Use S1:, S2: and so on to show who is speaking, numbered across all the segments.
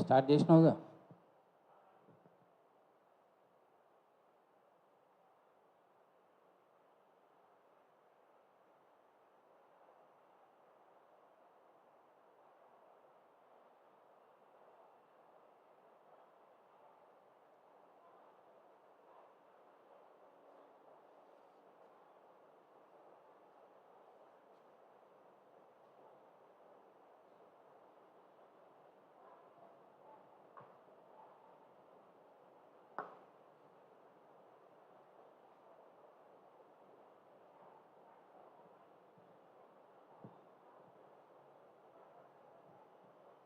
S1: Start చేసినావుగా.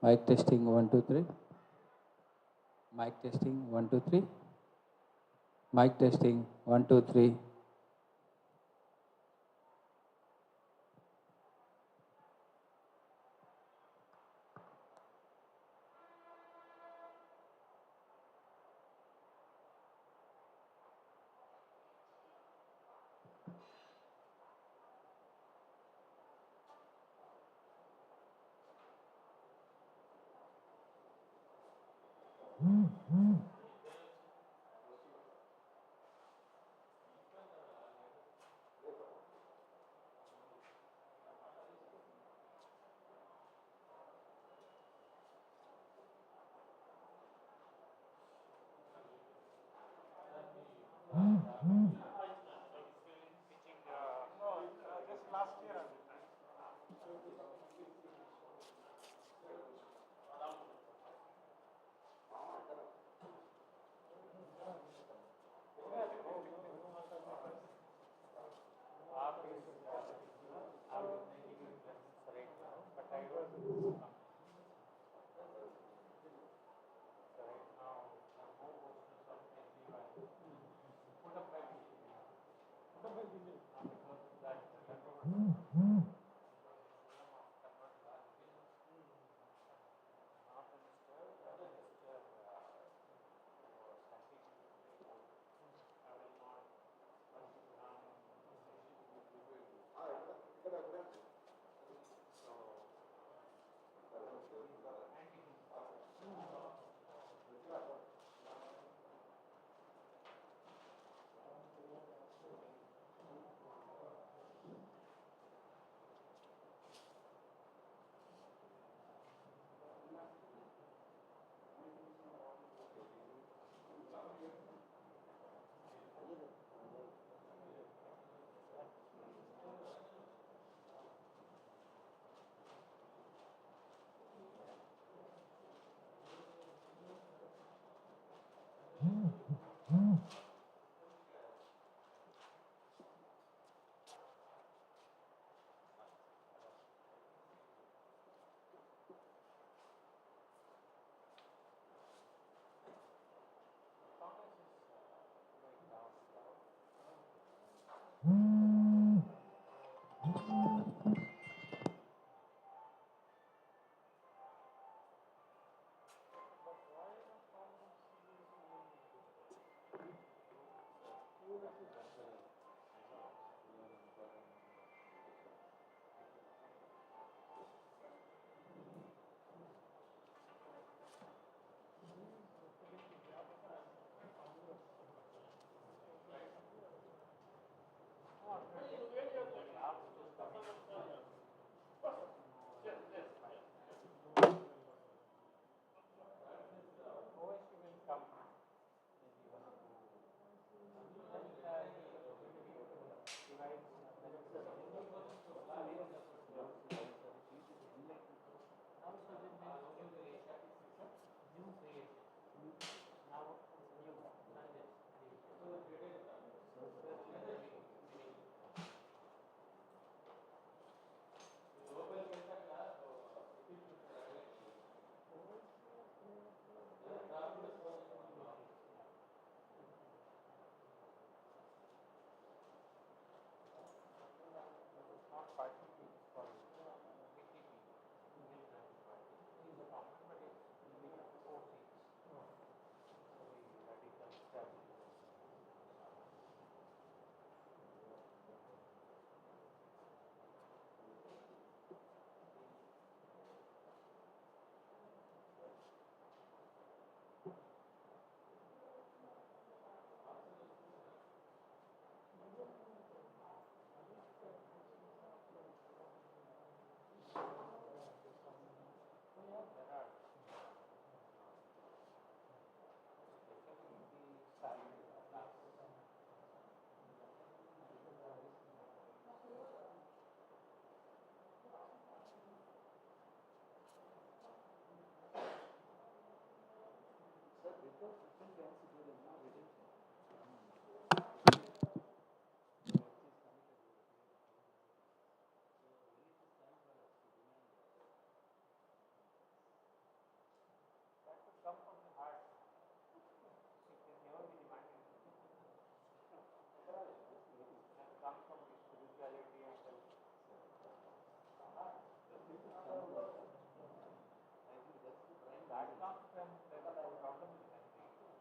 S1: Mic testing 1 2 3. Mic testing 1 2 3. Mic testing 1 2 3.
S2: That comes when there is a problem in the country.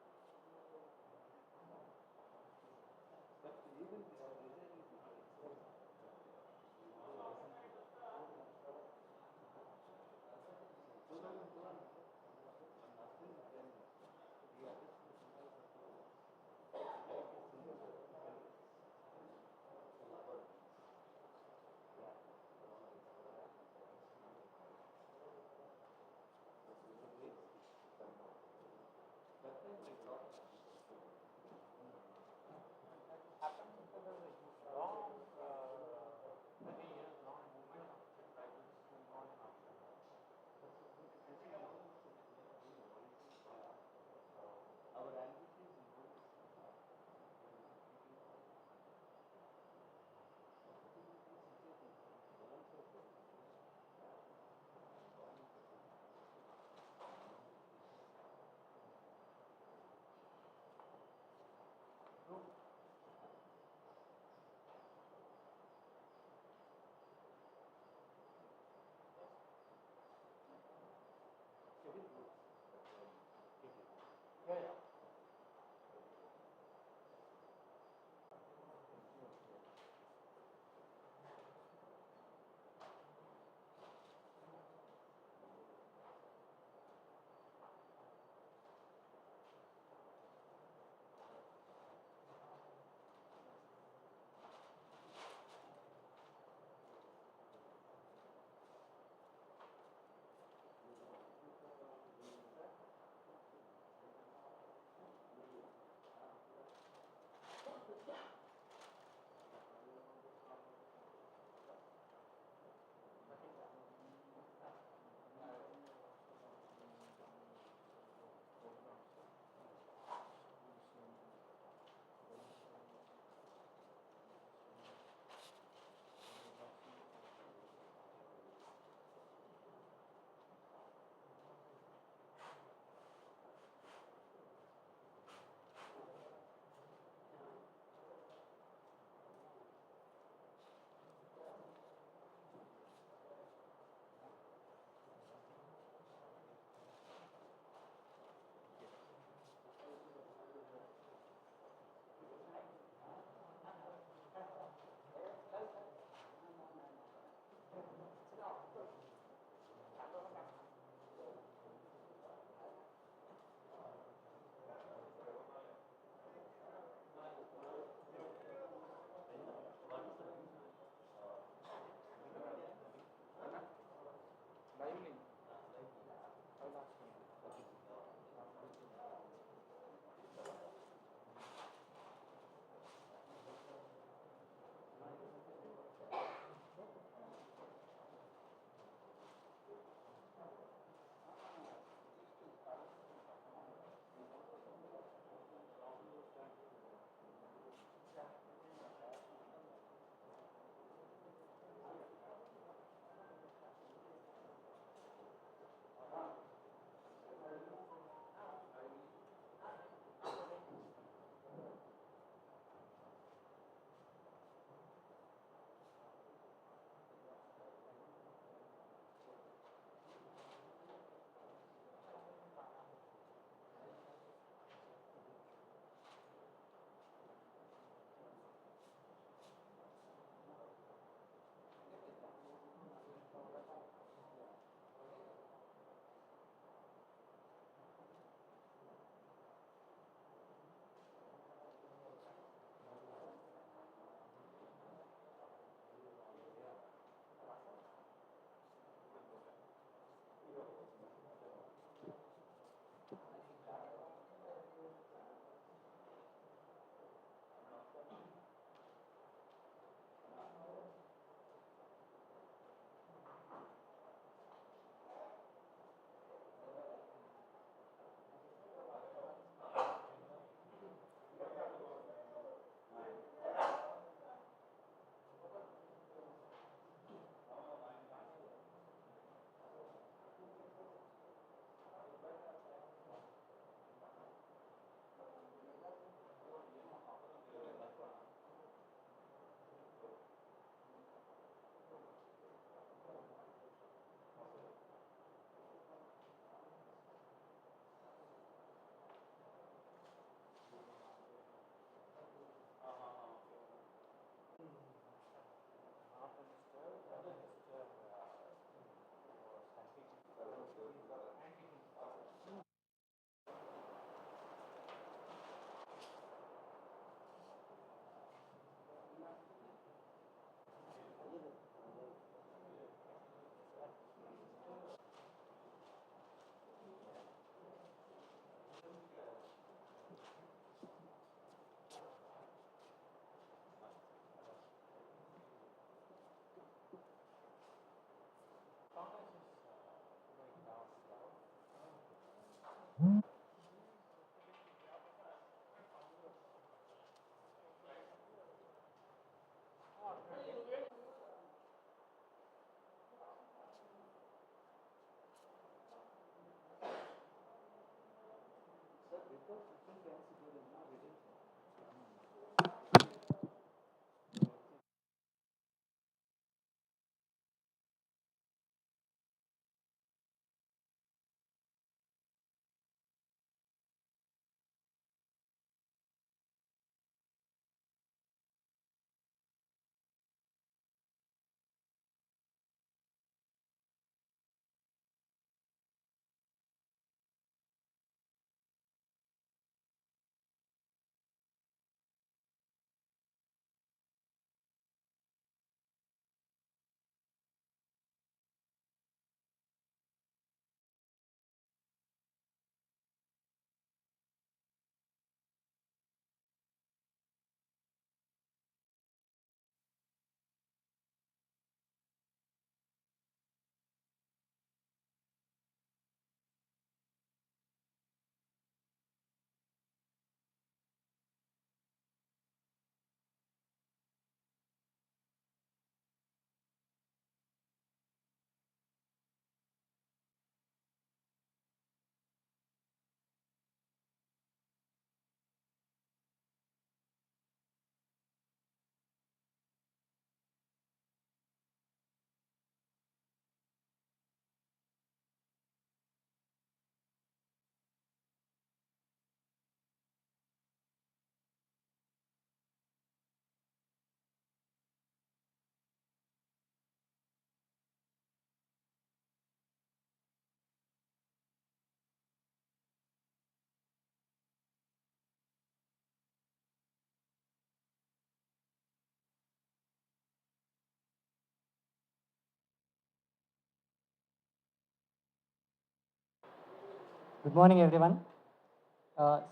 S2: Good morning, everyone.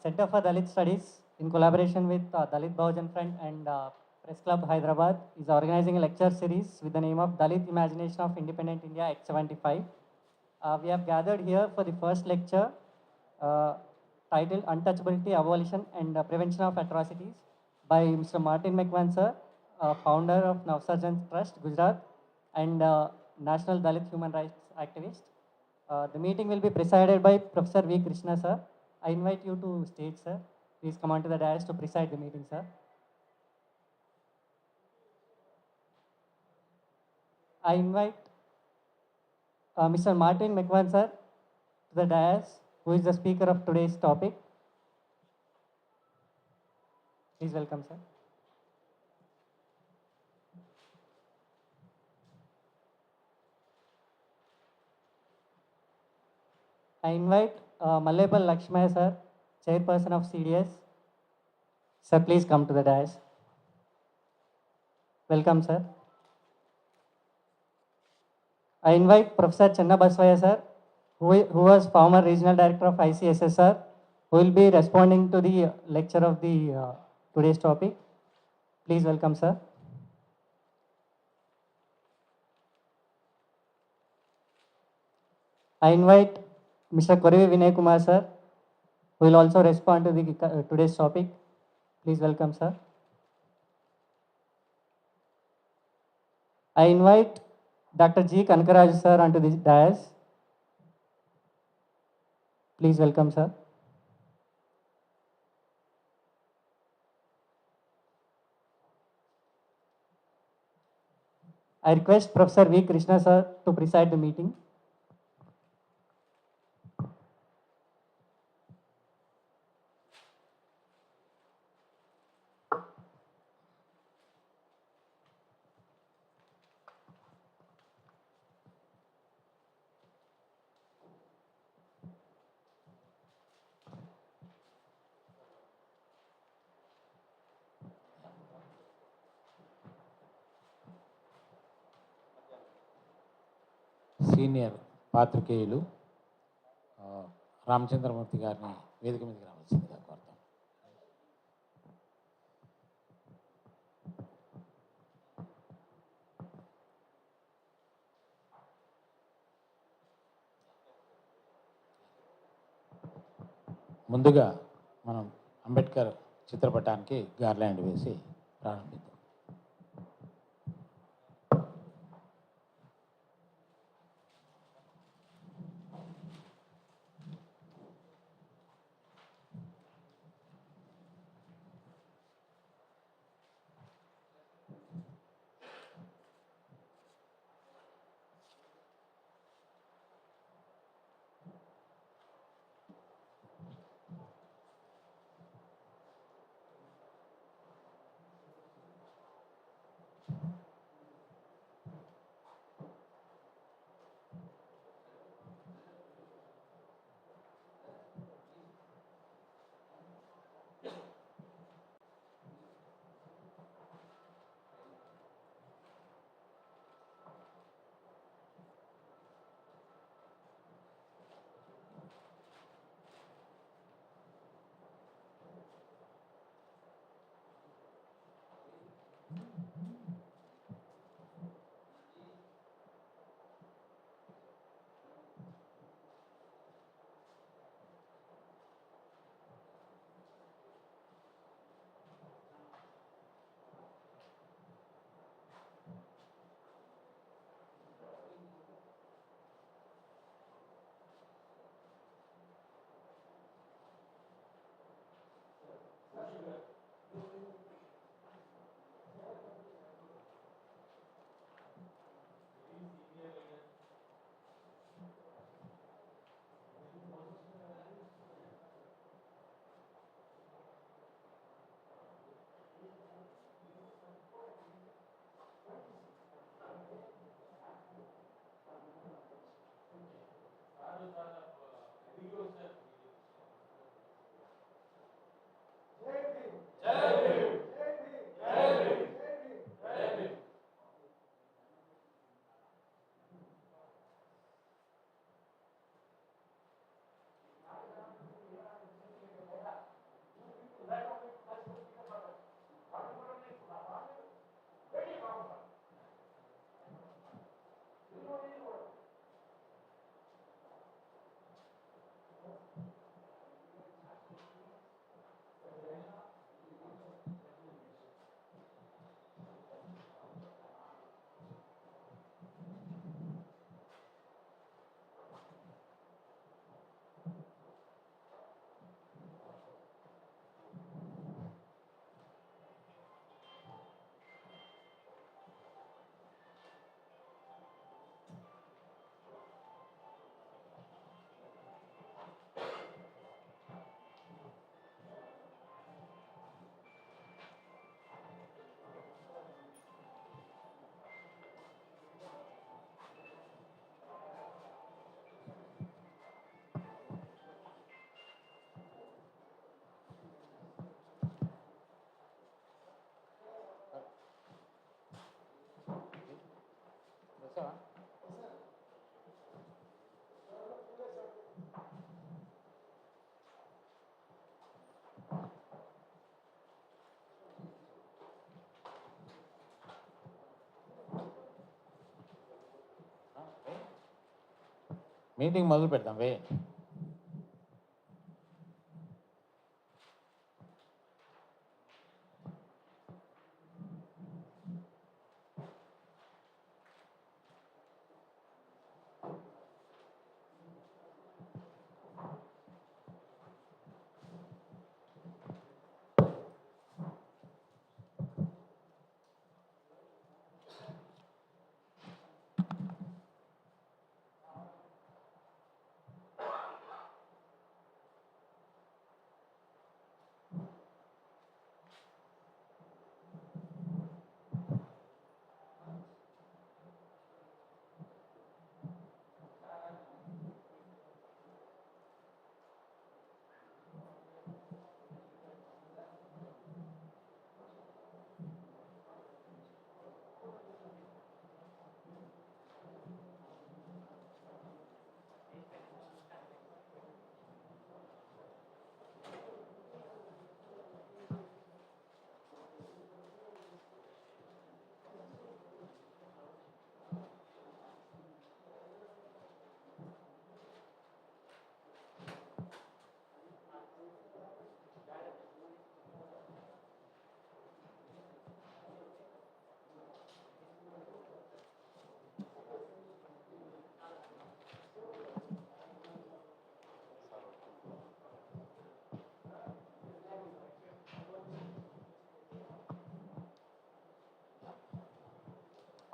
S2: Center for Dalit Studies, in collaboration with Dalit Bahujan Front and Press Club Hyderabad, is organizing a lecture series with the name of Dalit Imagination of Independent India X75. We have gathered here for the first lecture titled Untouchability, Abolition and Prevention of Atrocities by Mr. Martin Macwan, sir, founder of Navsarjan Trust, Gujarat, and National Dalit Human Rights Activist. The meeting will be presided by Prof.V.Krishna, sir. I invite you to stage, sir. Please come on to the dais to preside the meeting, sir. I invite Mr. Martin Macwan, sir, to the dais, who is the speaker of today's topic. Please welcome, sir. I invite Mallepalli Laxmaiah, sir, Chairperson of CDS. Sir, please come to the dais. Welcome, sir. I invite Prof.Chenna Basavaiah, sir, who was former Regional Director of ICSSR, who will be responding to the lecture of the today's topic. Please welcome, sir. I invite Mr.Korivi Vinay Kumar, sir, who will also respond to the today's topic. Please welcome, sir. I invite Dr.Kanakaraju, sir, onto the dais. Please welcome, sir. I request Professor V. Krishna, sir, to preside the meeting.
S3: Senior పాత్రికేయులు రామచంద్రమూర్తి గారిని వేదిక మీదకి రావాల్సిందిగా కోరుతాం. ముందుగా మనం అంబేద్కర్ చిత్రపటానికి garland వేసి ప్రారంభిద్దాం. మీటింగ్ మొదలు పెడతాం వే.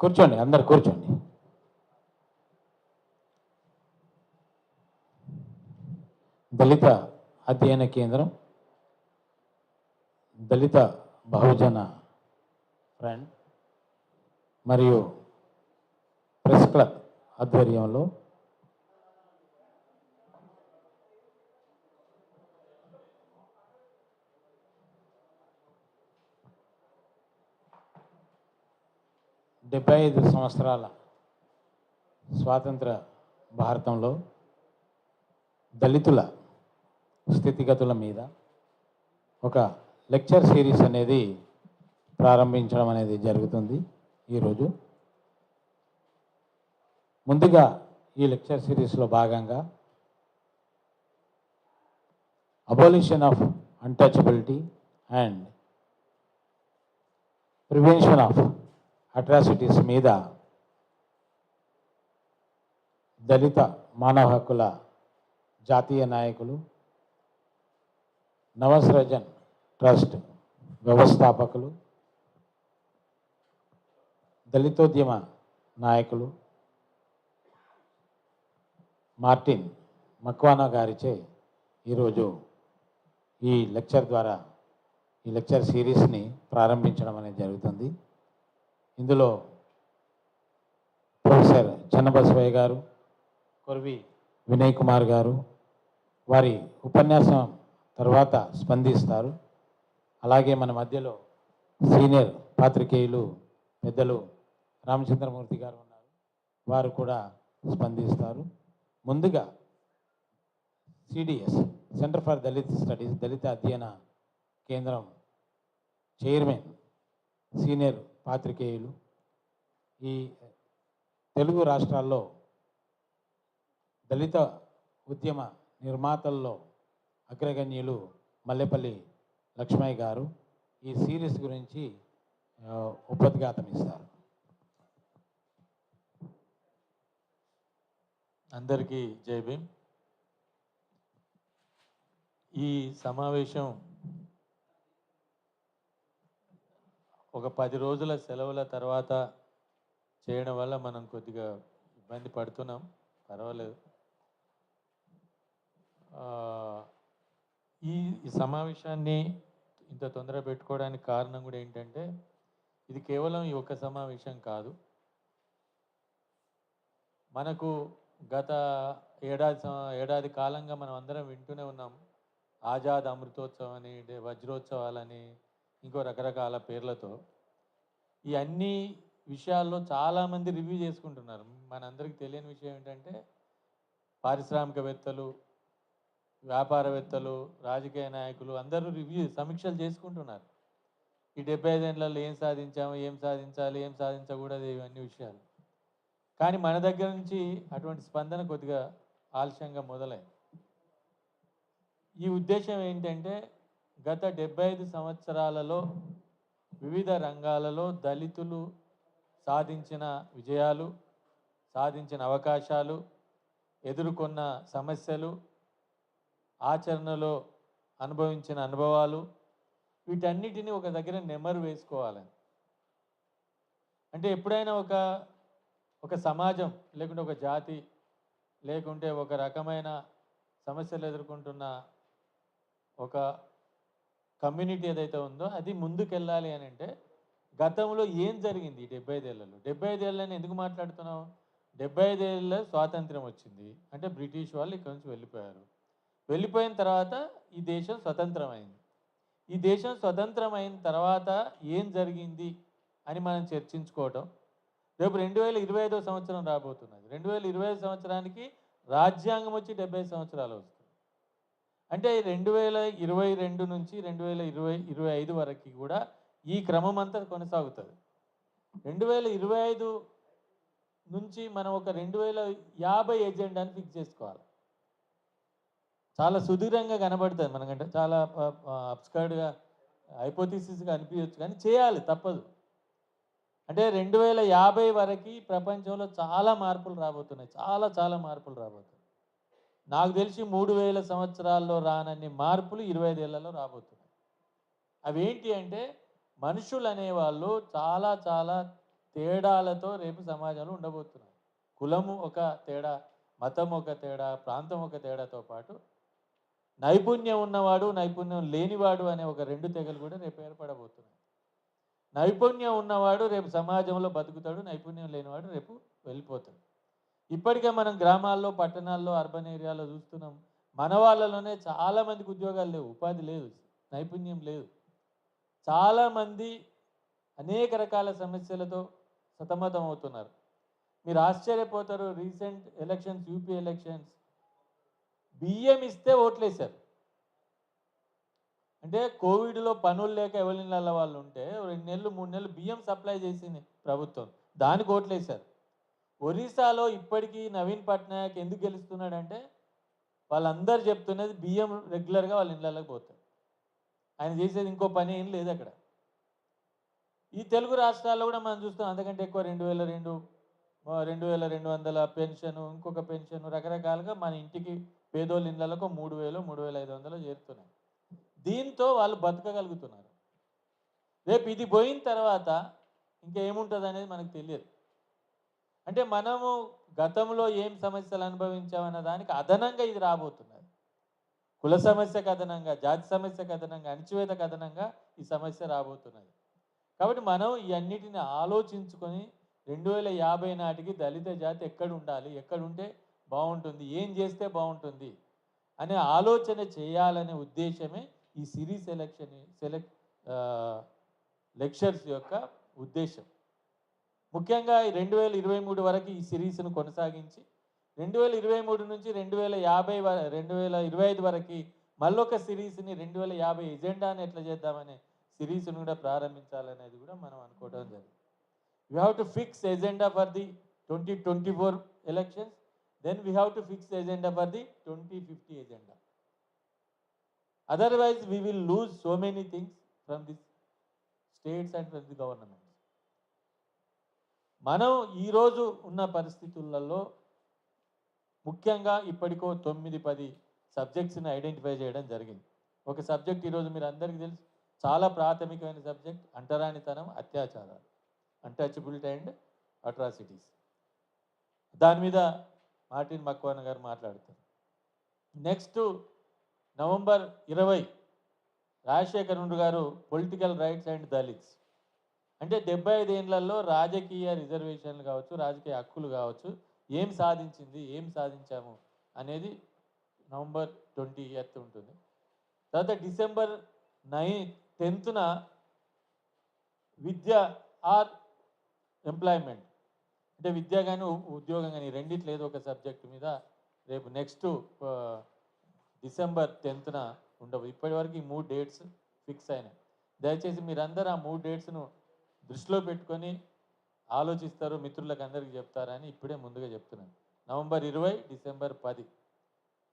S3: కూర్చోండి, అందరు కూర్చోండి. దళిత అధ్యయన కేంద్రం, దళిత బహుజన ఫ్రంట్ మరియు ప్రెస్ క్లబ్ ఆధ్వర్యంలో డెబ్బై 75 సంవత్సరాల స్వాతంత్ర భారతంలో దళితుల స్థితిగతుల మీద ఒక లెక్చర్ సిరీస్ అనేది ప్రారంభించడం అనేది జరుగుతుంది ఈరోజు. ముందుగా ఈ లెక్చర్ సిరీస్లో భాగంగా abolition of untouchability and prevention of atrocities మీద దళిత మానవ హక్కుల జాతీయ నాయకులు, నవసర్జన్ ట్రస్ట్ వ్యవస్థాపకులు, దళితోద్యమ నాయకులు మార్టిన్ మక్వానా గారిచే ఈరోజు ఈ లెక్చర్ ద్వారా ఈ లెక్చర్ సిరీస్ని ప్రారంభించడం అనేది జరుగుతుంది. ఇందులో ప్రొఫెసర్ చెన్న బసవయ్య గారు, కొరివి వినయ్ కుమార్ గారు వారి ఉపన్యాసం తర్వాత స్పందిస్తారు. అలాగే మన మధ్యలో సీనియర్ పాత్రికేయులు పెద్దలు రామచంద్రమూర్తి గారు ఉన్నారు, వారు కూడా స్పందిస్తారు. ముందుగా CDS centre for Dalit studies దళిత అధ్యయన కేంద్రం చైర్మన్ సీనియర్ పాత్రికేయులు, ఈ తెలుగు రాష్ట్రాల్లో దళిత ఉద్యమ నిర్మాతల్లో అగ్రగణ్యులు మల్లెపల్లి లక్ష్మయ్య గారు ఈ సిరీస్ గురించి ఉపద్ఘాతం ఇస్తారు.
S4: అందరికీ జై భీమ్. ఈ సమావేశం ఒక 10 రోజుల సెలవుల తర్వాత చేయడం వల్ల మనం కొద్దిగా ఇబ్బంది పడుతున్నాం, పర్వాలేదు. ఈ సమావేశాన్ని ఇంత తొందర పెట్టుకోవడానికి కారణం కూడా ఏంటంటే, ఇది కేవలం ఈ ఒక్క సమావేశం కాదు. మనకు గత ఏడాది కాలంగా మనం అందరం వింటూనే ఉన్నాం. ఆజాద్ అమృతోత్సవం అని, వజ్రోత్సవాలని, ఇంకో రకరకాల పేర్లతో ఈ అన్ని విషయాల్లో చాలామంది రివ్యూ చేసుకుంటున్నారు. మనందరికీ తెలియని విషయం ఏంటంటే, పారిశ్రామికవేత్తలు, వ్యాపారవేత్తలు, రాజకీయ నాయకులు అందరూ సమీక్షలు చేసుకుంటున్నారు. ఈ 75 ఏళ్లలో ఏం సాధించాము, ఏం సాధించాలి, ఏం సాధించకూడదు, ఇవన్నీ విషయాలు. కానీ మన దగ్గర నుంచి అటువంటి స్పందన కొద్దిగా ఆలస్యంగా మొదలైంది. ఈ ఉద్దేశం ఏంటంటే గత 75 సంవత్సరాలలో వివిధ రంగాలలో దళితులు సాధించిన విజయాలు, సాధించిన అవకాశాలు, ఎదుర్కొన్న సమస్యలు, ఆచరణలో అనుభవించిన అనుభవాలు, వీటన్నిటిని ఒక దగ్గర నెమరు వేసుకోవాలని. అంటే ఎప్పుడైనా ఒక సమాజం లేకుంటే ఒక జాతి లేకుంటే ఒక రకమైన సమస్యలు ఎదుర్కొంటున్న ఒక కమ్యూనిటీ ఏదైతే ఉందో అది ముందుకెళ్ళాలి అని అంటే గతంలో ఏం జరిగింది 75 ఏళ్లలో? 75 ఏళ్ళని ఎందుకు మాట్లాడుతున్నాం? 75 ఏళ్ళ స్వాతంత్ర్యం వచ్చింది అంటే బ్రిటిష్ వాళ్ళు ఇక్కడ నుంచి వెళ్ళిపోయారు. వెళ్ళిపోయిన తర్వాత ఈ దేశం స్వతంత్రమైంది. ఈ దేశం స్వతంత్రమైన తర్వాత ఏం జరిగింది అని మనం చర్చించుకోవటం. రేపు 2025 సంవత్సరం రాబోతున్నది. 2025 సంవత్సరానికి రాజ్యాంగం వచ్చి 70 సంవత్సరాలు వస్తుంది. అంటే 2022 నుంచి 2025 వరకు కూడా ఈ క్రమం అంతా కొనసాగుతుంది. 2025 నుంచి మనం ఒక 2050 ఎజెండాని ఫిక్స్ చేసుకోవాలి. చాలా సుదీర్ఘంగా కనబడుతుంది మనకంటే, చాలా అబ్స్కర్డ్గా హైపోథిసిస్గా అనిపించవచ్చు, కానీ చేయాలి, తప్పదు. అంటే 2050 వరకు ప్రపంచంలో చాలా మార్పులు రాబోతున్నాయి. చాలా మార్పులు రాబోతున్నాయి. నాకు తెలిసి 3000 సంవత్సరాల్లో రానన్ని మార్పులు 25 ఏళ్లలో రాబోతున్నాయి. అవేంటి అంటే మనుషులు అనేవాళ్ళు చాలా తేడాలతో రేపు సమాజంలో ఉండబోతున్నారు. కులము ఒక తేడా, మతం ఒక తేడా, ప్రాంతం ఒక తేడాతో పాటు నైపుణ్యం ఉన్నవాడు, నైపుణ్యం లేనివాడు అనే ఒక 2 తెగలు కూడా రేపు ఏర్పడబోతున్నాయి. నైపుణ్యం ఉన్నవాడు రేపు సమాజంలో బతుకుతాడు, నైపుణ్యం లేనివాడు రేపు వెళ్ళిపోతాడు. ఇప్పటికే మనం గ్రామాల్లో, పట్టణాల్లో, అర్బన్ ఏరియాలో చూస్తున్నాం. మన వాళ్ళలోనే చాలామందికి ఉద్యోగాలు లేవు, ఉపాధి లేదు, నైపుణ్యం లేదు. చాలామంది అనేక రకాల సమస్యలతో సతమతం అవుతున్నారు. మీరు ఆశ్చర్యపోతారు, రీసెంట్ ఎలక్షన్స్, యూపీ ఎలక్షన్స్, బియ్యం ఇస్తే ఓట్లేశారు. అంటే కోవిడ్లో పనులు లేక ఎవరిళ్ళ వాళ్ళు ఉంటే 2 నెలలు 3 నెలలు బియ్యం సప్లై చేసింది ప్రభుత్వం, దానికి ఓట్లేశారు. ఒరిస్సాలో ఇప్పటికీ నవీన్ పట్నాయక్ ఎందుకు గెలుస్తున్నాడంటే వాళ్ళందరూ చెప్తున్నది బియ్యం రెగ్యులర్గా వాళ్ళ ఇళ్ళకి పోతాయి. ఆయన చేసేది ఇంకో పని ఏం లేదు అక్కడ. ఈ తెలుగు రాష్ట్రాల్లో కూడా మనం చూస్తాం అంతకంటే ఎక్కువ 2200 పెన్షన్, ఇంకొక పెన్షన్, రకరకాలుగా మన ఇంటికి పేదోళ్ళ ఇళ్ళకు 3000, 3500 చేరుతున్నాయి. దీంతో వాళ్ళు బతకగలుగుతున్నారు. రేపు ఇది పోయిన తర్వాత ఇంకేముంటుంది అనేది మనకు తెలియదు. అంటే మనము గతంలో ఏం సమస్యలు అనుభవించామన్న దానికి అదనంగా ఇది రాబోతున్నది. కుల సమస్యకు అదనంగా, జాతి సమస్యకు అదనంగా, అణచివేతకు అదనంగా ఈ సమస్య రాబోతున్నది. కాబట్టి మనం ఇవన్నిటిని ఆలోచించుకొని 2050 నాటికి దళిత జాతి ఎక్కడ ఉండాలి, ఎక్కడుంటే బాగుంటుంది, ఏం చేస్తే బాగుంటుంది అనే ఆలోచన చేయాలనే ఉద్దేశమే ఈ సిరీస్ లెక్చర్స్ యొక్క ఉద్దేశం. ముఖ్యంగా 2023 వరకు ఈ సిరీస్ను కొనసాగించి 2023 నుంచి 2025 వరకు మళ్ళొక సిరీస్ని 2050 ఎజెండాని ఎట్లా చేద్దామనే సిరీస్ను కూడా ప్రారంభించాలనేది కూడా మనం అనుకోవడం జరిగింది. We have to fix agenda for the 2024 elections, then we have to fix the agenda for the 2050 agenda. Otherwise, we will lose so many things from the states and from the government. మనం ఈరోజు ఉన్న పరిస్థితులలో ముఖ్యంగా ఇప్పటికో 9-10 సబ్జెక్ట్స్ని identify చేయడం జరిగింది. ఒక subject ఈరోజు మీరు అందరికీ తెలుసు, చాలా ప్రాథమికమైన సబ్జెక్ట్, అంటరానితనం, అత్యాచారాలు, అన్టచబిలిటీ అండ్ అట్రాసిటీస్. దాని మీద మార్టిన్ మక్వాన్ గారు మాట్లాడతారు. నెక్స్ట్ నవంబర్ 20 రాజశేఖర్ గారు పొలిటికల్ రైట్స్ అండ్ దళిత్స్, అంటే 75 ఏళ్లలో రాజకీయ రిజర్వేషన్లు కావచ్చు, రాజకీయ హక్కులు కావచ్చు, ఏం సాధించింది, ఏం సాధించాము అనేది నవంబర్ 20 ఉంటుంది. తర్వాత డిసెంబర్ 10న విద్య ఆర్ ఎంప్లాయ్మెంట్, అంటే విద్య కానీ ఉద్యోగం కానీ రెండిట్లో ఏదో ఒక సబ్జెక్టు మీద రేపు నెక్స్ట్ డిసెంబర్ 10న ఉండవు. ఇప్పటివరకు ఈ 3 డేట్స్ ఫిక్స్ అయినాయి. దయచేసి మీరందరూ ఆ 3 డేట్స్ను దృష్టిలో పెట్టుకొని ఆలోచిస్తారు, మిత్రులకు అందరికీ చెప్తారని ఇప్పుడే ముందుగా చెప్తున్నాను. నవంబర్ 20, డిసెంబర్ 10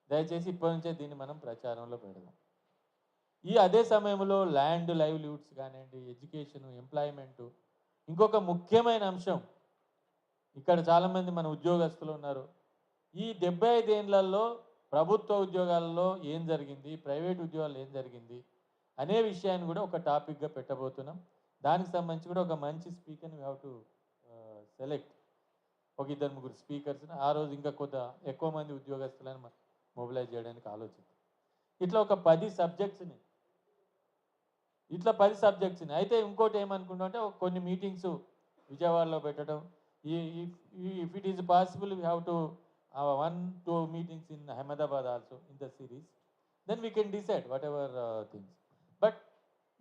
S4: దయచేసి ఇప్పటి నుంచే దీన్ని మనం ప్రచారంలో పెడదాం. ఈ అదే సమయంలో ల్యాండ్ లైవ్లీహుడ్స్ కానివ్వండి, ఎడ్యుకేషను, ఎంప్లాయ్మెంటు, ఇంకొక ముఖ్యమైన అంశం, ఇక్కడ చాలామంది మన ఉద్యోగస్తులు ఉన్నారు. ఈ 75 ఏళ్లలో ప్రభుత్వ ఉద్యోగాల్లో ఏం జరిగింది, ప్రైవేట్ ఉద్యోగాల్లో ఏం జరిగింది అనే విషయాన్ని కూడా ఒక టాపిక్గా పెట్టబోతున్నాం. దానికి సంబంధించి కూడా ఒక మంచి స్పీకర్ని వీ హ్యావ్ టు సెలెక్ట్. ఒక 2-3 స్పీకర్స్ని ఆ రోజు ఇంకా కొంత ఎక్కువ మంది ఉద్యోగస్తులను మొబిలైజ్ చేయడానికి ఆలోచిద్దాం. ఇట్లా ఒక 10 సబ్జెక్ట్స్ని అయితే ఇంకోటి ఏమనుకుంటాం అంటే కొన్ని మీటింగ్స్ విజయవాడలో పెట్టడం. If it is possible we have to 1-2 meetings in Ahmedabad also in the series, then we can decide whatever things. But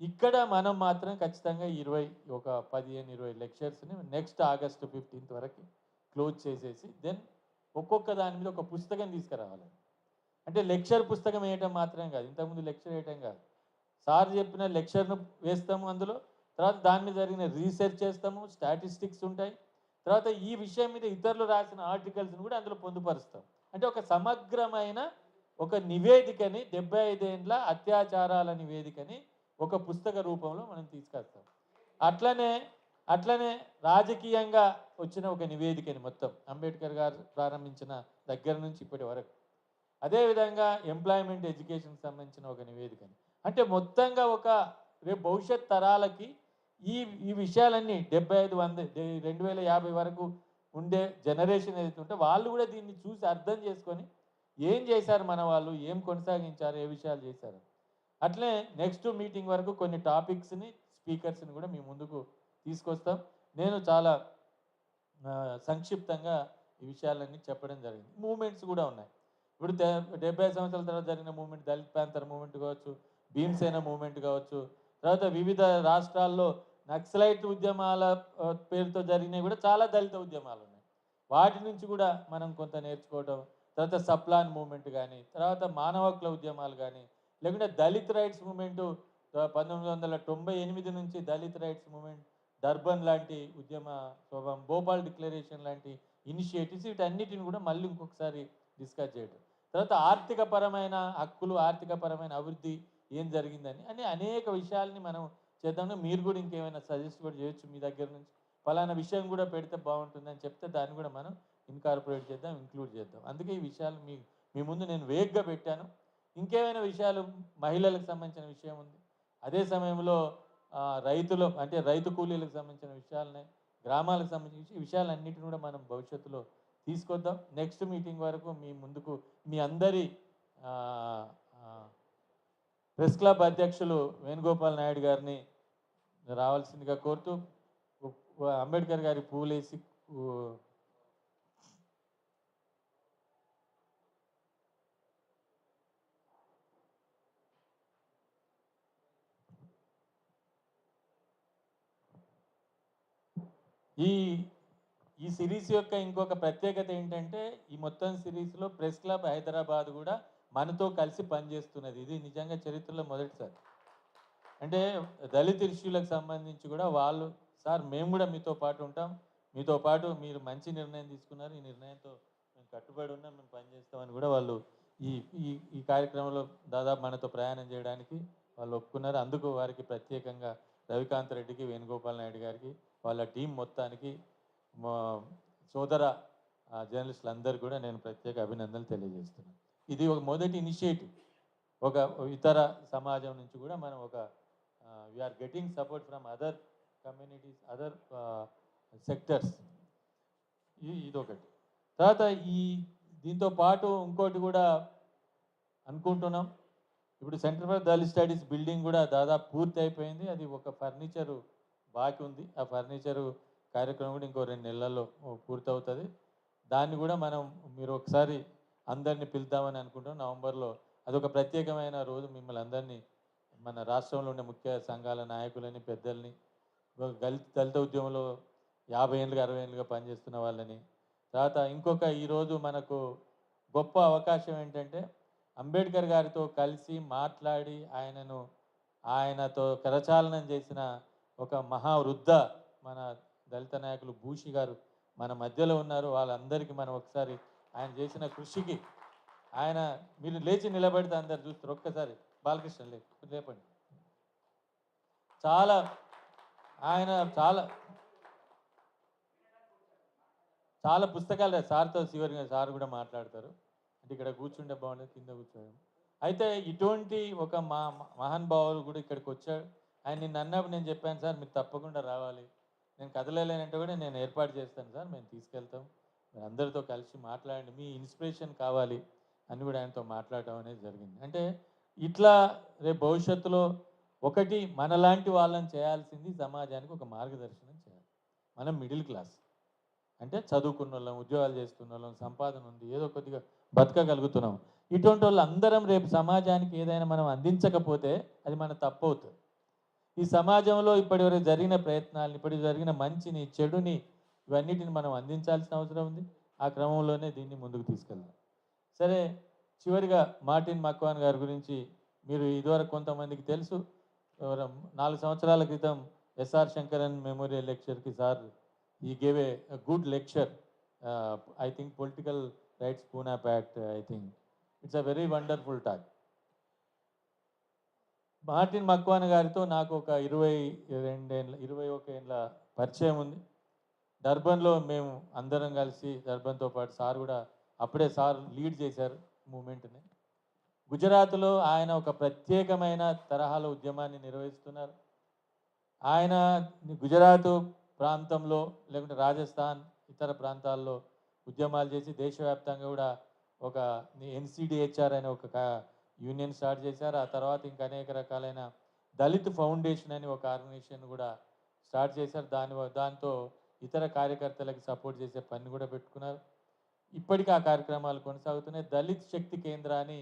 S4: ఇక్కడ మనం మాత్రం ఖచ్చితంగా 15-20 లెక్చర్స్ని నెక్స్ట్ August 15th వరకు క్లోజ్ చేసేసి దెన్ ఒక్కొక్క దాని మీద ఒక పుస్తకం తీసుకురావాలి. అంటే లెక్చర్ పుస్తకం వేయటం మాత్రం కాదు, ఇంతకుముందు లెక్చర్ వేయటం కాదు, సార్ చెప్పిన లెక్చర్ను వేస్తాము, అందులో తర్వాత దాని మీద జరిగిన రీసెర్చ్ చేస్తాము, స్టాటిస్టిక్స్ ఉంటాయి, తర్వాత ఈ విషయం మీద ఇతరులు రాసిన ఆర్టికల్స్ని కూడా అందులో పొందుపరుస్తాం. అంటే ఒక సమగ్రమైన ఒక నివేదికని 75 ఏండ్ల అత్యాచారాల నివేదికని ఒక పుస్తక రూపంలో మనం తీసుకొస్తాం. అట్లనే రాజకీయంగా వచ్చిన ఒక నివేదికని మొత్తం అంబేద్కర్ గారు ప్రారంభించిన దగ్గర నుంచి ఇప్పటి వరకు, అదేవిధంగా ఎంప్లాయ్మెంట్ ఎడ్యుకేషన్కి సంబంధించిన ఒక నివేదికని, అంటే మొత్తంగా ఒక రేపు భవిష్యత్ తరాలకి ఈ విషయాలన్నీ 2050 వరకు ఉండే జనరేషన్ ఏదైతే ఉంటే వాళ్ళు కూడా దీన్ని చూసి అర్థం చేసుకొని ఏం చేశారు మన వాళ్ళు, ఏం కొనసాగించారు, ఏ విషయాలు చేశారు. అట్లే నెక్స్ట్ మీటింగ్ వరకు కొన్ని టాపిక్స్ని, స్పీకర్స్ని కూడా మీ ముందుకు తీసుకొస్తాం. నేను చాలా సంక్షిప్తంగా ఈ విషయాలన్నీ చెప్పడం జరిగింది. మూమెంట్స్ కూడా ఉన్నాయి. ఇప్పుడు 70 సంవత్సరాల తర్వాత జరిగిన మూమెంట్, దళిత్ ప్యాంథర్ మూమెంట్ కావచ్చు, భీమసేన మూమెంట్ కావచ్చు, తర్వాత వివిధ రాష్ట్రాల్లో నక్సలైట్ ఉద్యమాల పేరుతో జరిగినవి కూడా చాలా దళిత ఉద్యమాలు ఉన్నాయి. వాటి నుంచి కూడా మనం కొంత నేర్చుకోవడం, తర్వాత సప్లాన్ మూమెంట్ కానీ, తర్వాత మానవ హక్కుల ఉద్యమాలు కానీ, లేకుంటే దళిత్ రైట్స్ మూమెంటు 1998 నుంచి దళిత్ రైట్స్ మూమెంట్, డర్బన్ లాంటి ఉద్యమ స్వభావం, భోపాల్ డిక్లరేషన్ లాంటి ఇనిషియేటివ్స్, వీటన్నిటిని కూడా మళ్ళీ ఇంకొకసారి డిస్కస్ చేయడం. తర్వాత ఆర్థికపరమైన హక్కులు, ఆర్థికపరమైన అభివృద్ధి ఏం జరిగిందని అనేక విషయాల్ని మనం చేద్దాం. మీరు కూడా ఇంకేమైనా సజెస్ట్ కూడా చేయొచ్చు మీ దగ్గర నుంచి, ఫలానా విషయం కూడా పెడితే బాగుంటుందని చెప్తే దాన్ని కూడా మనం ఇన్కార్పొరేట్ చేద్దాం, ఇంక్లూడ్ చేద్దాం. అందుకే ఈ విషయాలు మీ ముందు నేను వేగ్గా పెట్టాను. ఇంకేమైనా విషయాలు మహిళలకు సంబంధించిన విషయం ఉంది, అదే సమయంలో రైతులు అంటే రైతు కూలీలకు సంబంధించిన విషయాలనే, గ్రామాలకు సంబంధించిన విషయాలన్నిటిని కూడా మనం భవిష్యత్తులో తీసుకొద్దాం. నెక్స్ట్ మీటింగ్ వరకు మీ ముందుకు మీ అందరి ప్రెస్ క్లబ్ అధ్యక్షులు వేణుగోపాల్ నాయుడు గారిని రావాల్సిందిగా కోరుతూ అంబేద్కర్ గారి పూలేసి ఈ సిరీస్ యొక్క ఇంకొక ప్రత్యేకత ఏంటంటే ఈ మొత్తం సిరీస్లో ప్రెస్ క్లబ్ హైదరాబాద్ కూడా మనతో కలిసి పనిచేస్తున్నది. ఇది నిజంగా చరిత్రలో మొదటిసారి. అంటే దళిత ఇష్యూలకు సంబంధించి కూడా వాళ్ళు, సార్ మేము కూడా మీతో పాటు ఉంటాం, మీతో పాటు మీరు మంచి నిర్ణయం తీసుకున్నారు, ఈ నిర్ణయంతో మేము కట్టుబడి ఉన్నాం, మేము పనిచేస్తామని కూడా వాళ్ళు ఈ కార్యక్రమంలో దాదాపు మనతో ప్రయాణం చేయడానికి వాళ్ళు ఒప్పుకున్నారు. అందుకు వారికి ప్రత్యేకంగా రవికాంత్ రెడ్డికి, వేణుగోపాల్ నాయుడు గారికి, వాళ్ళ టీం మొత్తానికి, సోదర జర్నలిస్టులందరూ కూడా నేను ప్రత్యేక అభినందనలు తెలియజేస్తున్నాను. ఇది ఒక మొదటి ఇనిషియేటివ్. ఒక ఇతర సమాజం నుంచి కూడా మనం ఒక we are getting support from other communities, other sectors. ఇదొకటి. తర్వాత దీంతో పాటు ఇంకోటి కూడా అనుకుంటున్నాం. ఇప్పుడు Centre for Dalit Studies building కూడా దాదాపు పూర్తి అయిపోయింది. అది ఒక ఫర్నిచరు బాకీ ఉంది. ఆ ఫర్నిచరు కార్యక్రమం కూడా ఇంకో 2 నెలల్లో పూర్తవుతుంది. దాన్ని కూడా మీరు ఒకసారి అందరినీ పిలుద్దామని అనుకుంటాం నవంబర్లో. అదొక ప్రత్యేకమైన రోజు. మిమ్మల్ని అందరినీ, మన రాష్ట్రంలో ఉండే ముఖ్య సంఘాల నాయకులని, పెద్దల్ని, దళిత ఉద్యమంలో 50 ఏళ్ళుగా 60 ఏళ్ళుగా పనిచేస్తున్న వాళ్ళని, తర్వాత ఇంకొక ఈరోజు మనకు గొప్ప అవకాశం ఏంటంటే అంబేద్కర్ గారితో కలిసి మాట్లాడి ఆయనతో కరచాలనం చేసిన ఒక మహావృద్ధ మన దళిత నాయకులు భూషి గారు మన మధ్యలో ఉన్నారు. వాళ్ళందరికీ మనం ఒకసారి ఆయన చేసిన కృషికి ఆయన మీరు లేచి నిలబడితే అందరు చూస్తారు. ఒక్కసారి బాలకృష్ణ లేపండి. చాలా ఆయన చాలా చాలా పుస్తకాలు సార్తో చివరిగా సార్ కూడా మాట్లాడతారు. అంటే ఇక్కడ కూర్చుంటే బాగుండేది, కింద కూర్చోండి. అయితే ఇటువంటి ఒక మహానుభావులు కూడా ఇక్కడికి వచ్చాడు. ఆయన నిన్న అన్నప్పుడు నేను చెప్పాను, సార్ మీరు తప్పకుండా రావాలి, నేను కదలలేనంటే కూడా నేను ఏర్పాటు చేస్తాను సార్, మేము తీసుకెళ్తాం, మీరు అందరితో కలిసి మాట్లాడండి, మీ ఇన్స్పిరేషన్ కావాలి అని కూడా ఆయనతో మాట్లాడటం అనేది జరిగింది. అంటే ఇట్లా రేపు భవిష్యత్తులో ఒకటి మనలాంటి వాళ్ళని చేయాల్సింది సమాజానికి ఒక మార్గదర్శనం చేయాలి. మనం మిడిల్ క్లాస్ అంటే చదువుకున్న వాళ్ళం, ఉద్యోగాలు చేస్తున్న వాళ్ళం, సంపాదన ఉంది, ఏదో కొద్దిగా బతకగలుగుతున్నాం. ఇటువంటి వాళ్ళు అందరం రేపు సమాజానికి ఏదైనా మనం అందించకపోతే అది మన తప్పు అవుతుంది. ఈ సమాజంలో ఇప్పటివరకు జరిగిన ప్రయత్నాలను, ఇప్పటి జరిగిన మంచిని, చెడుని, ఇవన్నిటిని మనం అందించాల్సిన అవసరం ఉంది. ఆ క్రమంలోనే దీన్ని ముందుకు తీసుకెళ్దాం. సరే, చివరిగా మార్టిన్ మక్వాన్ గారి గురించి మీరు ఇదివరకు కొంతమందికి తెలుసు. 4 సంవత్సరాల క్రితం ఎస్ఆర్ శంకరన్ మెమోరియల్ లెక్చర్కి sir he gave a good lecture, I think political rights Pune Act, I think it's a very wonderful talk. Martin Macwan గారితో నాకు ఒక 21 ఏళ్ళ పరిచయం ఉంది. డర్బన్లో మేము అందరం కలిసి, డర్బన్తో పాటు సార్ కూడా అప్పుడే సార్ లీడ్ చేశారు మూమెంట్ని. గుజరాత్లో ఆయన ఒక ప్రత్యేకమైన తరహాలో ఉద్యమాన్ని నిర్వహిస్తున్నారు. ఆయన గుజరాత్ ప్రాంతంలో లేకుంటే రాజస్థాన్ ఇతర ప్రాంతాల్లో ఉద్యమాలు చేసి దేశవ్యాప్తంగా కూడా ఒక ఎన్సిడిహెచ్ఆర్ అనే ఒక యూనియన్ స్టార్ట్ చేశారు. ఆ తర్వాత ఇంకా అనేక రకాలైన దళిత్ ఫౌండేషన్ అని ఒక ఆర్గనైజేషన్ కూడా స్టార్ట్ చేశారు. దాంతో ఇతర కార్యకర్తలకు సపోర్ట్ చేసే పని కూడా పెట్టుకున్నారు. ఇప్పటికీ ఆ కార్యక్రమాలు కొనసాగుతున్నాయి. దళిత్ శక్తి కేంద్రాన్ని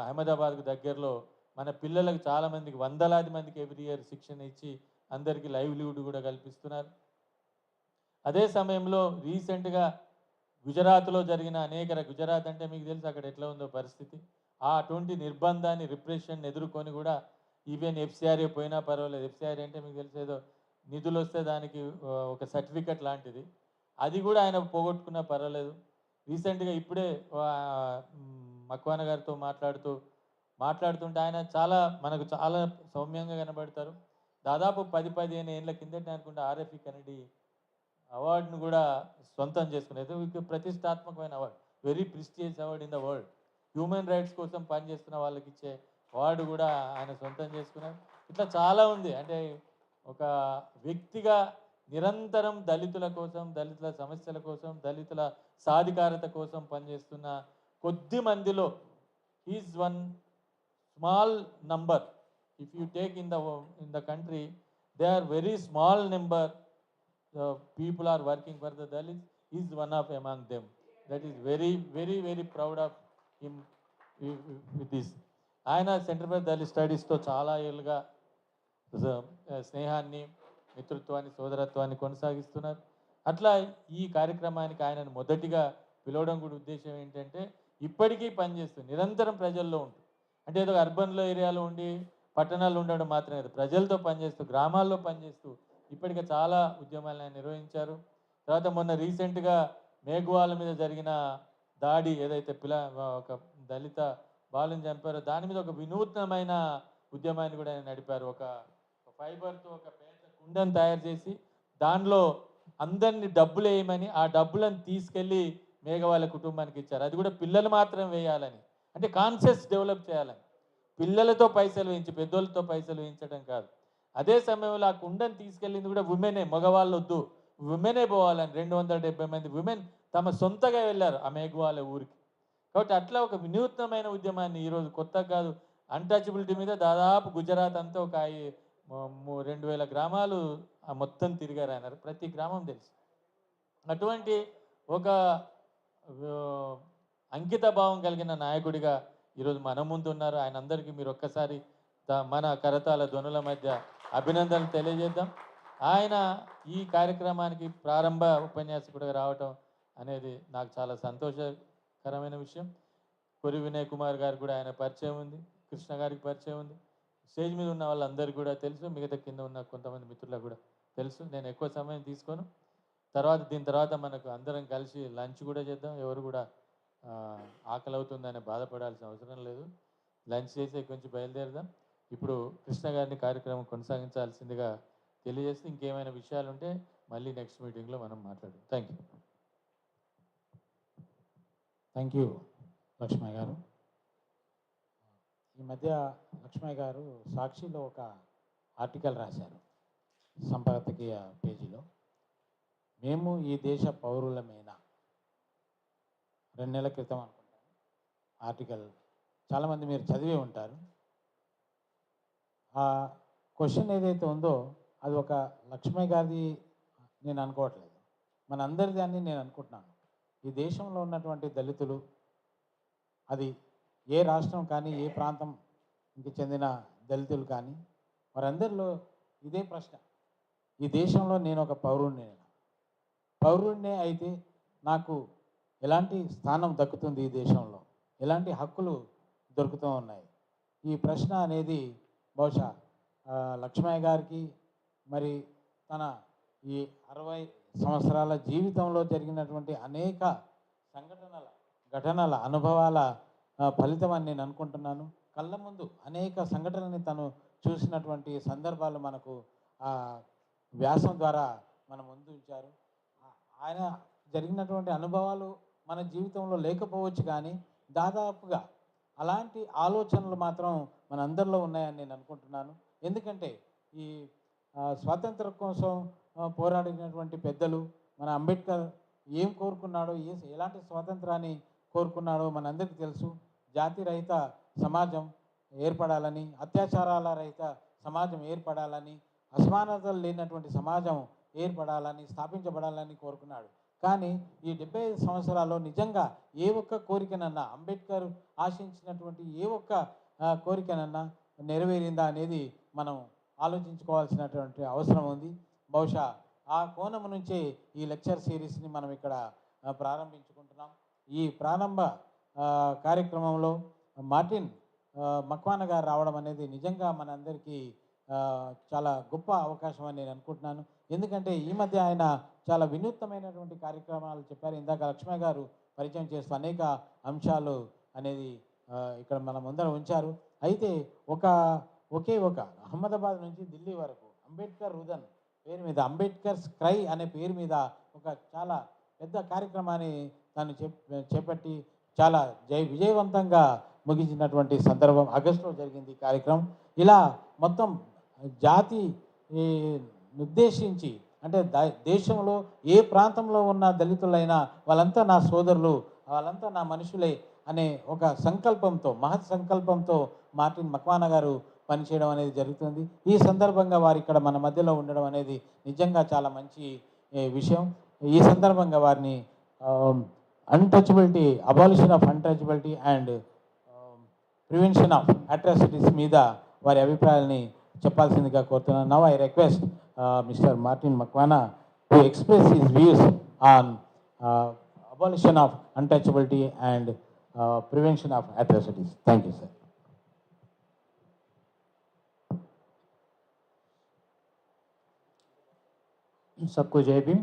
S4: అహ్మదాబాద్కు దగ్గరలో మన పిల్లలకు చాలామందికి, వందలాది మందికి ఎవ్రీ ఇయర్ శిక్షణ ఇచ్చి అందరికీ లైవ్లీవుడ్ కూడా కల్పిస్తున్నారు. అదే సమయంలో రీసెంట్గా గుజరాత్లో జరిగిన గుజరాత్ అంటే మీకు తెలుసు అక్కడ ఎట్లా ఉందో పరిస్థితి. అటువంటి నిర్బంధాన్ని, రిప్రెషన్ ఎదుర్కొని కూడా ఈవెన్ ఎఫ్సిఆర్ఏ పోయినా పర్వాలేదు. ఎఫ్సిఆర్ఏ అంటే మీకు తెలిసి ఏదో నిధులు వస్తే దానికి ఒక సర్టిఫికెట్ లాంటిది, అది కూడా ఆయన పోగొట్టుకున్నా పర్వాలేదు. రీసెంట్గా ఇప్పుడే మక్వాన గారితో మాట్లాడుతుంటే ఆయన మనకు చాలా సౌమ్యంగా కనబడతారు. దాదాపు 10-15 ఏళ్ళ కిందట అనుకుంటే ఆర్ఎఫ్ఈ కెనడీ అవార్డును కూడా సొంతం చేసుకునేది. ప్రతిష్టాత్మకమైన award, very prestigious award in the world. Human rights కోసం పనిచేస్తున్న వాళ్ళకి ఇచ్చే అవార్డు కూడా ఆయన సొంతం చేసుకున్నారు. ఇట్లా చాలా ఉంది. అంటే ఒక వ్యక్తిగా నిరంతరం దళితుల కోసం, దళితుల సమస్యల కోసం, దళితుల సాధికారత కోసం పనిచేస్తున్న కొద్ది మందిలో is one small number. If you take in the country, they are very small number. People are working for the Dalits. He is one of among them. That is very, very, very proud of him with this. ఆయన centre for Dalit స్టడీస్తో చాలా ఏళ్ళుగా స్నేహాన్ని, మిత్రత్వాన్ని, సోదరత్వాన్ని కొనసాగిస్తున్నారు. అట్లా ఈ కార్యక్రమానికి ఆయనను మొదటిగా పిలవడం కూడా ఉద్దేశం ఏంటంటే, ఇప్పటికీ పనిచేస్తూ నిరంతరం ప్రజల్లో ఉంటుంది. అంటే ఏదో అర్బన్లో ఏరియాలో ఉండి పట్టణాల్లో ఉండడం మాత్రమే కాదు, ప్రజలతో పనిచేస్తూ, గ్రామాల్లో పనిచేస్తూ ఇప్పటికే చాలా ఉద్యమాలను ఆయన నిర్వహించారు. తర్వాత మొన్న రీసెంట్గా మేఘవాల మీద జరిగిన దాడి, ఏదైతే ఒక దళిత బాలుని చంపారో దాని మీద ఒక వినూత్నమైన ఉద్యమాన్ని కూడా ఆయన నడిపారు. ఒక ఫైబర్తో ఒక పేద కుండను తయారు చేసి దానిలో అందరినీ డబ్బులు వేయమని, ఆ డబ్బులను తీసుకెళ్ళి మేఘవాల కుటుంబానికి ఇచ్చారు. అది కూడా పిల్లలు మాత్రం వేయాలని, అంటే కాన్షియస్ డెవలప్ చేయాలని. పిల్లలతో పైసలు వేయించి, పెద్దోళ్ళతో పైసలు వేయించడం కాదు. అదే సమయంలో ఆ కుండను తీసుకెళ్ళింది కూడా ఉమెనే, మగవాళ్ళు వద్దు, ఉమెనే పోవాలని 270 మంది ఉమెన్ తమ సొంతగా వెళ్ళారు ఆ మేఘవాల ఊరికి. కాబట్టి అట్లా ఒక వినూత్నమైన ఉద్యమాన్ని ఈరోజు కొత్త కాదు, అన్టచబిలిటీ మీద దాదాపు గుజరాత్ అంతా ఒక 2000 గ్రామాలు మొత్తం తిరిగారు ఆయన, ప్రతి గ్రామం తెలుసు. అటువంటి ఒక అంకిత భావం కలిగిన నాయకుడిగా ఈరోజు మన ముందు ఉన్నారు. ఆయన అందరికీ మీరు ఒక్కసారి మన కరతాల ధ్వనుల మధ్య అభినందనలు తెలియజేద్దాం. ఆయన ఈ కార్యక్రమానికి ప్రారంభ ఉపన్యాసకుడిగా రావటం అనేది నాకు చాలా సంతోషకరమైన విషయం. కొరి వినయ్ కుమార్ గారికి కూడా ఆయన పరిచయం ఉంది, కృష్ణ గారికి పరిచయం ఉంది, స్టేజ్ మీద ఉన్న వాళ్ళందరికీ కూడా తెలుసు, మిగతా కింద ఉన్న కొంతమంది మిత్రులకు కూడా తెలుసు. నేను ఎక్కువ సమయం తీసుకోను. దీని తర్వాత మనకు అందరం కలిసి లంచ్ కూడా చేద్దాం. ఎవరు కూడా ఆకలి అవుతుందని బాధపడాల్సిన అవసరం లేదు. లంచ్ చేసి కొంచెం బయలుదేరదాం. ఇప్పుడు కృష్ణ గారిని కార్యక్రమం కొనసాగించాల్సిందిగా తెలియజేసి ఇంకేమైనా విషయాలు ఉంటే మళ్ళీ నెక్స్ట్ మీటింగ్లో మనం మాట్లాడదాం. Thank you.
S3: Thank you Lakshmaiah garu. ఈ మధ్య లక్ష్మయ్య గారు సాక్షిలో ఒక ఆర్టికల్ రాశారు సంపాదకీయ పేజీలో. మేము ఈ దేశ పౌరులమేనా, 2 నెలల క్రితం అనుకుంటాను ఆర్టికల్. చాలామంది మీరు చదివే ఉంటారు. ఆ క్వశ్చన్ ఏదైతే ఉందో అది ఒక లక్ష్మయ్య గారిది నేను అనుకోవట్లేదు, మన అందరిది అని నేను అనుకుంటున్నాను. ఈ దేశంలో ఉన్నటువంటి దళితులు, అది ఏ రాష్ట్రం కానీ ఏ ప్రాంతంకి చెందిన దళితులు కానీ, వారందరిలో ఇదే ప్రశ్న. ఈ దేశంలో నేను ఒక పౌరుడినే అయితే నాకు ఎలాంటి స్థానం దక్కుతుంది, ఈ దేశంలో ఎలాంటి హక్కులు దొరుకుతూ ఉన్నాయి? ఈ ప్రశ్న అనేది బహుశా లక్ష్మయ్య గారికి మరి తన ఈ 60 సంవత్సరాల జీవితంలో జరిగినటువంటి అనేక ఘటనల అనుభవాల ఫలితం అని నేను అనుకుంటున్నాను. కళ్ళ ముందు అనేక సంఘటనల్ని తను చూసినటువంటి సందర్భాలు మనకు వ్యాసం ద్వారా మన ముందు ఉంచారు. ఆయన జరిగినటువంటి అనుభవాలు మన జీవితంలో లేకపోవచ్చు, కానీ దాదాపుగా అలాంటి ఆలోచనలు మాత్రం మన అందరిలో ఉన్నాయని నేను అనుకుంటున్నాను. ఎందుకంటే ఈ స్వాతంత్రం కోసం పోరాడినటువంటి పెద్దలు, మన అంబేద్కర్ ఏం కోరుకున్నాడో, ఎలాంటి స్వాతంత్రాన్ని కోరుకున్నాడో మనందరికీ తెలుసు. జాతి రహిత సమాజం ఏర్పడాలని, అత్యాచారాల రహిత సమాజం ఏర్పడాలని, అసమానతలు లేనటువంటి సమాజం స్థాపించబడాలని కోరుకున్నాడు. కానీ ఈ 75 సంవత్సరాల్లో నిజంగా ఏ ఒక్క కోరికనన్నా, అంబేద్కర్ ఆశించినటువంటి ఏ ఒక్క కోరికనన్నా నెరవేరిందా అనేది మనం ఆలోచించుకోవాల్సినటువంటి అవసరం ఉంది. బహుశా ఆ కోణం నుంచే ఈ లెక్చర్ సిరీస్ని మనం ఇక్కడ ప్రారంభించుకుంటున్నాం. ఈ ప్రారంభ కార్యక్రమంలో మార్టిన్ మక్వాన గారు రావడం అనేది నిజంగా మనందరికీ చాలా గొప్ప అవకాశం అని నేను అనుకుంటున్నాను. ఎందుకంటే ఈ మధ్య ఆయన చాలా వినూత్నమైనటువంటి కార్యక్రమాలు చెప్పారు. ఇందాక లక్ష్మయ్య గారు పరిచయం చేస్తూ అనేక అంశాలు అనేది ఇక్కడ మన ముందర ఉంచారు. అయితే ఒకే ఒక అహ్మదాబాద్ నుంచి ఢిల్లీ వరకు అంబేద్కర్ రుదన్ పేరు మీద, అంబేద్కర్స్ క్రై అనే పేరు మీద ఒక చాలా పెద్ద కార్యక్రమాన్ని తను చేపట్టి చాలా విజయవంతంగా ముగించినటువంటి సందర్భం ఆగస్టులో జరిగింది ఈ కార్యక్రమం. ఇలా మొత్తం జాతి నిర్దేశించి, అంటే దేశంలో ఏ ప్రాంతంలో ఉన్న దళితులైనా వాళ్ళంతా నా సోదరులు, వాళ్ళంతా నా మనుషులే అనే ఒక సంకల్పంతో, మహత్ సంకల్పంతో మార్టిన్ మక్వానా గారు పనిచేయడం అనేది జరుగుతుంది. ఈ సందర్భంగా వారు ఇక్కడ మన మధ్యలో ఉండడం అనేది నిజంగా చాలా మంచి విషయం. ఈ సందర్భంగా వారిని untouchability, abolition of untouchability and prevention of atrocities మీద వారి అభిప్రాయాల్ని చెప్పాల్సిందిగా కోరుతున్నాను. Now I request mister Martin Makwana to express his views on abolition of untouchability and prevention of atrocities. Thank you, sir.
S5: सबको जय Bhim.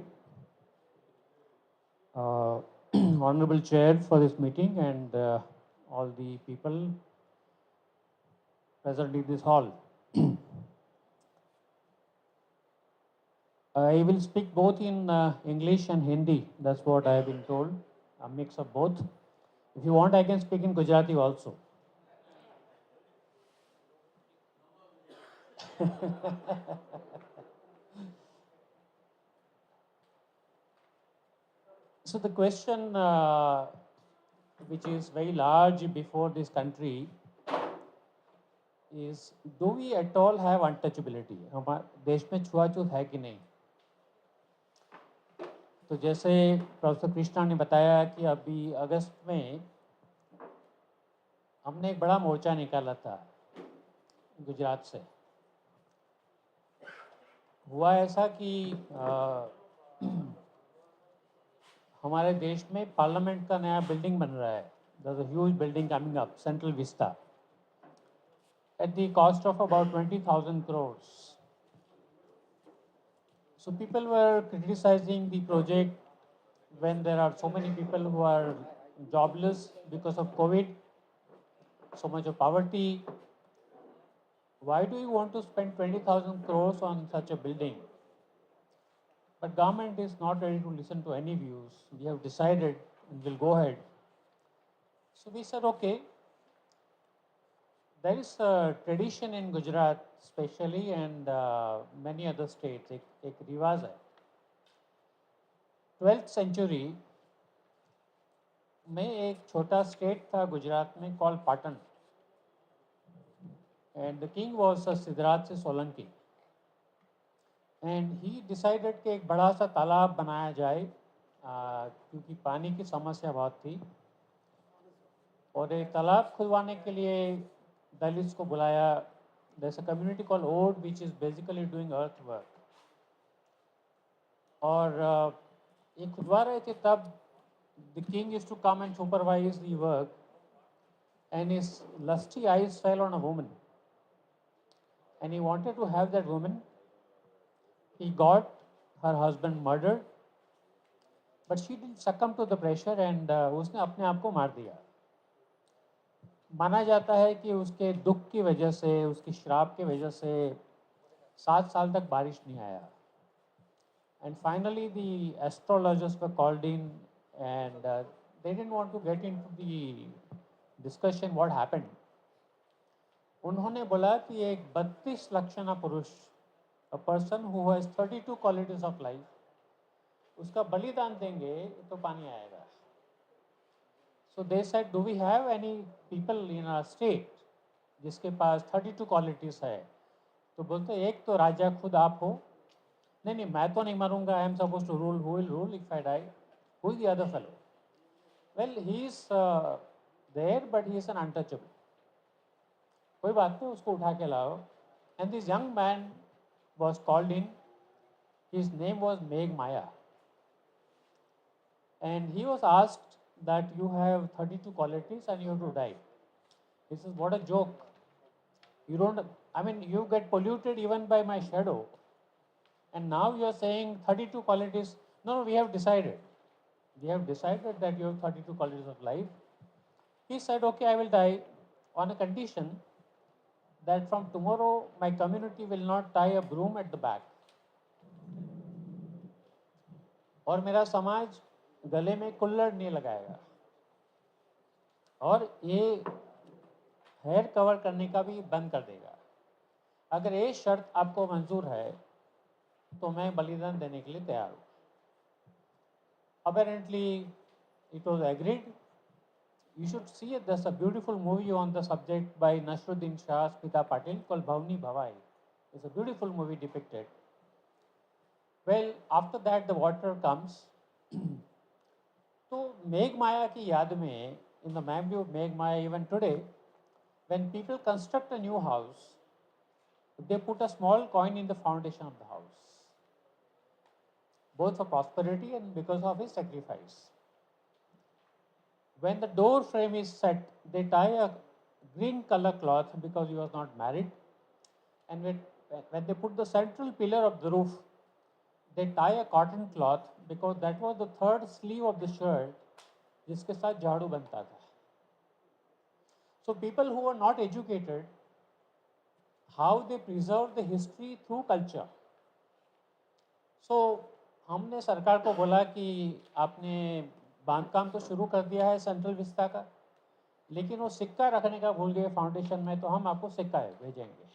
S5: Honorable Chair for this meeting and all the people present in this hall. I will speak both in English and Hindi. That's what I have been told. A mix of both. If you want, I can speak in Gujarati also. So the question which is very large before this country is, do we at all have untouchability? हमारे देश में छुआछूत है कि नहीं? तो जैसे professor Krishna ने बताया कि अभी अगस्त में हमने एक बड़ा मोर्चा निकाला था गुजरात से. हुआ ऐसा कि हमारे देश में पार्लियामेंट का नया बिल्डिंग बन रहा है. There's a huge building coming up, Central Vista, at the cost of about 20,000 crores. So people were criticizing the project when there are so many people who are jobless because of COVID, so much of poverty. Why do you want to spend 20,000 crores on such a building? But government is not ready to listen to any views. We have decided and will go ahead. So we said, okay, there is a tradition in Gujarat especially and many other states, एक रिवाज है. 12th century में एक छोटा state था गुजरात में call Patan, and the king was Siddharaj से Solanki, and he decided कि एक बड़ा सा तालाब बनाया जाए क्योंकि पानी की समस्या बहुत थी, और एक तालाब खुदवाने के लिए दलित्स को बुलाया. There's a community called Ode which is basically doing earth work. और ये खुदवा रहे थे तब the king used to come and supervise the work, and his lusty eyes fell on a woman, and he wanted to have that woman. He got her husband murdered, but she didn't succumb to the pressure and उसने अपने आप को मार दिया. माना जाता है कि उसके दुख की वजह से, उसकी श्राप की वजह से 7 साल तक बारिश नहीं आया. And finally the astrologers were called in, and they didn't want to get into the discussion what happened. उन्होंने बोला कि एक 32 लक्षणा पुरुष, a person who has 32 qualities of life, उसका बलिदान देंगे तो पानी आएगा. So they said, do we have any people in our state जिसके पास 32 qualities है? तो बोलते एक तो राजा खुद आप हो. नहीं, मैं तो नहीं मरूंगा. I am supposed to rule. Who will rule if I die? Who is the other fellow? Well, he is there, but he is an untouchable. कोई बात नहीं, उसको उठा के लाओ. And this young man was called in. His name was Macwan, and he was asked that you have 32 qualities and you have to die. He says, what a joke. You don't, I mean, you get polluted even by my shadow. And now you are saying 32 qualities. No, we have decided. We have decided that you have 32 qualities of life. He said, okay, I will die on a condition that from tomorrow my community will not tie a broom at the back. और मेरा समाज गले में कुल्लड़ नहीं लगाएगा, और ये hair cover करने का भी बंद कर देगा. अगर ये शर्त आपको मंजूर है तो मैं बलिदान देने के लिए तैयार हूँ. Apparently it was agreed. You should see it. There's a beautiful movie on the subject by Nasruddin Shah, Smita Patil, called Bhavni Bhavai. It's a beautiful movie depicted. Well, after that the water comes. तो मेघ माया की याद में, in the memory of Megh Maya, even today, when people construct a new house, they put a small coin in the foundation of the house, both for prosperity and because of his sacrifice. When the door frame is set, they tie a green color cloth because he was not married, and when they put the central pillar of the roof, they tie a cotton cloth because that was the third sleeve of the shirt जिसके साथ झाड़ू बनता था. So people who are not educated, how they preserve the history through culture. So हमने सरकार को बोला कि आपने बांधकाम तो शुरू कर दिया है सेंट्रल विस्ता का, लेकिन वो सिक्का रखने का भूल गए फाउंडेशन में, तो हम आपको सिक्का भेजेंगे.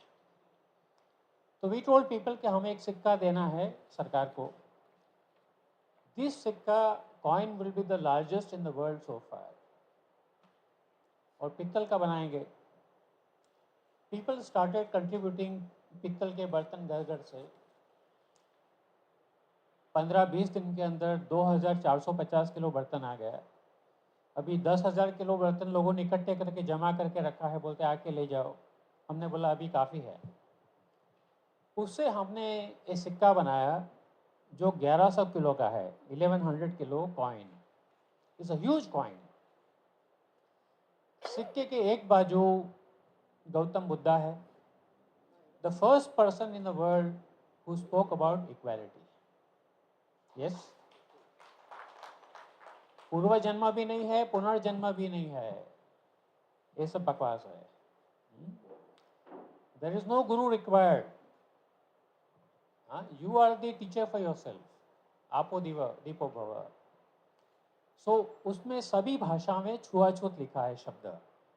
S5: तो वी टोल्ड पीपल कि हमें एक सिक्का देना है सरकार को. दिस सिक्का coin will be the largest in the world so far, और पित्तल का बनाएंगे. पीपल स्टार्टेड कंट्रीब्यूटिंग पित्तल के बर्तन घर घर से. 15-20 दिन के अंदर 2450 किलो बर्तन आ गया. अभी 10,000 किलो बर्तन लोगों ने इकट्ठे करके जमा करके रखा है, बोलते आके ले जाओ. हमने बोला अभी काफ़ी है. उससे हमने एक सिक्का बनाया जो 1100 किलो का है. 1100 kilo coin is a huge coin. सिक्के के एक बाजू गौतम बुद्धा है, the first person in the world who spoke about equality. Yes, पूर्व जन्म भी नहीं है, पुनर्जन्म भी नहीं है, ये सब बकवास है। There is no guru required, you are the teacher for yourself, आपो दीपो भव। सो उसमें सभी भाषा में छुआछूत लिखा है शब्द,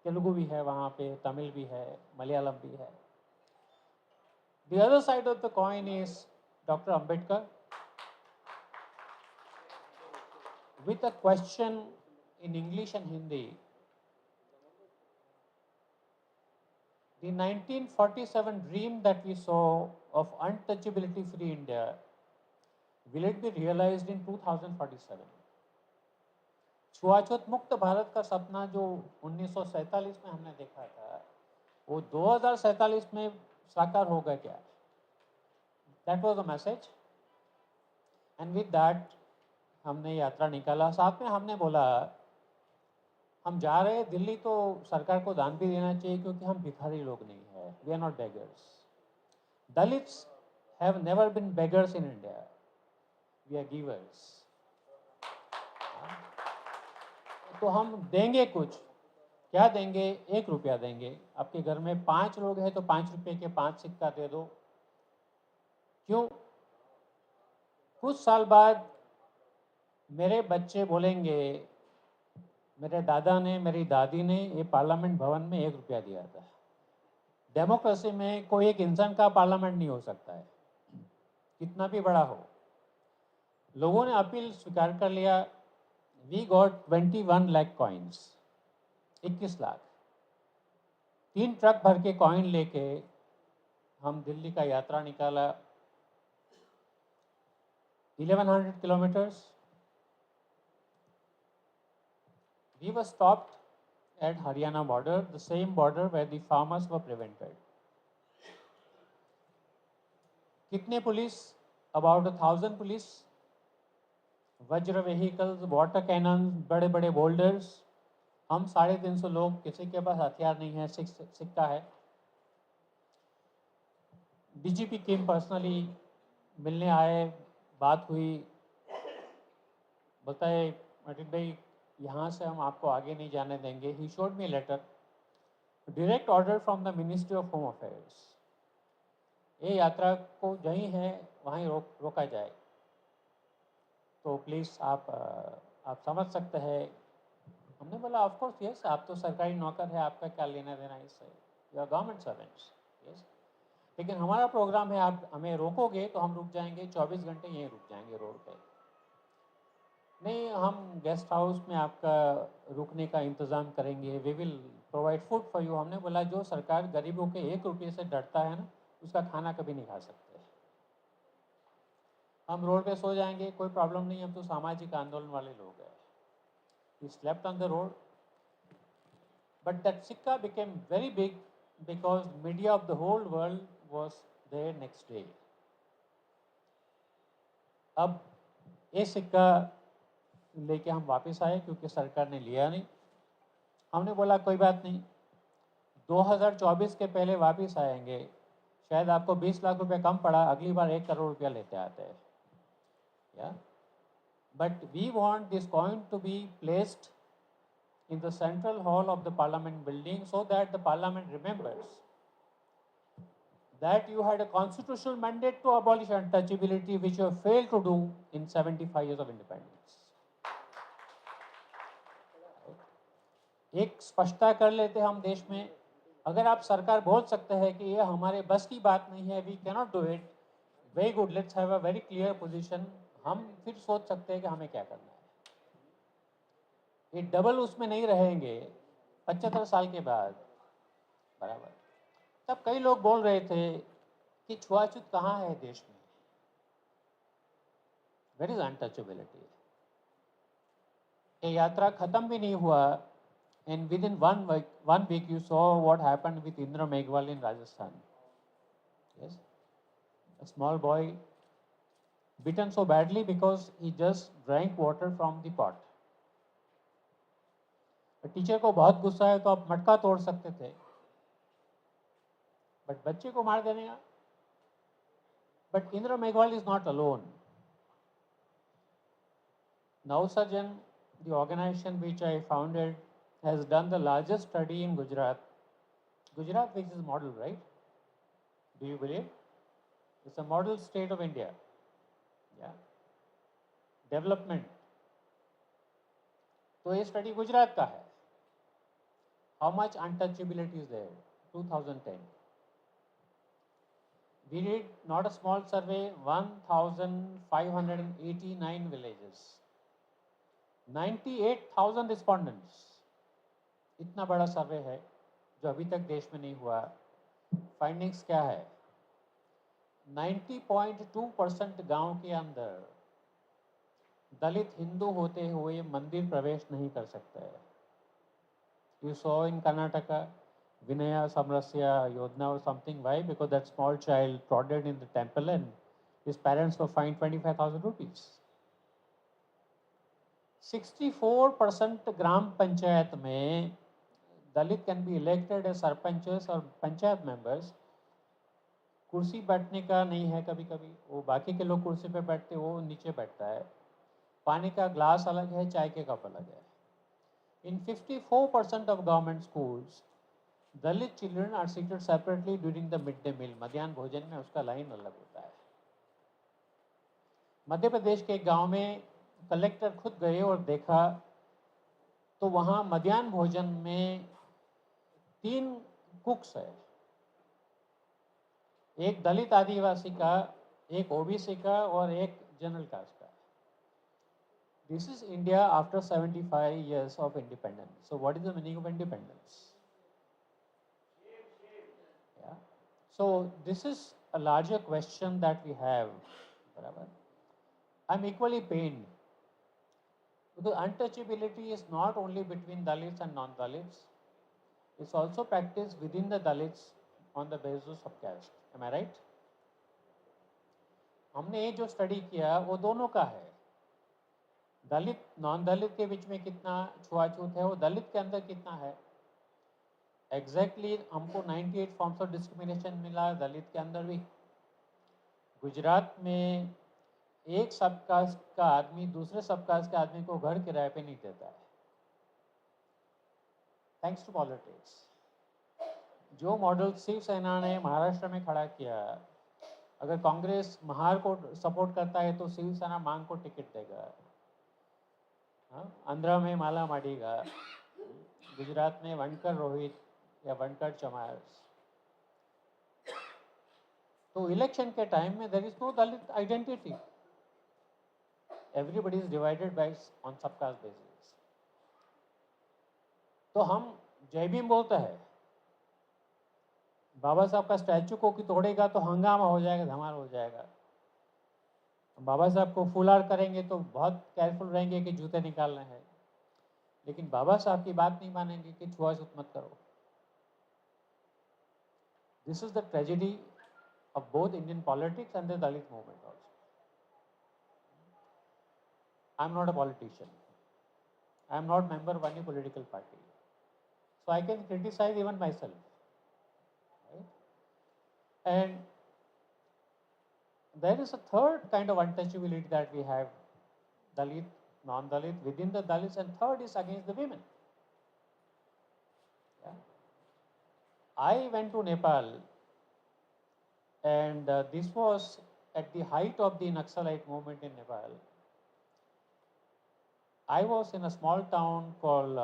S5: तेलुगु भी है वहाँ पे, तमिल भी है, मलयालम भी है। The other side of the coin is Dr. Ambedkar with a question in English and Hindi. The 1947 dream that we saw of untouchability free India, will it be realized in 2047? छुआछूत मुक्त भारत का सपना जो 1947 में हमने देखा था, वो 2047 में साकार होगा क्या? That was the message. And with that, हमने यात्रा निकाला। साथ में हमने बोला हम जा रहे हैं दिल्ली, तो सरकार को दान भी देना चाहिए, क्योंकि हम भिखारी लोग नहीं हैं। We are not beggars. Dalits have never been beggars in India. We are givers. तो हम देंगे कुछ, क्या देंगे? 1 रुपया देंगे। आपके घर में 5 लोग हैं तो 5 रुपये के 5 सिक्का दे दो। क्यों? कुछ साल बाद मेरे बच्चे बोलेंगे मेरे दादा ने, मेरी दादी ने ये पार्लियामेंट भवन में 1 रुपया दिया था। डेमोक्रेसी में कोई एक इंसान का पार्लियामेंट नहीं हो सकता है, कितना भी बड़ा हो। लोगों ने अपील स्वीकार कर लिया। We got 21 lakh coins, 21 lakh. 3 truck भर के कॉइन लेके हम दिल्ली का यात्रा निकाला। 1100 kilometers. We were stopped at Haryana border, the same border where the farmers were prevented. कितने पुलिस? About 1,000 पुलिस, वज्र व्हीकल्स, वाटर कैनन, बड़े बड़े बोल्डर्स। हम 350 लोग, किसी के पास हथियार नहीं है, सिक्का है। डीजीपी केम पर्सनली मिलने आए, बात हुई, बताए मार्टिन भाई यहाँ से हम आपको आगे नहीं जाने देंगे। He showed me later, direct order from the ministry of home affairs, ये यात्रा को जहीं है वहीं रोका जाए। तो प्लीज़ आप समझ सकते हैं। हमने बोला ऑफ कोर्स यस, आप तो सरकारी नौकर है, आपका क्या लेना देना इससे, you are government servants, yes. लेकिन हमारा प्रोग्राम है, आप हमें रोकोगे तो हम रुक जाएंगे, 24 घंटे यहीं रुक जाएंगे रोड पे। नहीं, हम गेस्ट हाउस में आपका रुकने का इंतज़ाम करेंगे, we will provide food for you. हमने बोला जो सरकार गरीबों के 1 रुपये से डरता है ना, उसका खाना कभी नहीं खा सकते। हम रोड पे सो जाएंगे, कोई प्रॉब्लम नहीं, हम तो सामाजिक आंदोलन वाले लोग हैं। We slept on the road, but that sikka became very big because media of the whole world was there next day. अब ये सिक्का लेके हम वापस आए, क्योंकि सरकार ने लिया नहीं। हमने बोला कोई बात नहीं, 2024 के पहले वापस आएंगे, शायद आपको 20 लाख रुपए कम पड़ा, अगली बार 1 करोड़ रुपया लेते आते हैं। Yeah? But we want this coin to be placed in the central hall of the parliament building, so that the parliament remembers that you had a constitutional mandate to abolish untouchability, which you have failed to do in 75 years of independence. एक स्पष्टता कर लेते हम देश में। अगर आप सरकार बोल सकते हैं कि ये हमारे बस की बात नहीं है, we cannot do it, very good, let's have a very clear position. हम फिर सोच सकते हैं कि हमें क्या करना है। ये डबल उसमें नहीं रहेंगे 75 साल के बाद, बराबर। तब कई लोग बोल रहे थे कि छुआछूत कहाँ है देश में, वेयर इज अनटचेबिलिटी। ये यात्रा खत्म भी नहीं हुआ, and within one week you saw what happened with Indra Meghwal in Rajasthan. Yes, a small boy beaten so badly because he just drank water from the pot. Teacher को बहुत गुस्सा है तो आप मटका तोड़ सकते थे, बट बच्चे को मार देने का। But Indra Meghwal is not alone. Navsarjan the organization which I founded has done the largest study in Gujarat. Gujarat, which is model, right? Do you believe? It's a model state of India. Yeah. Development. तो ये study Gujarat का है. How much untouchability is there? 2010. We did not a small survey, 1,589 villages. 98,000 respondents. इतना बड़ा सर्वे है जो अभी तक देश में नहीं हुआ. फाइंडिंग्स क्या है? 90.2% गांव के अंदर दलित हिंदू होते हुए मंदिर प्रवेश नहीं कर सकता है. You saw in Karnataka, Vinay Samrasya Yodhana or something. Why? Because that small child prodded in the temple and his parents were fined 25,000 rupees. 64% ग्राम पंचायत में दलित can be elected as sarpanches और पंचायत मेंबर्स. कुर्सी बैठने का नहीं है. कभी कभी वो बाकी के लोग कुर्सी पे बैठते, वो नीचे बैठता है. पानी का ग्लास अलग है, चाय के कप अलग है. In 54% of government schools, Dalit children are seated separately during the midday meal. मध्याह्न भोजन में उसका लाइन अलग होता है. मध्य प्रदेश के गांव में कलेक्टर खुद गए और देखा तो वहाँ मध्याह्न भोजन में 3 कुक्स है. एक दलित आदिवासी का, एक ओबीसी का और एक जनरल कास्ट का. This is India after 75 years of independence. So what is the meaning of independence? Yeah. So this is a larger question that we have. I'm equally pained because untouchability is not only between Dalits and non-Dalits. It's also practiced within the Dalits on the basis of caste. Am I right? हमने ये जो study किया वो दोनों का है. दलित non दलित के बीच में कितना छुआछूत है, वो दलित के अंदर कितना है. एग्जैक्टली हमको 98 फॉर्म्स ऑफ डिस्क्रिमिनेशन मिला दलित के अंदर भी. गुजरात में एक सब कास्ट का आदमी दूसरे सब कास्ट के आदमी को घर किराए पे नहीं देता है. Thanks to politics. जो मॉडल शिवसेना ने महाराष्ट्र में खड़ा किया, अगर कांग्रेस महार को सपोर्ट करता है तो शिवसेना मांग को टिकट देगा. आंध्रा में माला माडीगा, गुजरात में वनकर रोहित या वनकर चमार. तो इलेक्शन के टाइम में there is no Dalit identity. Everybody is divided by on subcaste basis. तो हम जय भीम बोलते हैं, बाबा साहब का स्टैचू को तोड़ेगा तो हंगामा हो जाएगा, धमाल हो जाएगा. बाबा साहब को फुलार करेंगे तो बहुत केयरफुल रहेंगे कि जूते निकालने हैं. लेकिन बाबा साहब की बात नहीं मानेंगे कि छुआछूत मत करो. This is the tragedy of both Indian politics and the Dalit movement also. I am not a politician. I am not member of any political party. So I can criticise even myself. And there is a third kind of untouchability that we have, Dalit, non-Dalit, within the Dalits, and third is against the women. Yeah. I went to Nepal, and this was at the height of the Naxalite movement in Nepal. I was in a small town called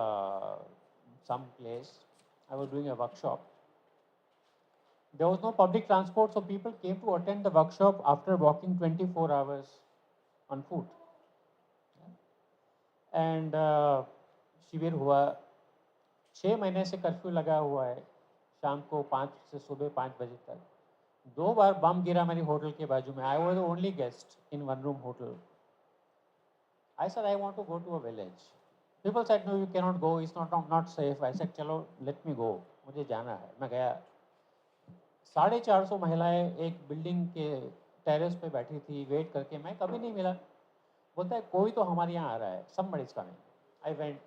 S5: some place. I was doing a workshop. There was no public transport, so people came to attend the workshop after walking 24 hours on foot. And शिविर हुआ. 6 महीने से curfew लगा हुआ है. शाम को 5 से सुबह 5 बजे तक 2 बार बम गिरा मेरी होटल के बाजू में. I was the only guest in one room hotel. I said I want to go to a village. People said no, you cannot go. It's not safe. I said चलो let me go. मुझे जाना है. मैं गया. 450 महिलाएं एक building के terrace पे बैठी थी वेट करके. मैं कभी नहीं मिला. बोलता है कोई तो हमारे यहाँ आ रहा है. somebody is coming. I went.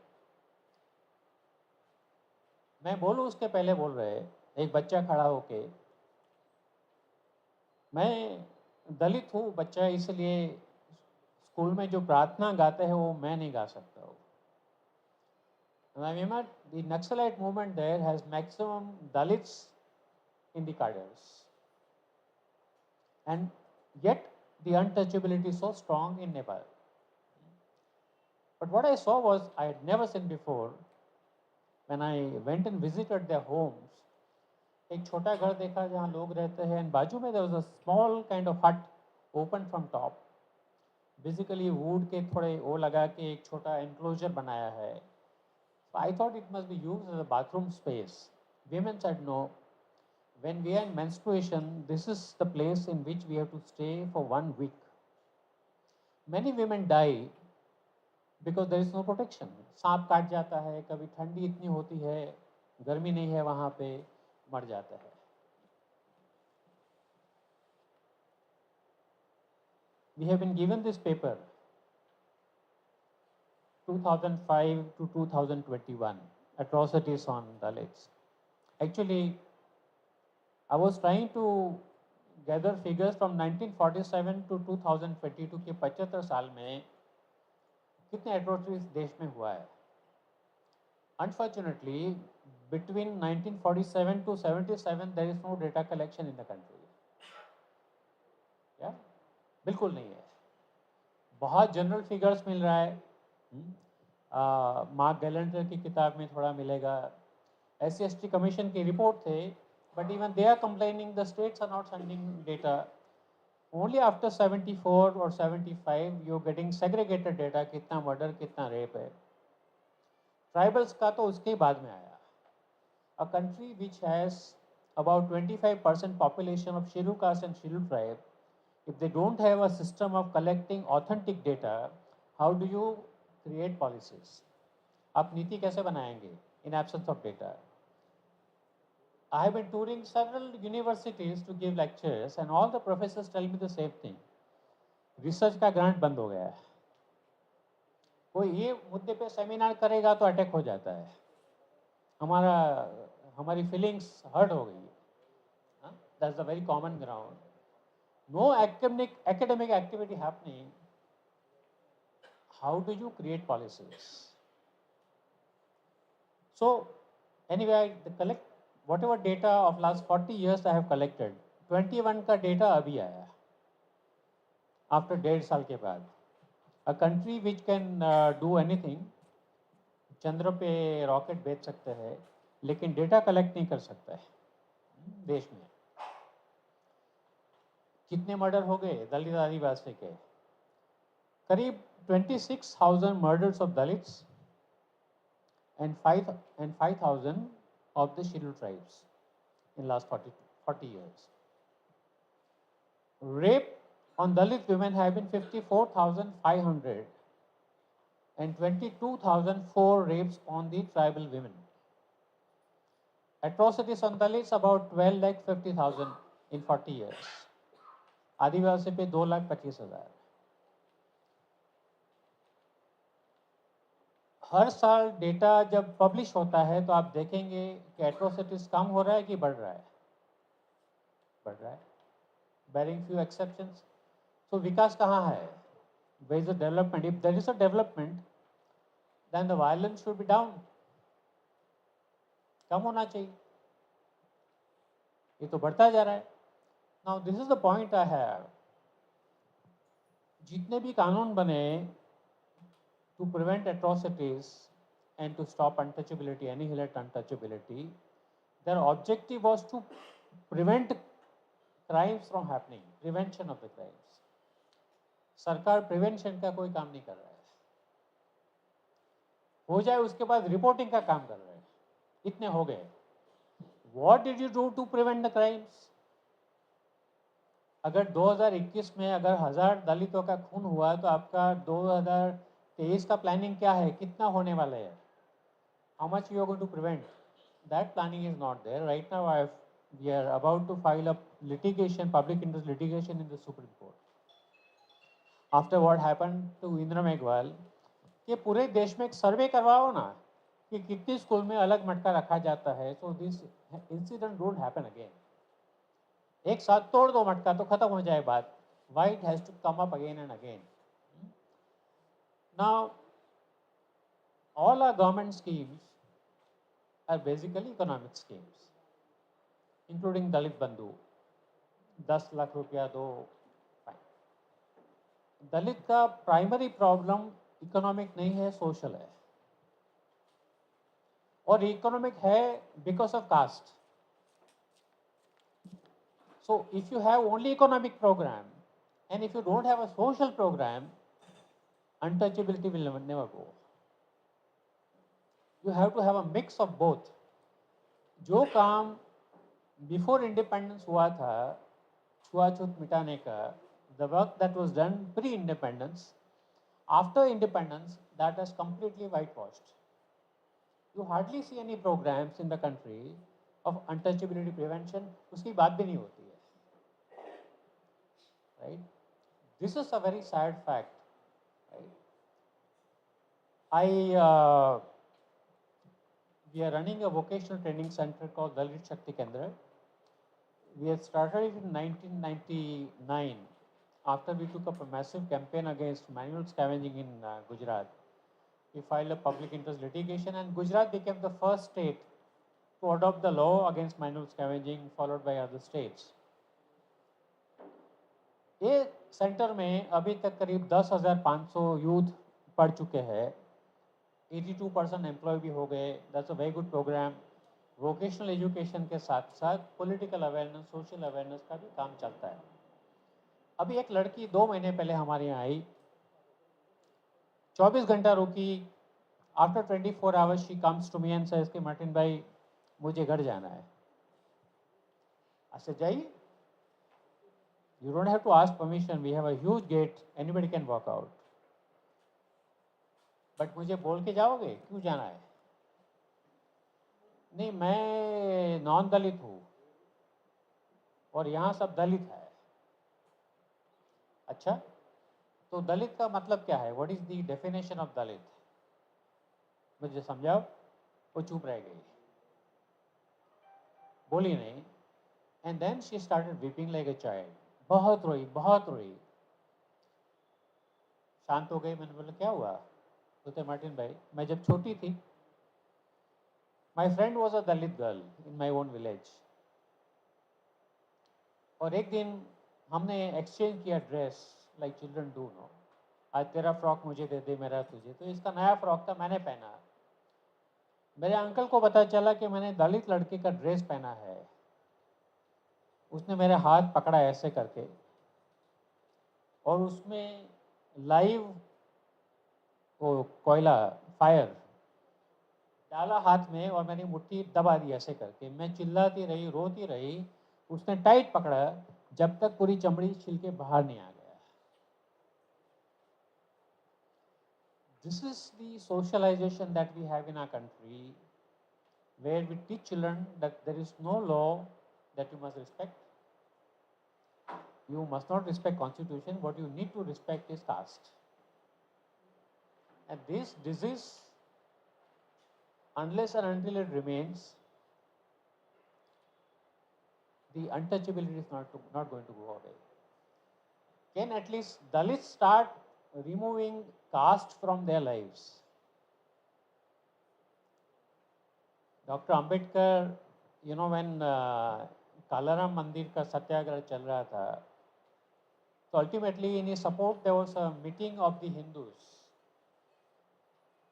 S5: मैं बोलूँ उसके पहले बोल रहे एक बच्चा खड़ा होके, मैं दलित हूँ बच्चा, इसलिए स्कूल में जो प्रार्थना गाते हैं वो मैं नहीं गा सकता हूँ. And I remember the Naxalite movement there has maximum Dalits in the cadres. And yet the untouchability is so strong in Nepal. But what I saw was I had never seen before when I went and visited their homes. एक छोटा घर देखा जहाँ लोग रहते हैं and बाजू में there was a small kind of hut open from top. Basically wood के थोड़े वो लगा के एक छोटा enclosure बनाया है. So I thought it must be used as a bathroom space. Women said no. When we are in menstruation, this is the place in which we have to stay for 1 week. Many women die because there is no protection. सांप काट जाता है, कभी ठंडी इतनी होती है, गर्मी नहीं है वहाँ पे, मर जाता है. We have been given this paper 2005 to 2021, Atrocities on Dalits. Actually, I was trying to gather figures from 1947 to 2022 के 75 साल में कितने atrocities देश में हुआ है. Unfortunately, between 1947 to 77 there is no data collection in the country. Yeah? बिल्कुल नहीं है. बहुत जनरल फिगर्स मिल रहा है. मार्क गैलेंटर की किताब में थोड़ा मिलेगा. SC/ST कमीशन की रिपोर्ट थे, but even they are complaining the states are not sending data. Only after 74 or 75 you're getting segregated data, कितना मर्डर कितना रेप है. ट्राइबल्स का तो उसके बाद में आया. A country which has about 25% population of scheduled caste and scheduled tribe, if they don't have a system of collecting authentic data, how do you create policies? आप नीति कैसे बनाएंगे in absence of data? I have been touring several universities to give lectures and all the professors tell me the same thing. Research का grant बंद हो गया है. कोई ये मुद्दे पे सेमिनार करेगा तो अटैक हो जाता है. हमारी फीलिंग्स हर्ट हो गई. That's a very common ground. No academic activity happening. How do you create policies? So anyway, whatever data of last 40 years I have collected, 21 का data अभी आया after 1.5 साल के बाद. A country which can do anything, चंद्र पे rocket भेज सकते हैं, लेकिन डेटा कलेक्ट नहीं कर सकता है देश में. कितने मर्डर हो गए दलित आदिवासी के? करीब 26,000 murders of Dalits and 5,000 of the scheduled tribes in last 40 years. Rape on Dalit women have been 54,500 and 22,004 rapes on the tribal women. Atrocities on Dalits about 12,50,000 in 40 years. आदिवासी पे 2,25,000. हर साल डेटा जब publish होता है तो आप देखेंगे कि atrocities कम हो रहा है कि बढ़ रहा है. बढ़ रहा है, बैरिंग फ्यू एक्सेप्शंस. तो विकास कहाँ है? Where is the development? If there is a development then the violence should be down. कम होना चाहिए. ये तो बढ़ता जा रहा है. Now this is the point I have. जितने भी कानून बने to prevent atrocities and to stop untouchability, annihilate untouchability, their objective was to prevent crimes from happening, prevention of the crimes. सरकार प्रिवेंशन का कोई काम नहीं कर रहा है. हो जाए उसके बाद रिपोर्टिंग का काम कर रहे हैं. इतने हो गए. What did you do to prevent the crimes? अगर 2021 में अगर 1000 दलितों का खून हुआ तो आपका 2023 का प्लानिंग क्या है? कितना होने वाला है? How much you are going to prevent? That planning is not there. Right now we are about to file a litigation, public interest litigation in the Supreme Court. After what happened to Indra Meghwal, कि पूरे देश में एक सर्वे करवाओ ना कि कितने school में अलग मटका रखा जाता है. So this incident don't happen again. एक साथ तोड़ दो मटका तो खत्म हो जाए बात. Why it has to come up again and again? Now, all our government schemes are basically economic schemes, including Dalit Bandhu, 10 lakh रुपया दो, fine. दलित का प्राइमरी प्रॉब्लम इकोनॉमिक नहीं है, सोशल है, और इकोनॉमिक है because of caste. So if you have only economic program and if you don't have a social program, untouchability will never go. You have to have a mix of both. जो काम before independence हुआ था छुआछूत मिटाने का, the work that was done pre-independence, after independence that has completely whitewashed. You hardly see any programs in the country of untouchability prevention. उसकी बात भी नहीं होती है. Right? This is a very sad fact. Right? We are running a vocational training center called Dalit Shakti Kendra. We had started it in 1999 after we took up a massive campaign against manual scavenging in Gujarat. We filed a public interest litigation and Gujarat became the first state to adopt the law against manual scavenging, followed by other states. ये centre में अभी तक करीब 10,500 youth पढ़ चुके हैं, 82% employ भी हो गए. That's a very good programme. Vocational education के साथ साथ पॉलिटिकल अवेयरनेस, सोशल अवेयरनेस का भी काम चलता है. अभी एक लड़की 2 महीने पहले हमारे यहाँ आई, 24 घंटा रुकी. After 24 hours she comes to me and says कि मार्टिन भाई मुझे घर जाना है. ऐसे जाइए, you don't have to ask permission, we have a huge gate, anybody can walk out. But मुझे बोल के जाओगे, क्यों जाना है? नहीं, मैं नॉन दलित हूँ और यहाँ सब दलित है. अच्छा, तो दलित का मतलब क्या है? What is the definition of दलित? मुझे समझाओ. वो चुप रह गई, बोली नहीं. And then she started weeping like a child. बहुत रोई, बहुत रोई. शांत हो गई. मैंने बोला क्या हुआ? तो मार्टिन भाई, मैं जब छोटी थी, my friend was a Dalit girl in my own village, और एक दिन हमने एक्सचेंज किया dress, like children do no. आज तेरा फ्रॉक मुझे दे दे, मेरा तुझे. तो इसका नया फ्रॉक था, मैंने पहना. मेरे अंकल को पता चला कि मैंने दलित लड़के का ड्रेस पहना है. उसने मेरे हाथ पकड़ा ऐसे करके और उसमें लाइव वो कोयला, फायर डाला हाथ में और मैंने मुट्ठी दबा दी ऐसे करके. मैं चिल्लाती रही, रोती रही. उसने टाइट पकड़ा जब तक पूरी चमड़ी छिल के बाहर नहीं आ गया. This is the socialisation that we have in our country, where we teach children that there is no law that you must respect. You must not respect constitution. What you need to respect is caste. And this disease, unless and until it remains, the untouchability is not going to go away. Can at least Dalits start removing caste from their lives? Dr. Ambedkar, you know, when Kalaram मंदिर का सत्याग्रह चल रहा था, तो ultimately in his support there was a meeting of the Hindus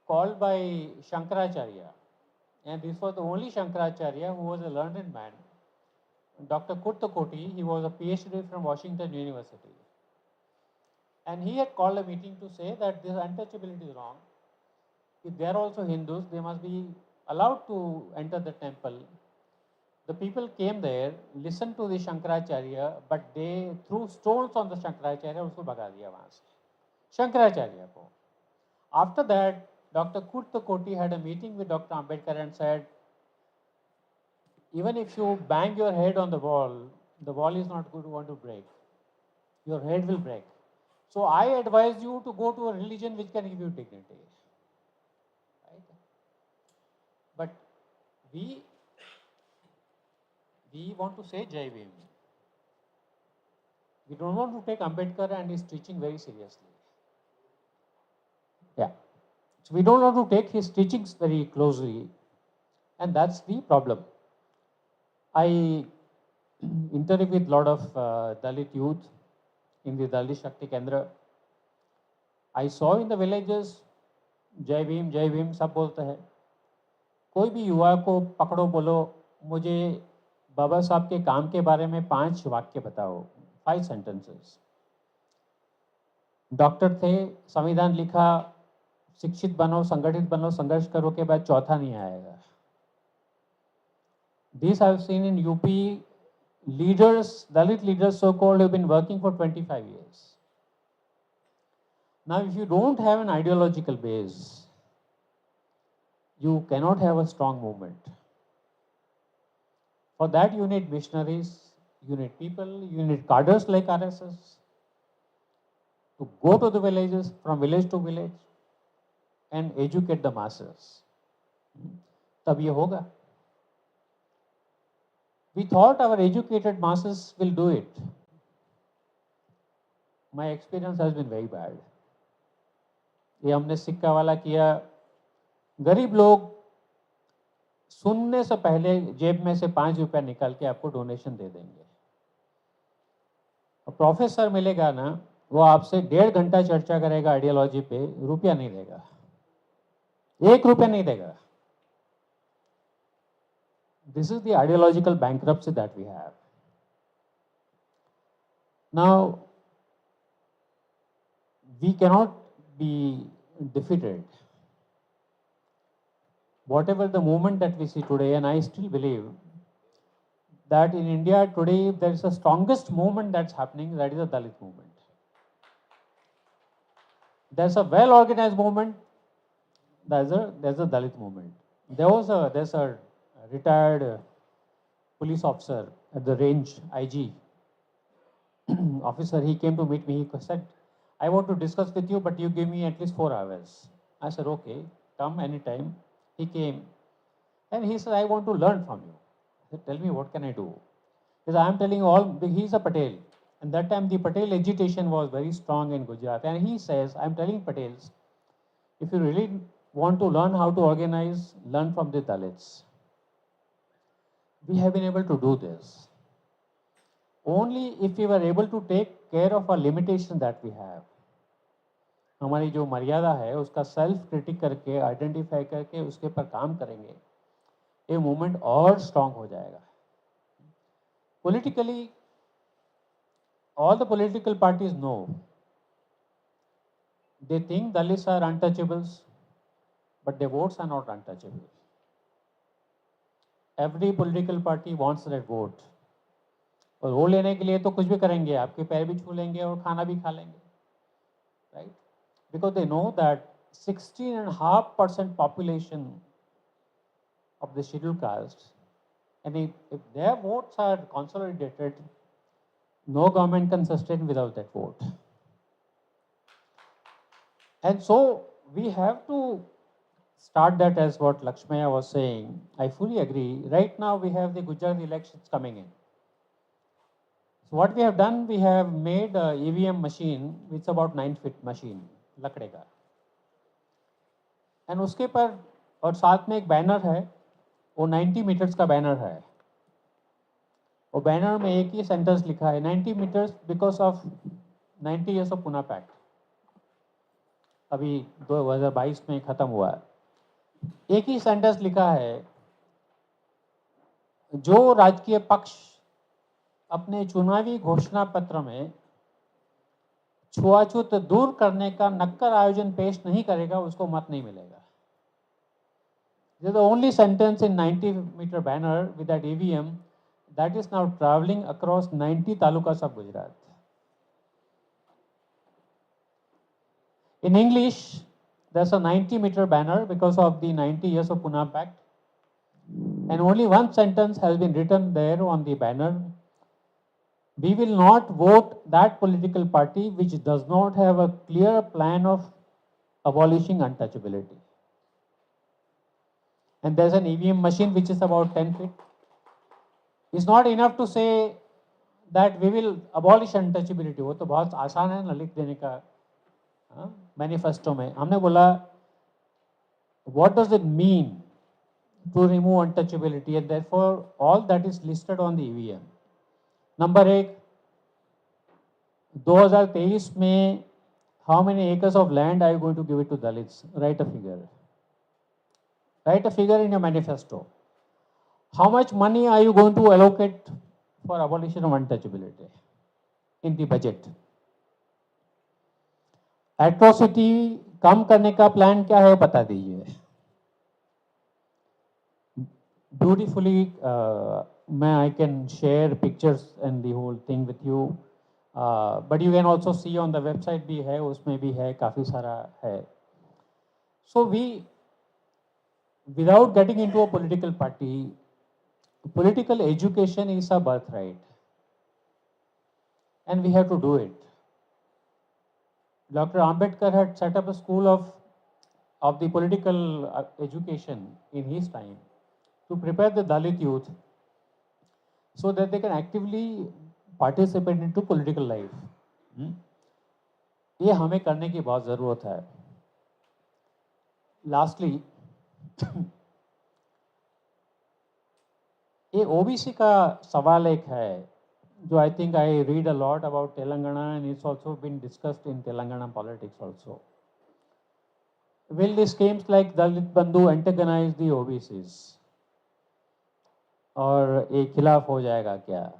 S5: called by Shankaracharya, and this was the only Shankaracharya who was a learned man. Dr. Kurtakoti, he was a PhD from Washington University, and he had called a meeting to say that this untouchability is wrong. If they are also Hindus, they must be allowed to enter the temple. The people came there, listened to the Shankaracharya, but they threw stones on the Shankaracharya, उसको भगा दिया वहाँ से, Shankaracharya को. After that, Dr. Kurtakoti had a meeting with Dr. Ambedkar and said, even if you bang your head on the wall is not going to break. Your head will break. So I advise you to go to a religion which can give you dignity. Right? But we want to say Jai Bhim. We don't want to take Ambedkar and his teaching very seriously. Yeah. So we don't want to take his teachings very closely, and that's the problem. I interacted with a lot of Dalit youth in the Dalit Shakti Kendra. I saw in the villages, जय भीम सब बोलते हैं. कोई भी युवा को पकड़ो, बोलो मुझे बाबा साहब के काम के बारे में 5 वाक्य बताओ, 5 sentences. डॉक्टर थे, संविधान लिखा, शिक्षित बनो, संगठित बनो, संघर्ष करो के बाद चौथा नहीं आएगा. This I have seen in UP. Leaders, Dalit leaders so-called, have been working for 25 years. Now, if you don't have an ideological base, you cannot have a strong movement. For that, you need missionaries, you need people, you need cadres like RSS to go to the villages, from village to village, and educate the masses. तब ये होगा. We thought our educated masses will do it. My experience has been very bad. ये हमने सिक्का वाला किया. गरीब लोग सुनने से पहले जेब में से 5 रुपया निकाल के आपको डोनेशन दे देंगे. प्रोफेसर मिलेगा ना, वो आपसे 1.5 घंटा चर्चा करेगा आइडियोलॉजी पे, रुपया नहीं देगा, 1 रुपया नहीं देगा. This is the ideological bankruptcy that we have. Now, we cannot be defeated. Whatever the movement that we see today, and I still believe that in India today there is the strongest movement that's happening, that is the Dalit movement. There's a well-organized movement, there's a Dalit movement. There's a retired police officer at the range, IG officer. He came to meet me. He said, I want to discuss with you, but you give me at least 4 hours. I said, okay, come anytime. He came and he said, I want to learn from you. I said, tell me, what can I do? He said, I am telling you all, he's a Patel. And that time the Patel agitation was very strong in Gujarat. And he says, I am telling Patels, if you really want to learn how to organize, learn from the Dalits. We have been able to do this only if we were able to take care of our limitation that we have. हमारी जो मर्यादा है उसका self critic करके, identify करके उसके पर काम करेंगे, ये मूवमेंट और स्ट्रांग हो जाएगा. Politically, all the political parties know, they think Dalits are untouchables, but their votes are not untouchable. Every political party wants that vote. और वो लेने के लिए तो कुछ भी करेंगे, आपके पैर भी छू लेंगे और खाना भी खा लेंगे, right? Because they know that 16.5% population of the scheduled caste, and if their votes are consolidated, no government can sustain without that vote. And so we have to start that, as what Laxmaiah was saying. I fully agree. Right now we have the Gujarat elections coming in. So what we have done, we have made a EVM machine, which is about 9-foot machine, लकड़े का. And उसके पर और साथ में एक banner है, वो 90 मीटर्स का बैनर है. वो बैनर में एक ही सेंटेंस लिखा है, 90 metres because of 90 years of Poona pact. अभी 2022 में खत्म हुआ. एक ही सेंटेंस लिखा है, जो राजकीय पक्ष अपने चुनावी घोषणा पत्र में छुआछूत दूर करने का नक्कर आयोजन पेश नहीं करेगा, उसको मत नहीं मिलेगा. This is the only sentence in 90-meter banner with that EVM that is now traveling across 90 talukas of Gujarat. In English, there's a 90-meter banner because of the 90 years of Pune Pact, and only one sentence has been written there on the banner. We will not vote that political party which does not have a clear plan of abolishing untouchability. And there's an EVM machine which is about 10 feet. It's not enough to say that we will abolish untouchability. वो तो बहुत आसान है ना लिख देने का manifesto में. हमने बोला what does it mean to remove untouchability, and therefore all that is listed on the EVM. Number 1, 2023 में how many acres of land are you going to give it to Dalits? Write a figure. Write a figure in your manifesto. How much money are you going to allocate for abolition of untouchability in the budget? Atrocity कम करने का plan क्या है बता दीजिए. Beautifully, I can share pictures and the whole thing with you. But you can also see on the website भी है, उसमें भी है, काफ़ी सारा है. So we, without getting into a political party, political education is a birthright, and we have to do it. Dr. Ambedkar had set up a school of the political education in his time to prepare the Dalit youth so that they can actively participate into political life. ये हमें करने की बहुत ज़रूरत है. Lastly, ये OBC का सवाल एक है जो I think I read a lot about Telangana, and it's also been discussed in Telangana politics also. Will the schemes like Dalit Bandhu antagonize the OBCs? और ये खिलाफ हो जाएगा क्या?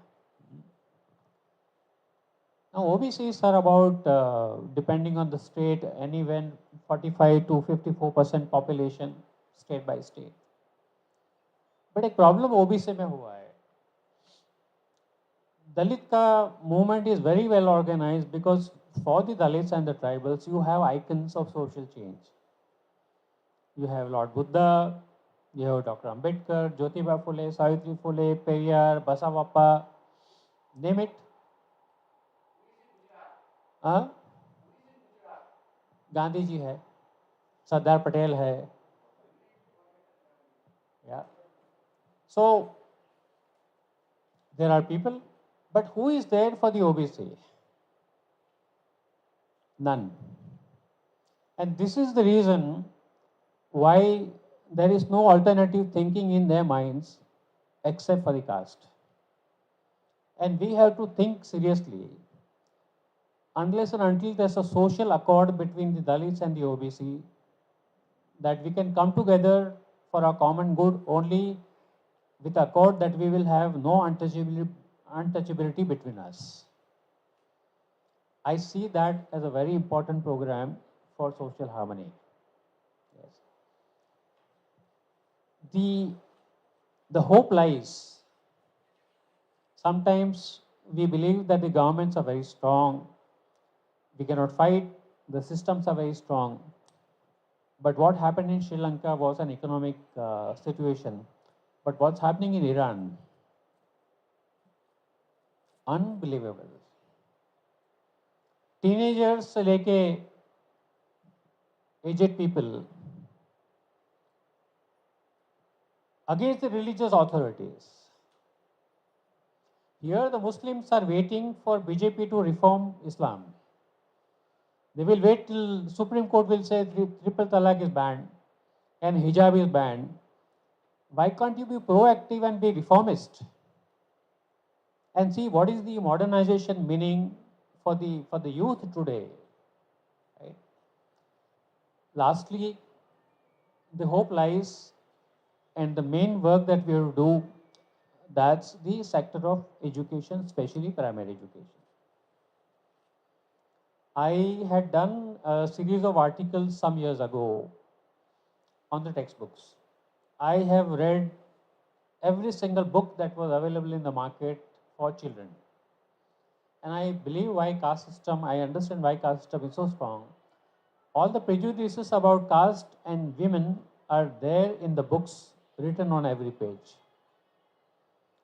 S5: Now OBCs are about, depending on the state, anywhere 45 to 54% population state by state. But एक problem OBC में हुआ है. Dalit ka movement is very well organized because for the Dalits and the tribals, you have icons of social change. You have Lord Buddha, you have Dr. Ambedkar, Jyotiba Phule, Savitri Phule, Periyar, Basavaiah, name it. Gandhi ji है, सरदार पटेल है. Yeah. So there are people, but who is there for the OBC? None. And this is the reason why there is no alternative thinking in their minds except for the caste. And we have to think seriously. Unless and until there's a social accord between the Dalits and the OBC, that we can come together for our common good only with accord that we will have no untouchability between us. I see that as a very important program for social harmony. Yes. The hope lies. Sometimes we believe that the governments are very strong. We cannot fight. The systems are very strong. But what happened in Sri Lanka was an economic situation. But what's happening in Iran? Unbelievable. Teenagers से लेके aged people against the religious authorities. Here the Muslims are waiting for BJP to reform Islam. They will wait till Supreme Court will say triple talaq is banned and hijab is banned. Why can't you be proactive and be reformist? And see what is the modernization meaning for the youth today. Right? Lastly, the hope lies, and the main work that we will do, that's the sector of education, especially primary education. I had done a series of articles some years ago on the textbooks. I have read every single book that was available in the market for children. And I believe why caste system, I understand why caste system is so strong. All the prejudices about caste and women are there in the books written on every page,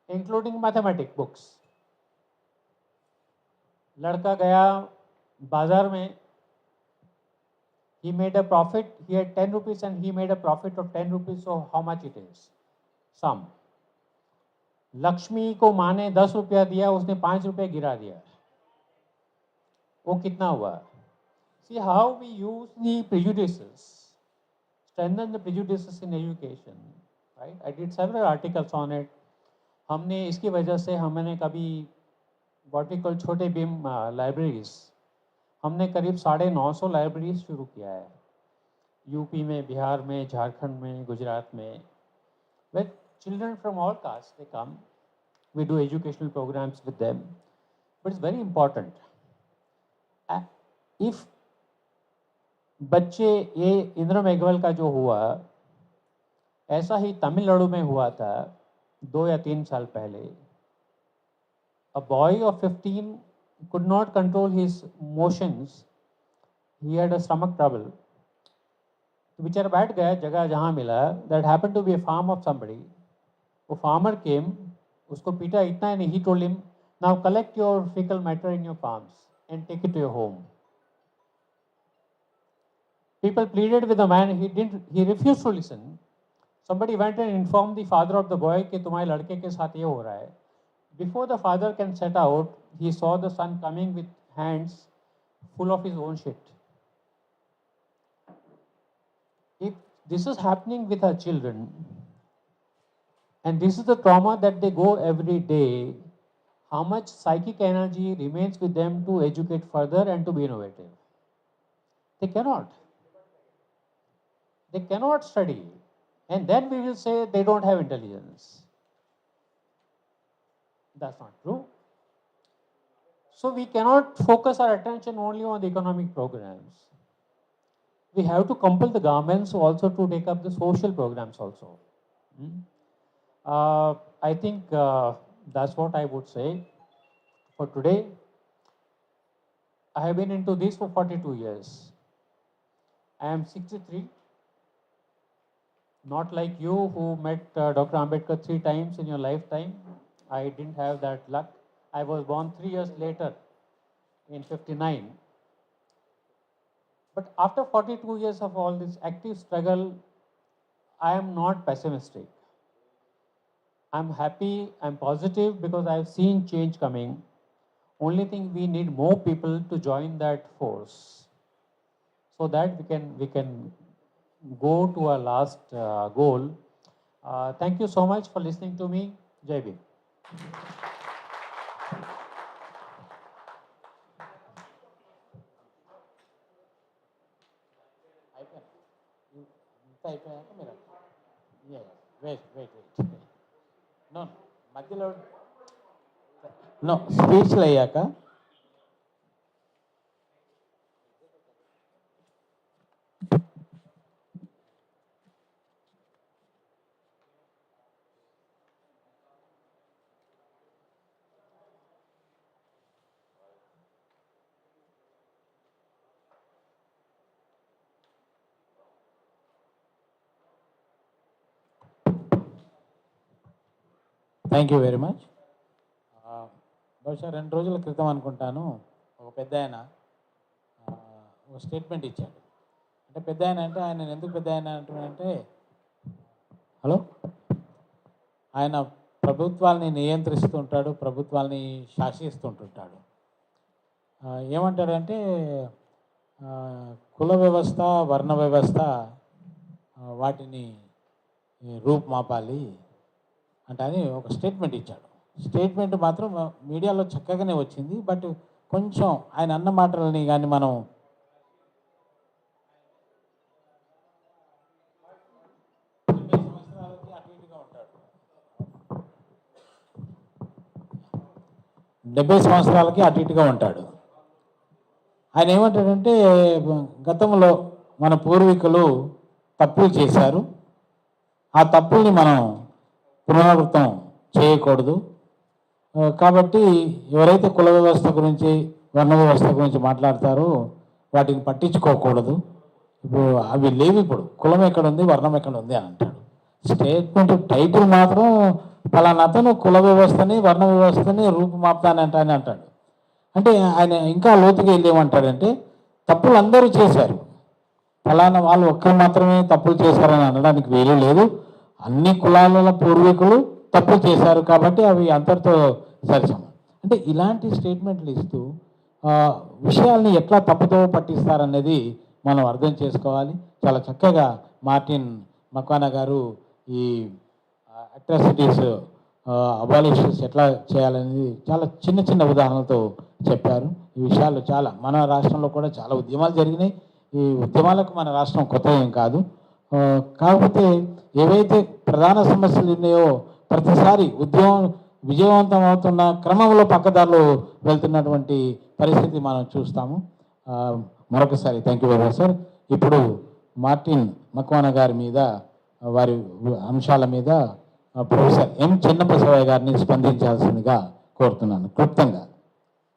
S5: including mathematics books. लड़का गया बाजार में, he made a profit, he had 10 rupees and he made a profit of 10 rupees, so how much it is? Sum. Lakshmi को माँ ने 10 रुपया दिया, उसने 5 रुपये गिरा दिया, वो कितना हुआ? See how we use the prejudices strengthen the prejudices in education, right? I did several articles on it. हमने इसकी वजह से हमने कभी what we call छोटे बीम लाइब्रेरीज, हमने करीब 950 लाइब्रेरीज शुरू किया है यूपी में, बिहार में, झारखंड में, गुजरात में. With children from all castes, they come. We do educational programs with them. But it's very important. If बच्चे ये इंद्र मेघवाल का जो हुआ, ऐसा ही तमिलनाडु में हुआ था 2 या 3 साल पहले. A boy of 15 could not control his motions. He had a stomach trouble. तो बेचारा बैठ गया जगह जहाँ मिला. That happened to be a farm of somebody. वो farmer came, उसको पीटा इतना ही नहीं. He told him, now collect your fecal matter in your palms and take it to your home. People pleaded with the man. He refused to listen. Somebody went and informed the father of the boy कि तुम्हारे लड़के के साथ ये हो रहा है. Before the father can set out, he saw the son coming with hands full of his own shit. If this is happening with our children, and this is the trauma that they go every day, how much psychic energy remains with them to educate further and to be innovative? They cannot. They cannot study. And then we will say they don't have intelligence. That's not true. So we cannot focus our attention only on the economic programs. We have to compel the governments also to take up the social programs also. I think that's what I would say for today. I have been into this for 42 years. I am 63. Not like you who met Dr. Ambedkar 3 times in your lifetime. I didn't have that luck. I was born 3 years later in 59. But after 42 years of all this active struggle, I am not pessimistic. I'm happy, I'm positive because I've seen change coming. Only thing, we need more people to join that force so that we can go to our last goal. Thank you so much for listening to me. Jai Bhim.
S3: మధ్యలో స్పీచ్లు అయ్యాక thank you very much. బహుశా 2 రోజుల క్రితం అనుకుంటాను ఒక పెద్ద ఆయన ఒక స్టేట్మెంట్ ఇచ్చాడు. అంటే పెద్ద ఆయన అంటే ఆయన ఎందుకు పెద్ద ఆయన అంటున్నాడంటే, హలో, ఆయన ప్రభుత్వాల్ని నియంత్రిస్తూ ఉంటాడు, ప్రభుత్వాల్ని శాసిస్తుంటుంటాడు. ఏమంటాడంటే కుల వ్యవస్థ, వర్ణ వ్యవస్థ వాటిని రూపుమాపాలి అంటే అని ఒక స్టేట్మెంట్ ఇచ్చాడు. స్టేట్మెంట్ మాత్రం మీడియాలో చక్కగానే వచ్చింది. బట్ కొంచెం ఆయన అన్న మాటలని కానీ మనం 70 సంవత్సరాలకి అటు ఇటుగా ఉంటాడు. ఆయన ఏమంటాడంటే, గతంలో మన పూర్వీకులు తప్పులు చేశారు, ఆ తప్పుల్ని మనం పునరావృతం చేయకూడదు. కాబట్టి ఎవరైతే కుల వ్యవస్థ గురించి, వర్ణ వ్యవస్థ గురించి మాట్లాడతారో వాటిని పట్టించుకోకూడదు. ఇప్పుడు అవి లేవు. ఇప్పుడు కులం ఎక్కడ ఉంది, వర్ణం ఎక్కడ ఉంది అని అంటాడు. స్టేట్మెంట్ టైటిల్ మాత్రం ఫలానా అతను కుల వ్యవస్థని, వర్ణ వ్యవస్థని రూపుమాపుతానంట అని అంటాడు. అంటే ఆయన ఇంకా లోతుగా వెళ్ళి ఏమంటాడంటే, తప్పులు అందరూ చేశారు, ఫలానా వాళ్ళు ఒక్కరు మాత్రమే తప్పులు చేశారని అనడానికి వీలు లేదు. అన్ని కులాల పూర్వీకులు తప్పులు చేశారు కాబట్టి అవి అంతటితో సరిసమం. అంటే ఇలాంటి స్టేట్మెంట్లు ఇస్తూ విషయాల్ని ఎట్లా తప్పుతో పట్టిస్తారనేది మనం అర్థం చేసుకోవాలి. చాలా చక్కగా మార్టిన్ మక్వానా గారు ఈ అట్రాసిటీస్ అబాలిషన్స్ ఎట్లా చేయాలనేది చాలా చిన్న చిన్న ఉదాహరణలతో చెప్పారు. ఈ విషయాలు చాలా మన రాష్ట్రంలో కూడా చాలా ఉద్యమాలు జరిగినాయి. ఈ ఉద్యమాలకు మన రాష్ట్రం కొత్త ఏం కాదు. కాకపోతే ఏవైతే ప్రధాన సమస్యలు ఉన్నాయో ప్రతిసారి ఉద్యమం విజయవంతం అవుతున్న క్రమంలో పక్కదారులు వెళ్తున్నటువంటి పరిస్థితి మనం చూస్తాము. మరొకసారి thank you very much sir. ఇప్పుడు మార్టిన్ మక్వానా గారి మీద వారి అంశాల మీద ప్రొఫెసర్ ఎం చిన్న బసవయ్య గారిని స్పందించాల్సిందిగా కోరుతున్నాను. క్లుప్తంగా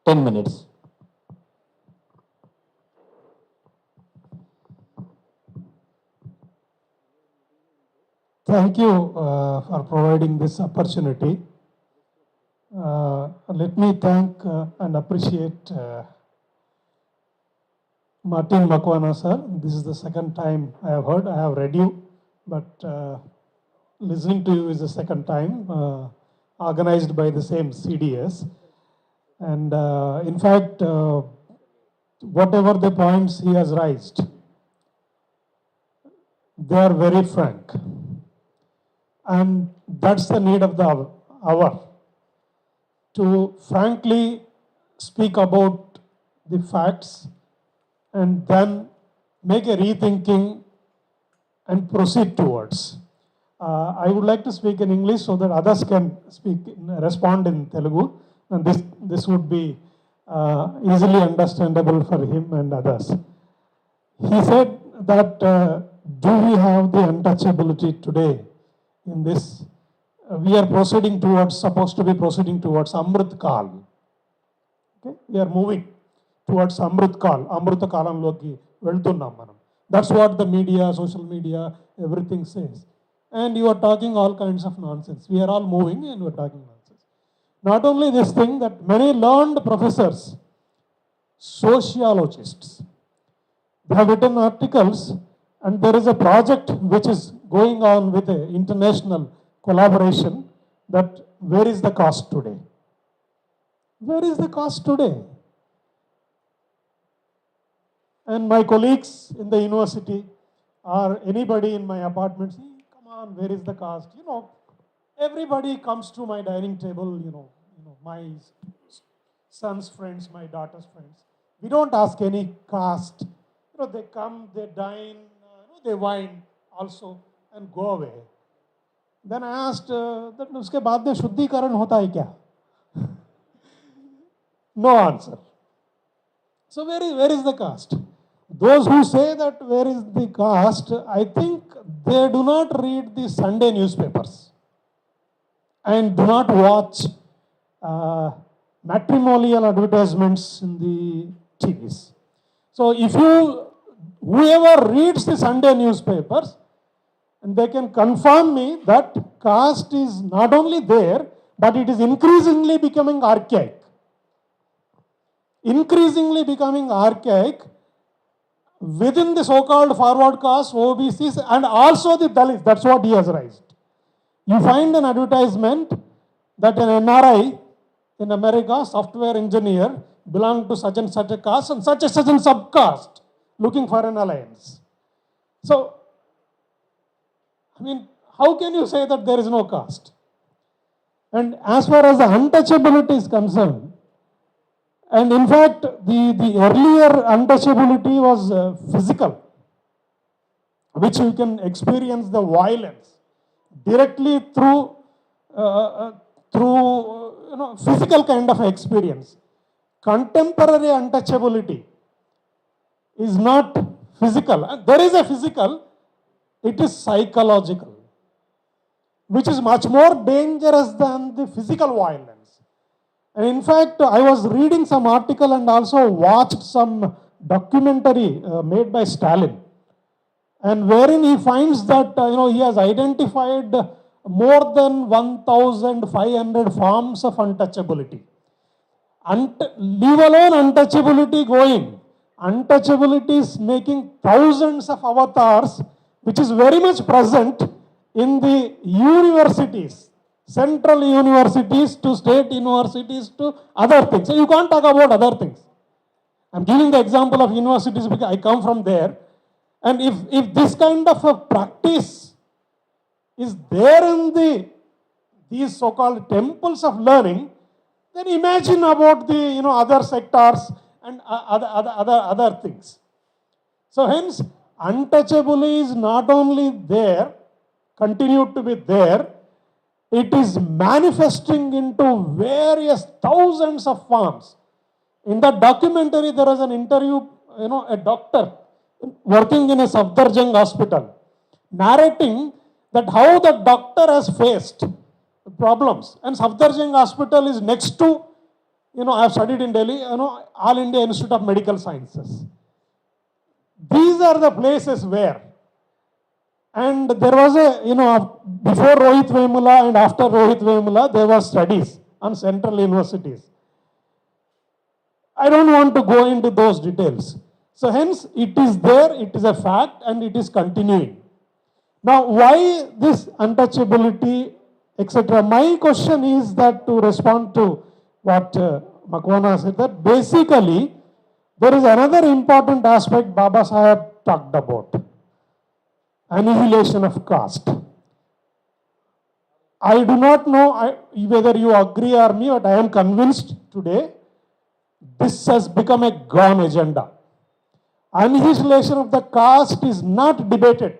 S3: 10 minutes.
S6: Thank you for providing this opportunity. Let me thank and appreciate Martin Macwan sir. This is the second time I have heard. I have read you, but listening to you is the second time, organized by the same CDS. And in fact, whatever the points he has raised, they are very frank. And that's the need of the hour, to frankly speak about the facts and then make a rethinking and proceed towards. I would like to speak in English so that others can respond in Telugu, and this would be easily understandable for him and others. He said that do we have the untouchability today in this? We are supposed to be proceeding towards Amrit Kal. Okay? We are moving towards Amrit Kal. Amrita Kalamloki veltunnam manam. That's what the media, social media, everything says. And you are talking all kinds of nonsense. We are all moving and we are talking nonsense. Not only this thing, that many learned professors, sociologists, they have written articles, and there is a project which is going on with an international collaboration, that where is the cost today? Where is the cost today? And my colleagues in the university or anybody in my apartment say, come on, where is the cost? You know, everybody comes to my dining table, my son's friends, my daughter's friends. We don't ask any cost. They come, they dine, they wine also and go away. Then I asked that uske baad mein shuddhikaran hota hai kya? No answer. So where is the cost? Those who say that where is the cost, I think they do not read the Sunday newspapers and do not watch matrimonial advertisements in the TVs. So whoever reads the Sunday newspapers, and they can confirm me that caste is not only there, but it is increasingly becoming archaic. Increasingly becoming archaic within the so-called forward caste, OBCs, and also the Dalits. That's what he has raised. You find an advertisement that an NRI in America, software engineer, belong to such and such a caste and such and subcaste, looking for an alliance. So, I mean, how can you say that there is no caste? And as far as the untouchability is concerned, and in fact, the earlier untouchability was physical, which you can experience the violence directly through physical kind of experience. Contemporary untouchability is not physical. There is a physical, it is psychological, which is much more dangerous than the physical violence. And in fact, I was reading some article and also watched some documentary made by Stalin, and wherein he finds that he has identified more than 1,500 forms of untouchability. Leave alone untouchability going. Untouchability is making thousands of avatars, which is very much present in the universities, central universities to state universities to other things. So you can't talk about other things. I'm giving the example of universities because I come from there. And if this kind of a practice is there in these so-called temples of learning, then imagine about the other sectors and other things. So hence, untouchability is not only there, continued to be there, it is manifesting into various thousands of forms. In the documentary, there was an interview, a doctor working in a Safdarjung hospital, narrating that how the doctor has faced problems. And Safdarjung hospital is next to, I have studied in Delhi, All India Institute of Medical Sciences. These are the places where, and there was before Rohit Vemula and after Rohit Vemula, there were studies on central universities. I don't want to go into those details. So hence, it is there, it is a fact, and it is continuing. Now, why this untouchability, etc.? My question is that to respond to what Macwan said, that basically, there is another important aspect Babasaheb talked about, annihilation of caste. I do not know whether you agree or me, but I am convinced today this has become a gone agenda. Annihilation of the caste is not debated,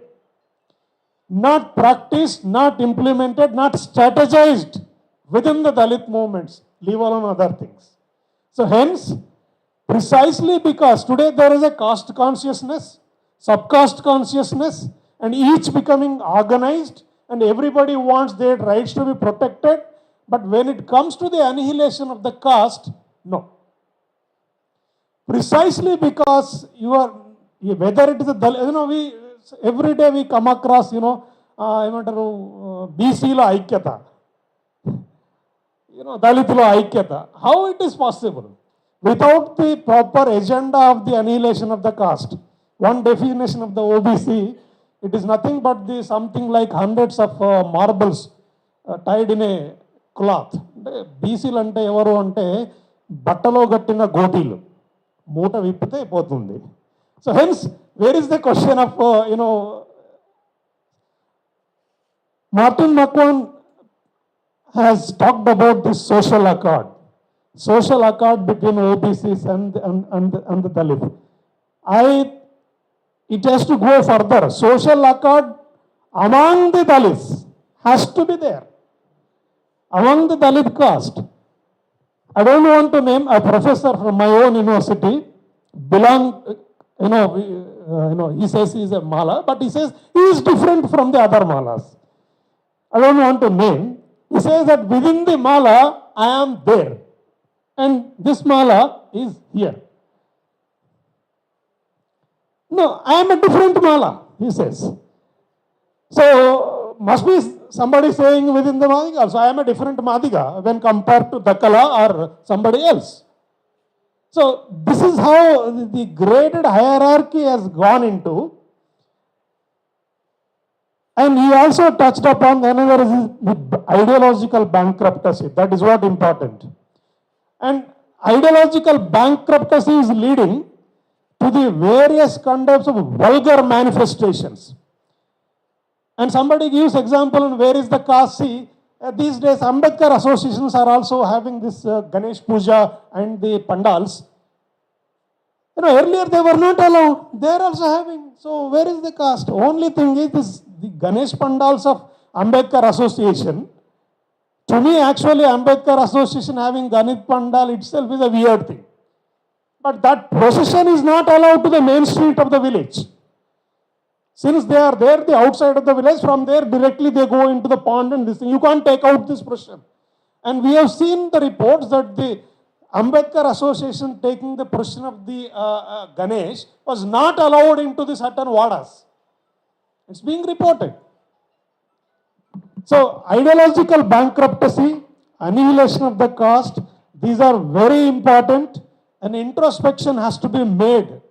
S6: not practiced, not implemented, not strategized within the Dalit movements, leave alone other things. So hence, precisely because today there is a caste consciousness, subcaste consciousness, and each becoming organized, and everybody wants their rights to be protected, but when it comes to the annihilation of the caste, no. Precisely because whether it is a Dalit, every day we come across, BC lo aikyata, Dalit lo aikyata. How it is possible? Without the proper agenda of the annihilation of the caste, one definition of the OBC, it is nothing but something like hundreds of marbles tied in a cloth. BC lante evaru ante battalo gattina gotilu. Moota vippite potundi. So hence, where is the question of, Martin Macwan has talked about this social accord between OBCs and the Dalit. It has to go further. Social accord among the Dalits has to be there, among the Dalit caste. I don't want to name a professor from my own university, he says he is a Mala, but he says he is different from the other Malas. I don't want to name. He says that within the Mala, I am there. And this Mala is here. No, I am a different Mala, he says. So, must be somebody saying within the Madiga also, I am a different Madiga when compared to Dakala or somebody else. So, this is how the graded hierarchy has gone into. And he also touched upon another is the ideological bankruptcy. That is what important. And ideological bankruptcy is leading to the various kinds of vulgar manifestations. And somebody gives example on where is the caste. See, these days Ambedkar associations are also having this Ganesh Puja and the pandals. Earlier they were not allowed. They are also having. So where is the caste? Only thing is this, the Ganesh pandals of Ambedkar association. To me, actually, Ambedkar association having Ganesh pandal itself is a weird thing. But that procession is not allowed to the main street of the village. Since they are there, the outside of the village, from there directly they go into the pond and this thing. You can't take out this procession. And we have seen the reports that the Ambedkar association taking the procession of the Ganesh was not allowed into the certain wadas. It's being reported. So, ideological bankruptcy, annihilation of the caste, these are very important, and introspection has to be made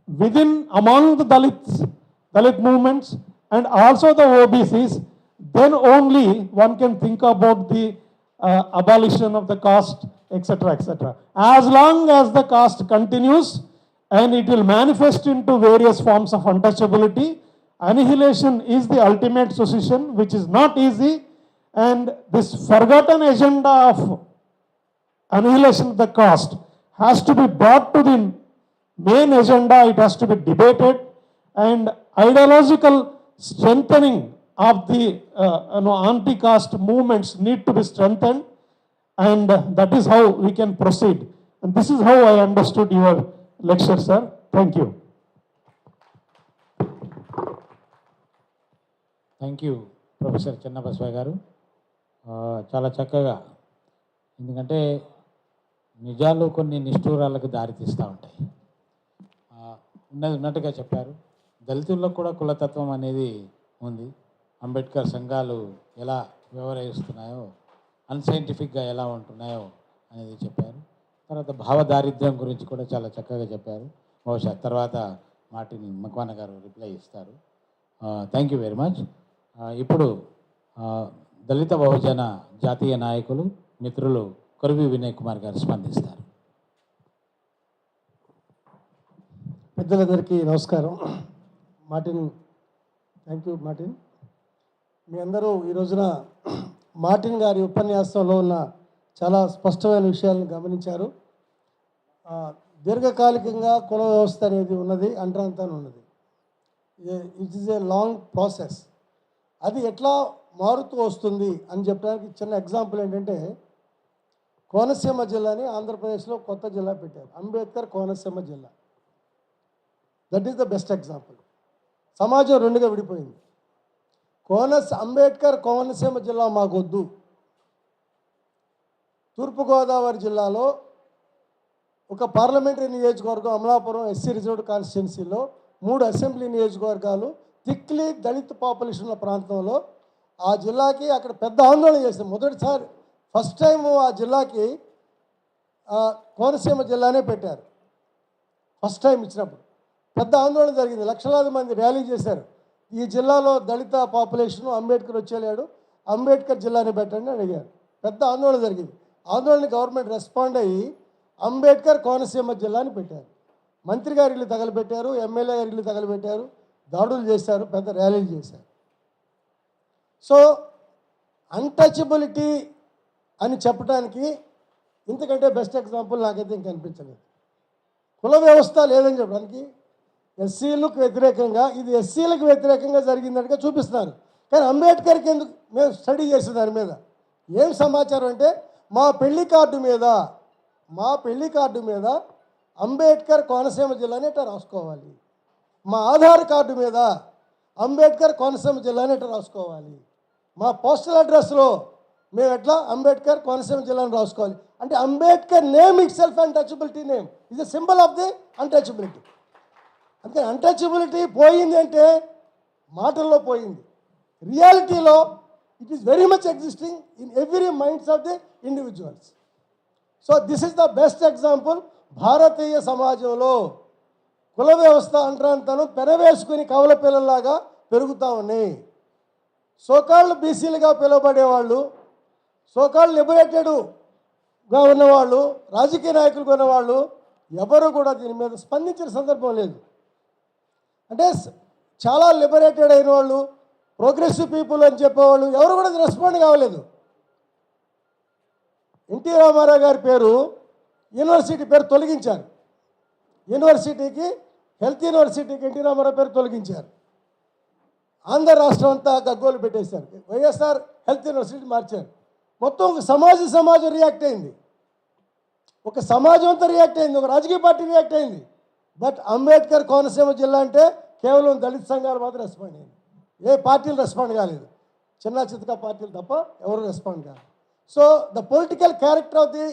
S6: within, among the Dalit movements and also the OBCs. Then only one can think about the abolition of the caste etc., etc. As long as the caste continues and it will manifest into various forms of untouchability, annihilation is the ultimate solution, which is not easy, and this forgotten agenda of annihilation of the caste has to be brought to the main agenda. It has to be debated, and ideological strengthening of the anti-caste movements need to be strengthened, and that is how we can proceed. And this is how I understood your lecture, sir. Thank you.
S3: Thank you professor Chenna Basavaiah గారు. చాలా చక్కగా, ఎందుకంటే నిజాలు కొన్ని నిష్ఠూరాలకు దారితీస్తూ ఉంటాయి. ఉన్నది ఉన్నట్టుగా చెప్పారు. దళితుల్లో కూడా కులతత్వం అనేది ఉంది. అంబేద్కర్ సంఘాలు ఎలా వ్యవహరిస్తున్నాయో, అన్సైంటిఫిక్గా ఎలా ఉంటున్నాయో అనేది చెప్పారు. తర్వాత భావదారిద్ర్యం గురించి కూడా చాలా చక్కగా చెప్పారు. బహుశా తర్వాత మాటిని మక్వాన్ గారు రిప్లై ఇస్తారు. Thank you very much. ఇప్పుడు దళిత బహుజన జాతీయ నాయకులు మిత్రులు కొరివి వినయ్ కుమార్ గారు స్పందిస్తారు.
S7: పెద్దలందరికీ నమస్కారం. Martin, thank you Martin. మీ అందరూ ఈ రోజున మార్టిన్ గారి ఉపన్యాసంలో ఉన్న చాలా స్పష్టమైన విషయాలను గమనించారు. దీర్ఘకాలికంగా కుల వ్యవస్థ అనేది ఉన్నది, అంటరాంతాన్ని ఉన్నది. It is a long process. అది ఎట్లా మారుతూ వస్తుంది అని చెప్పడానికి చిన్న ఎగ్జాంపుల్ ఏంటంటే, కోనసీమ జిల్లాని ఆంధ్రప్రదేశ్లో కొత్త జిల్లా పెట్టారు, అంబేద్కర్ కోనసీమ జిల్లా. That is the best example. సమాజం రెండుగా విడిపోయింది. అంబేద్కర్ కోనసీమ జిల్లా మాకొద్దు. తూర్పుగోదావరి జిల్లాలో ఒక పార్లమెంటరీ నియోజకవర్గం అమలాపురం ఎస్సీ రిజర్వ్డ్ కాన్స్టిట్యున్సీలో 3 అసెంబ్లీ నియోజకవర్గాలు థిక్లీ దళిత పాపులేషన్ ఉన్న ప్రాంతంలో ఆ జిల్లాకి అక్కడ పెద్ద ఆందోళన చేశారు. మొదటిసారి ఫస్ట్ టైం ఆ జిల్లాకి కోనసీమ జిల్లానే పెట్టారు. ఫస్ట్ టైం ఇచ్చినప్పుడు పెద్ద ఆందోళన జరిగింది. లక్షలాది మంది ర్యాలీ చేశారు. ఈ జిల్లాలో దళిత పాపులేషను అంబేద్కర్ వచ్చేలాడు, అంబేద్కర్ జిల్లాని పెట్టండి అని అడిగారు. పెద్ద ఆందోళన జరిగింది. ఆందోళన గవర్నమెంట్ రెస్పాండ్ అయ్యి అంబేద్కర్ కోనసీమ జిల్లాని పెట్టారు. మంత్రి గారి ఇల్లు తగలబెట్టారు, ఎమ్మెల్యే గారి ఇల్లు తగలబెట్టారు, దాడులు చేశారు, పెద్ద ర్యాలీలు చేశారు. సో అన్టచబిలిటీ అని చెప్పడానికి ఇంతకంటే బెస్ట్ ఎగ్జాంపుల్ నాకైతే ఇంక అనిపించలేదు. కుల వ్యవస్థ లేదని చెప్పడానికి ఎస్సీలకు వ్యతిరేకంగా, ఇది ఎస్సీలకు వ్యతిరేకంగా జరిగిందట్టుగా చూపిస్తున్నారు. కానీ అంబేద్కర్కి ఎందుకు? మేము స్టడీ చేసే దాని మీద ఏం సమాచారం అంటే, మా పెళ్లి కార్డు మీద అంబేద్కర్ కోనసీమ జిల్లాని ఎట్లా రాసుకోవాలి, మా ఆధార్ కార్డు మీద అంబేద్కర్ కోనసీమ జిల్లాని ఎట్లా రాసుకోవాలి, మా పోస్టల్ అడ్రస్లో మేము ఎట్లా అంబేద్కర్ కోనసీమ జిల్లాని రాసుకోవాలి. అంటే Ambedkar name itself untouchability name is a symbol of the untouchability. అందుకని అన్టచబిలిటీ పోయింది అంటే మాటల్లో పోయింది, రియాలిటీలో it is very much existing in every minds of the individuals. So this is the best example. భారతీయ సమాజంలో కుల వ్యవస్థ అంటరాంతనం పెనవేసుకుని కవల పిల్లల్లాగా పెరుగుతూ ఉన్నాయి. సోకాళ్ళు బీసీలుగా పిలువబడేవాళ్ళు, సోకాళ్ళు లిబరేటెడ్గా ఉన్నవాళ్ళు, రాజకీయ నాయకులుగా ఉన్నవాళ్ళు ఎవరు కూడా దీని మీద స్పందించిన సందర్భం లేదు. అంటే చాలా లిబరేటెడ్ అయిన వాళ్ళు, ప్రోగ్రెసివ్ పీపుల్ అని చెప్పేవాళ్ళు ఎవరు కూడా రెస్పాండ్ కావలేదు. ఎన్టీ రామారావు గారి పేరు, యూనివర్సిటీ పేరు తొలగించారు. యూనివర్సిటీకి, హెల్త్ యూనివర్సిటీకి ఎన్టీ రామారావు పేరు తొలగించారు. ఆంధ్ర రాష్ట్రం అంతా గగ్గోలు పెట్టేశారు. వైఎస్ఆర్ హెల్త్ యూనివర్సిటీ మార్చారు. మొత్తం ఒక సమాజం రియాక్ట్ అయింది, ఒక సమాజం అంతా రియాక్ట్ అయింది, ఒక రాజకీయ పార్టీ రియాక్ట్ అయింది. బట్ అంబేద్కర్ కోనసీమ జిల్లా అంటే కేవలం దళిత సంఘాలు మాత్రం రెస్పాండ్ అయింది. ఏ పార్టీలు రెస్పాండ్ కాలేదు, చిన్న చితక పార్టీలు తప్ప ఎవరు రెస్పాండ్ కాలేదు. So the political character of the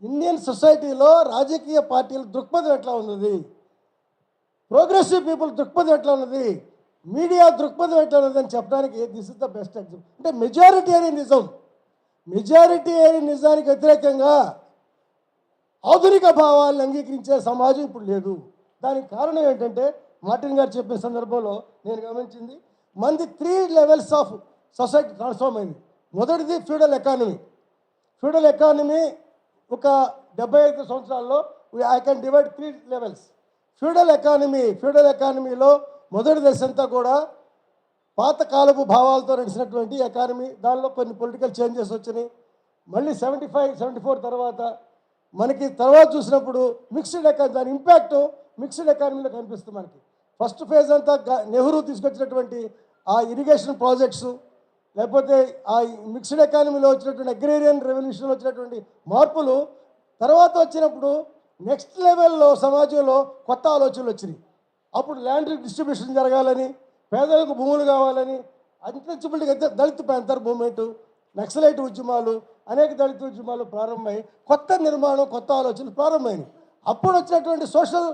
S7: Indian సొసైటీలో రాజకీయ పార్టీల దృక్పథం ఎట్లా ఉన్నది, ప్రోగ్రెసివ్ పీపుల్ దృక్పథం ఎట్లా ఉన్నది, మీడియా దృక్పథం ఎట్లా ఉన్నది అని చెప్పడానికి this is the best example. అంటే మెజారిటీ నిజానికి వ్యతిరేకంగా ఆధునిక భావాలను అంగీకరించే సమాజం ఇప్పుడు లేదు. దానికి కారణం ఏంటంటే, మార్టిన్ గారు చెప్పిన సందర్భంలో నేను గమనించింది, మంది 3 లెవెల్స్ ఆఫ్ సొసైటీ ట్రాన్స్ఫార్మ్ అయింది. మొదటిది ఫ్యూడల్ ఎకానమీ. ఫ్యూడల్ ఎకానమీ ఒక 75 సంవత్సరాల్లో I can divide 3 levels. Feudal ఎకానమీలో మొదటి దశ అంతా కూడా పాతకాలపు భావాలతో నడిచినటువంటి ఎకానమీ. దానిలో కొన్ని పొలిటికల్ చేంజెస్ వచ్చినాయి. మళ్ళీ 75-74 తర్వాత మనకి తర్వాత చూసినప్పుడు మిక్స్డ్ ఎకానమీ, దాని ఇంపాక్ట్ మిక్స్డ్ ఎకానమీలో కనిపిస్తుంది మనకి. ఫస్ట్ ఫేజ్ అంతా నెహ్రూ తీసుకొచ్చినటువంటి ఆ ఇరిగేషన్ ప్రాజెక్ట్స్, లేకపోతే ఆ మిక్స్డ్ ఎకానమీలో వచ్చినటువంటి అగ్రేరియన్ రెవల్యూషన్లో వచ్చినటువంటి మార్పులు తర్వాత వచ్చినప్పుడు నెక్స్ట్ లెవెల్లో సమాజంలో కొత్త ఆలోచనలు వచ్చినాయి. అప్పుడు ల్యాండ్ డిస్ట్రిబ్యూషన్ జరగాలని, పేదలకు భూములు కావాలని, అన్టచబిలిటీ అయితే దళిత ప్యాంతర్ మూవ్మెంటు, నక్సలైట్ ఉద్యమాలు, అనేక దళిత ఉద్యమాలు ప్రారంభమై కొత్త నిర్మాణం, కొత్త ఆలోచనలు ప్రారంభమైనవి. అప్పుడు వచ్చినటువంటి సోషల్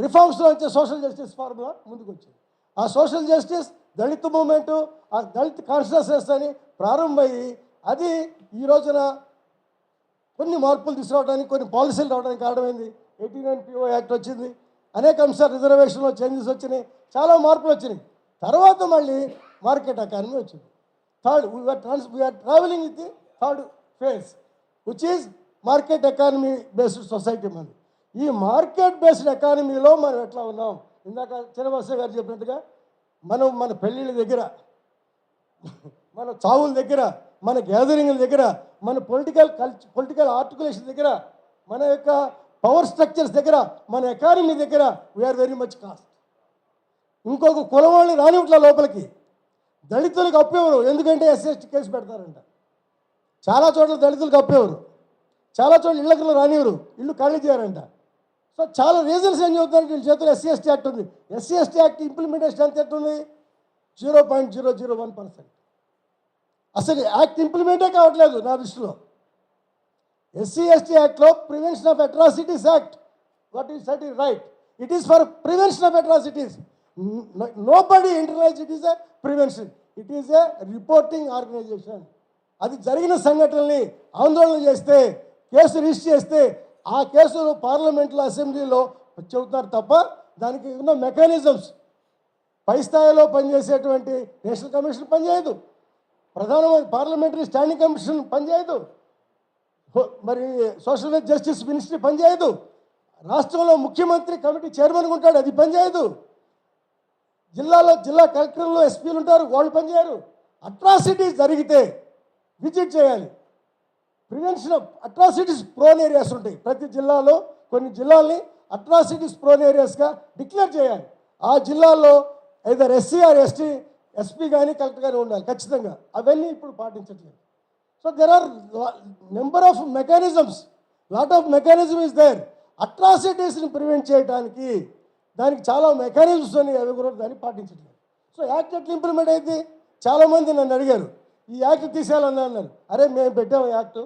S7: రిఫార్మ్స్లో వచ్చే సోషల్ జస్టిస్ ఫార్ములా ముందుకు వచ్చింది. ఆ సోషల్ జస్టిస్, దళిత మూవ్మెంటు, ఆ దళిత కాన్షియస్నెస్ అని ప్రారంభమయ్యి అది ఈ రోజున కొన్ని మార్పులు తీసుకురావడానికి, కొన్ని పాలసీలు రావడానికి కారణమైంది. 89 PO యాక్ట్ వచ్చింది, అనేక అంశాలు రిజర్వేషన్లో చేంజెస్ వచ్చినాయి, చాలా మార్పులు వచ్చినాయి. తర్వాత మళ్ళీ మార్కెట్ ఎకానమీ వచ్చింది. Third we are travelling with the third phase which is market economy based society. ఈ మార్కెట్ బేస్డ్ ఎకానమీలో మనం ఎట్లా ఉన్నాం? ఇందాక చిన్నబసయ్య గారు చెప్పినట్టుగా మన పెళ్ళిళ్ళ దగ్గర, మన చావుల దగ్గర, మన గ్యాదరింగ్ల దగ్గర, మన పొలిటికల్ ఆర్టికులేషన్ దగ్గర, మన యొక్క పవర్ స్ట్రక్చర్స్ దగ్గర, మన ఎకానమీ దగ్గర వీఆర్ వెరీ మచ్ కాస్ట్. ఇంకొక కులం వాళ్ళని రానివ్వట్ల లోపలికి. దళితులకు అప్పేవారు, ఎందుకంటే SC/ST కేసు పెడతారంట. చాలా చోట్ల దళితులకు అప్పేవారు, చాలా చోట్ల ఇళ్ళకి రానివ్వరు, ఇల్లు ఖాళీ చేయారంట. సో చాలా రీజన్స్ ఏం చెబుతారంటే వీళ్ళ చేతుల్లో SC/ST యాక్ట్ ఉంది. SC/ST యాక్ట్ ఇంప్లిమెంటేషన్ ఎంత ఉంది? 0.001%. అసలు యాక్ట్ ఇంప్లిమెంటే కావట్లేదు నా దృష్టిలో. SC/ST యాక్ట్లో prevention of atrocities act, what is that is right, it is for prevention of atrocities. Nobody internalise it is a prevention, it is a reporting organisation. అది జరిగిన సంఘటనల్ని ఆందోళన చేస్తే, కేసు రిజిస్టర్ చేస్తే ఆ కేసులు పార్లమెంట్లో, అసెంబ్లీలో చెబుతున్నారు తప్ప దానికి ఉన్న మెకానిజమ్స్ పై స్థాయిలో పనిచేసేటువంటి నేషనల్ కమిషన్ పనిచేయదు, ప్రధానమంత్రి పార్లమెంటరీ స్టాండింగ్ కమిషన్ పనిచేయదు, మరి సోషల్ జస్టిస్ మినిస్ట్రీ పనిచేయదు, రాష్ట్రంలో ముఖ్యమంత్రి కమిటీ చైర్మన్గా ఉంటాడు, అది పనిచేయదు, జిల్లా కలెక్టర్లు ఎస్పీలు ఉంటారు, వాళ్ళు పనిచేయరు. అట్రాసిటీస్ జరిగితే విజిట్ చేయాలి. Prevention of atrocities prone areas ఉంటాయి ప్రతి జిల్లాలో. కొన్ని జిల్లాల్ని అట్రాసిటీస్ ప్రోన్ ఏరియాస్గా డిక్లేర్ చేయాలి. ఆ జిల్లాలో either SC or ST SP కానీ కలెక్టర్ కానీ ఉండాలి ఖచ్చితంగా. అవన్నీ ఇప్పుడు పాటించట్లేదు. So there are number of mechanisms, lot of mechanism is there. అట్రాసిటీస్ని ప్రివెంట్ చేయడానికి దానికి చాలా మెకానిజమ్స్ అని, అవి కూడా దాన్ని పాటించట్లేదు. సో యాక్ట్ ఎట్లా ఇంప్లిమెంట్ అయింది? చాలామంది నన్ను అడిగారు, ఈ యాక్ట్ తీసేయాలని అన్నారు. అరే మేము పెట్టాము యాక్ట్.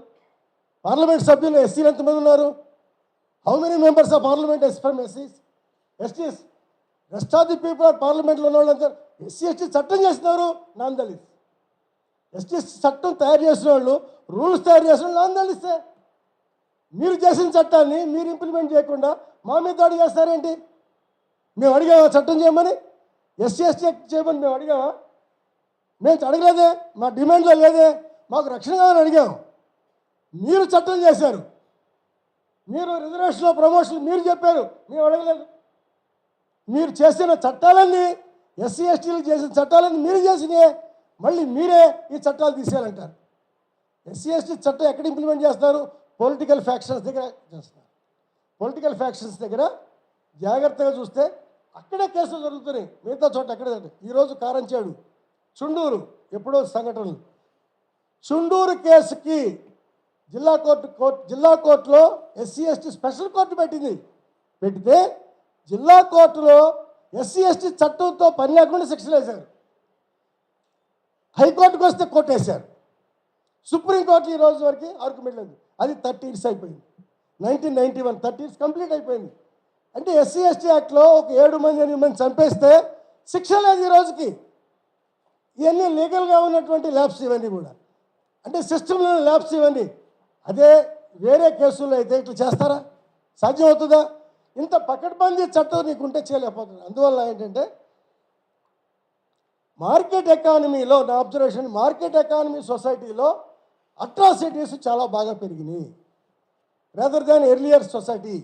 S7: పార్లమెంట్ సభ్యులు SCలు ఎంతమంది ఉన్నారు? How many members of parliament from SCs, STs? Rest of the people of పార్లమెంట్లో ఉన్న వాళ్ళంతా SC/ST చట్టం చేసినారు నాన్ దళిత్. ST చట్టం తయారు చేసిన వాళ్ళు, రూల్స్ తయారు చేసిన వాళ్ళు నాన్ దళిస్తే, మీరు చేసిన చట్టాన్ని మీరు ఇంప్లిమెంట్ చేయకుండా మా మీద దాడి చేస్తారేంటి? మేము అడిగామా చట్టం చేయమని? SC/ST చేయమని మేము అడిగామా? మేము అడగలేదే, మా డిమాండ్లో లేదే. మాకు రక్షణ కావాలని అడిగాము, మీరు చట్టం చేశారు. మీరు రిజర్వేషన్లో ప్రమోషన్ మీరు చెప్పారు, మేము అడగలేదు. మీరు చేసిన చట్టాలన్నీ, SC/STలకు చేసిన చట్టాలన్నీ మీరు చేసినాయే, మళ్ళీ మీరే ఈ చట్టాలు తీసేయాలంటారు. SC/ST చట్టం ఎక్కడ ఇంప్లిమెంట్ చేస్తారు? పొలిటికల్ ఫ్యాక్షన్స్ దగ్గర చేస్తున్నారు. పొలిటికల్ ఫ్యాక్షన్స్ దగ్గర జాగ్రత్తగా చూస్తే అక్కడే కేసులు జరుగుతున్నాయి, మిగతా చోట ఎక్కడ జరుగుతుంది. ఈరోజు కారంచేడు, చుండూరు, ఎప్పుడో సంఘటనలు. చుండూరు కేసుకి జిల్లా కోర్టులో SC/ST స్పెషల్ కోర్టు పెడితే జిల్లా కోర్టులో SC/ST చట్టంతో పని లేకుండా శిక్షలు వేశారు. హైకోర్టుకు వస్తే కొట్టేశారు. సుప్రీంకోర్టు ఈ రోజు వరకు ఆర్గ్యుమెంట్ లేదు. అది 30 years అయిపోయింది. 1991 30 years కంప్లీట్ అయిపోయింది. అంటే SC/ST యాక్ట్లో ఒక 7 మంది 8 మంది చంపేస్తే శిక్ష లేదు ఈ రోజుకి. ఇవన్నీ లీగల్గా ఉన్నటువంటి ల్యాబ్స్ ఇవన్నీ కూడా, అంటే సిస్టంలో ల్యాబ్స్ ఇవన్నీ. అదే వేరే కేసుల్లో అయితే ఇట్లా చేస్తారా? సాధ్యమవుతుందా? ఇంత పకడ్బందీ చట్టం నీకుంటే చేయలేకపోతుంది. అందువల్ల ఏంటంటే మార్కెట్ ఎకానమీలో, నా అబ్జర్వేషన్, మార్కెట్ ఎకానమీ సొసైటీలో అట్రాసిటీస్ చాలా బాగా పెరిగినాయి రేదర్ దాన్ ఎర్లియర్ సొసైటీ.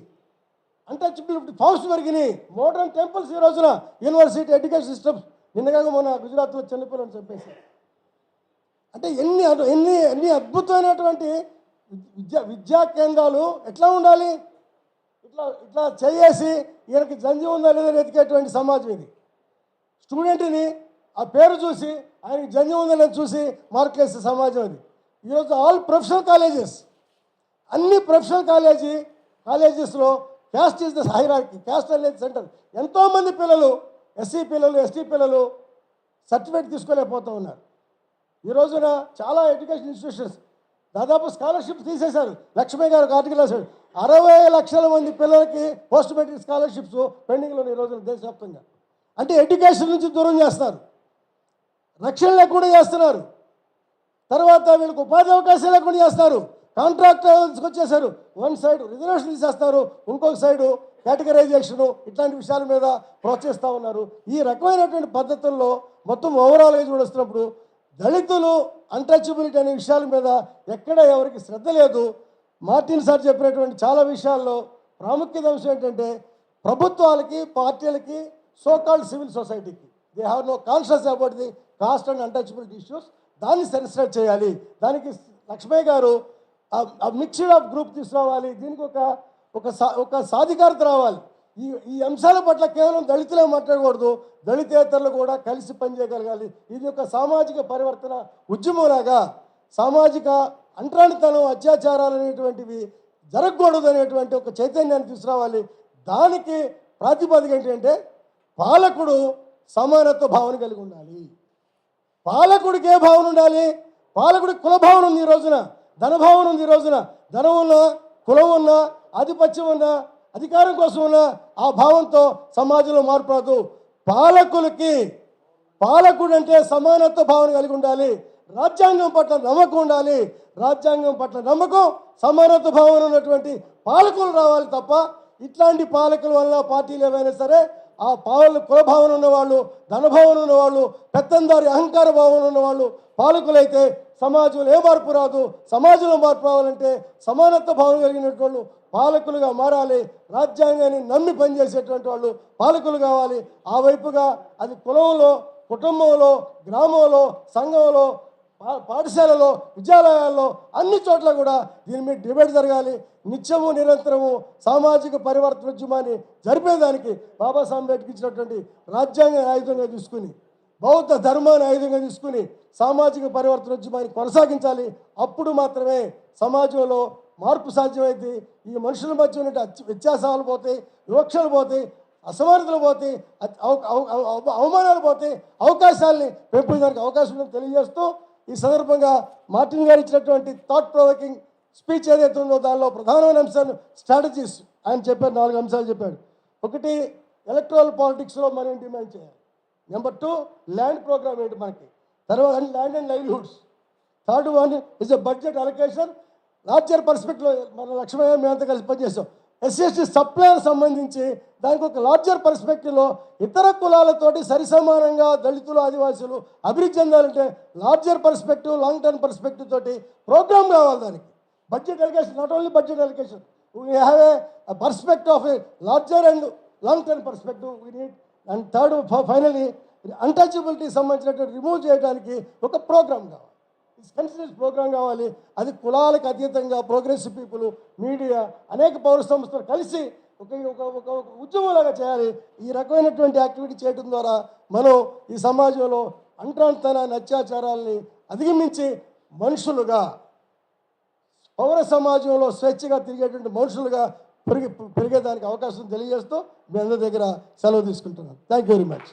S7: అన్టచబిలిటీ ఫాస్ట్ పెరిగినాయి. మోడర్న్ టెంపుల్స్ ఈ రోజున యూనివర్సిటీ ఎడ్యుకేషన్ సిస్టమ్స్ నిన్నగా మన గుజరాత్లో చిన్నపిల్లలు చెప్పేసి అంటే ఎన్ని ఎన్ని ఎన్ని అద్భుతమైనటువంటి విద్యా కేంద్రాలు ఎట్లా ఉండాలి, ఇట్లా ఇట్లా చేసి ఈయనకి జంజి ఉందా లేదా వెతికేటువంటి సమాజం ఇది. స్టూడెంట్ని ఆ పేరు చూసి ఆయనకి జంజి ఉందని చూసి మార్కులు వేసే సమాజం అది. ఈరోజు ఆల్ ప్రొఫెషనల్ కాలేజెస్, అన్ని ప్రొఫెషనల్ కాలేజెస్లో caste is the hierarchy, caste అనేది సెంటర్. ఎంతోమంది పిల్లలు ఎస్సీ పిల్లలు ఎస్టీ పిల్లలు సర్టిఫికేట్ తీసుకోలేకపోతూ ఉన్నారు. ఈ రోజున చాలా ఎడ్యుకేషన్ ఇన్స్టిట్యూషన్స్ దాదాపు స్కాలర్షిప్ తీసేశారు. లక్ష్మయ్య గారు ఒక ఆర్టికల్ రాశాడు, 60 లక్షల మంది పిల్లలకి పోస్ట్ మెట్రిక్ స్కాలర్షిప్స్ పెండింగ్లో ఈ రోజున దేశవ్యాప్తంగా. అంటే ఎడ్యుకేషన్ నుంచి దూరం చేస్తారు, రక్షణ లేకుండా చేస్తున్నారు. తర్వాత వీళ్ళకి ఉపాధి అవకాశాలు లేకుండా చేస్తారు. కాంట్రాక్ట్ తీసుకొచ్చేసారు. వన్ సైడ్ రిజర్వేషన్ తీసేస్తారు, ఇంకొక సైడు కేటగరైజేషను, ఇట్లాంటి విషయాల మీద ప్రోత్సహిస్తూ ఉన్నారు. ఈ రకమైనటువంటి పద్ధతుల్లో మొత్తం ఓవరాల్గా చూడొస్తున్నప్పుడు దళితులు అన్టచబిలిటీ అనే విషయాల మీద ఎక్కడ ఎవరికి శ్రద్ధ లేదు. మార్టిన్ సార్ చెప్పినటువంటి చాలా విషయాల్లో ప్రాముఖ్యత అంశం ఏంటంటే ప్రభుత్వాలకి పార్టీలకి సోకాల్డ్ సివిల్ సొసైటీకి they have no conscious about the caste and untouchability issues. దాన్ని సెన్సిటైజ్ చేయాలి. దానికి లక్ష్మయ్య గారు మిక్స్డ్ ఆఫ్ గ్రూప్ తీసుకురావాలి. దీనికి ఒక సాధికారత రావాలి. ఈ అంశాల పట్ల కేవలం దళితులే మాట్లాడకూడదు, దళితేతరులు కూడా కలిసి పనిచేయగలగాలి. ఇది ఒక సామాజిక పరివర్తన ఉద్యమంలాగా సామాజిక అంటరానితనం అత్యాచారాలు అనేటువంటివి జరగకూడదు అనేటువంటి ఒక చైతన్యాన్ని తీసుకురావాలి. దానికి ప్రాతిపదిక ఏంటంటే పాలకుడు సమానత్వ భావన కలిగి ఉండాలి. పాలకుడికి ఏ భావన ఉండాలి? పాలకుడికి కుల భావన ఉంది ఈ రోజున, ధనభావన ఉంది ఈ రోజున. ధనం ఉన్నా, కులం ఉన్నా, ఆధిపత్యం ఉన్నా, అధికారం కోసం ఉన్న ఆ భావంతో సమాజంలో మార్పు రాదు. పాలకుడు అంటే సమానత్వ భావన కలిగి ఉండాలి. రాజ్యాంగం పట్ల నమ్మకం ఉండాలి. రాజ్యాంగం పట్ల నమ్మకం, సమానత్వ భావన ఉన్నటువంటి పాలకులు రావాలి తప్ప ఇట్లాంటి పాలకుల వల్ల పార్టీలు ఏవైనా సరే ఆ కుల భావన ఉన్నవాళ్ళు, ధనభావన ఉన్నవాళ్ళు, పెత్తందారి అహంకార భావన ఉన్నవాళ్ళు పాలకులైతే సమాజంలో ఏ మార్పు రాదు. సమాజంలో మార్పు రావాలంటే సమానత్వ భావన కలిగినటువంటి వాళ్ళు పాలకులుగా మారాలి. రాజ్యాంగాన్ని నమ్మి పనిచేసేటువంటి వాళ్ళు పాలకులు కావాలి. ఆ వైపుగా అది కులంలో, కుటుంబంలో, గ్రామంలో, సంఘంలో, పాఠశాలలో, విద్యాలయాల్లో అన్ని చోట్ల కూడా దీని మీద డిబేట్ జరగాలి. నిత్యము నిరంతరము సామాజిక పరివర్తన ఉద్యమాన్ని జరిపేదానికి బాబాసాహెబ్ అంబేద్కర్ ఇచ్చినటువంటి రాజ్యాంగ ఆయుధంగా తీసుకుని, బౌద్ధ ధర్మాన్ని ఆయుధంగా తీసుకుని సామాజిక పరివర్తన ఉద్యమాన్ని కొనసాగించాలి. అప్పుడు మాత్రమే సమాజంలో మార్పు సాధ్యమైంది. ఈ మనుషుల మధ్య ఉన్న వ్యత్యాసాలు పోతాయి, వివక్షలు పోతాయి, అసమానతలు పోతాయి, అవమానాలు పోతాయి, అవకాశాలని పెంపొందడానికి అవకాశం ఉందని తెలియజేస్తూ ఈ సందర్భంగా మార్టిన్ గారు ఇచ్చినటువంటి థాట్ ప్రొవోకింగ్ స్పీచ్ ఏదైతే ఉందో దానిలో ప్రధానమైన అంశాలు స్ట్రాటజీస్ ఆయన చెప్పారు. 4 అంశాలు చెప్పాడు. ఒకటి, ఎలక్ట్రల్ పాలిటిక్స్లో మనం డిమాండ్ చేయాలి. నెంబర్ 2, ల్యాండ్ ప్రోగ్రామ్ ఏంటి మనకి. తర్వాత land and livelihoods. Third one is a budget allocation. Larger పర్స్పెక్టివ్లో మన లక్ష్మయ్య మేమంతా కలిసి పనిచేస్తాం. ఎస్సీ సప్లైకి సంబంధించి దానికి ఒక లార్జర్ పర్స్పెక్టివ్లో ఇతర కులాలతోటి సరిసమానంగా దళితులు, ఆదివాసులు అభివృద్ధి చెందాలంటే larger perspective, long term perspective తోటి ప్రోగ్రామ్ కావాలి. దానికి budget allocation, not only budget allocation, we have a perspective of A larger and long term perspective we need. And third, finally untouchability సంబంధించినటువంటి రిమూవ్ చేయడానికి ఒక ప్రోగ్రామ్ కావాలి, considers programme కావాలి. అది కులాలకు అతీతంగా ప్రోగ్రెసివ్ పీపుల్, మీడియా, అనేక పౌర సంస్థలు కలిసి ఒక ఉద్యమంలాగా చేయాలి. ఈ రకమైనటువంటి యాక్టివిటీ చేయడం ద్వారా మనం ఈ సమాజంలో అంటరానితనాన్ని, అత్యాచారాలని అధిగమించి మనుషులుగా, పౌర సమాజంలో స్వేచ్ఛగా తిరిగేటువంటి మనుషులుగా పెరిగేదానికి అవకాశం తెలియజేస్తూ మీ అందరి దగ్గర సెలవు తీసుకుంటున్నాను. Thank you very much.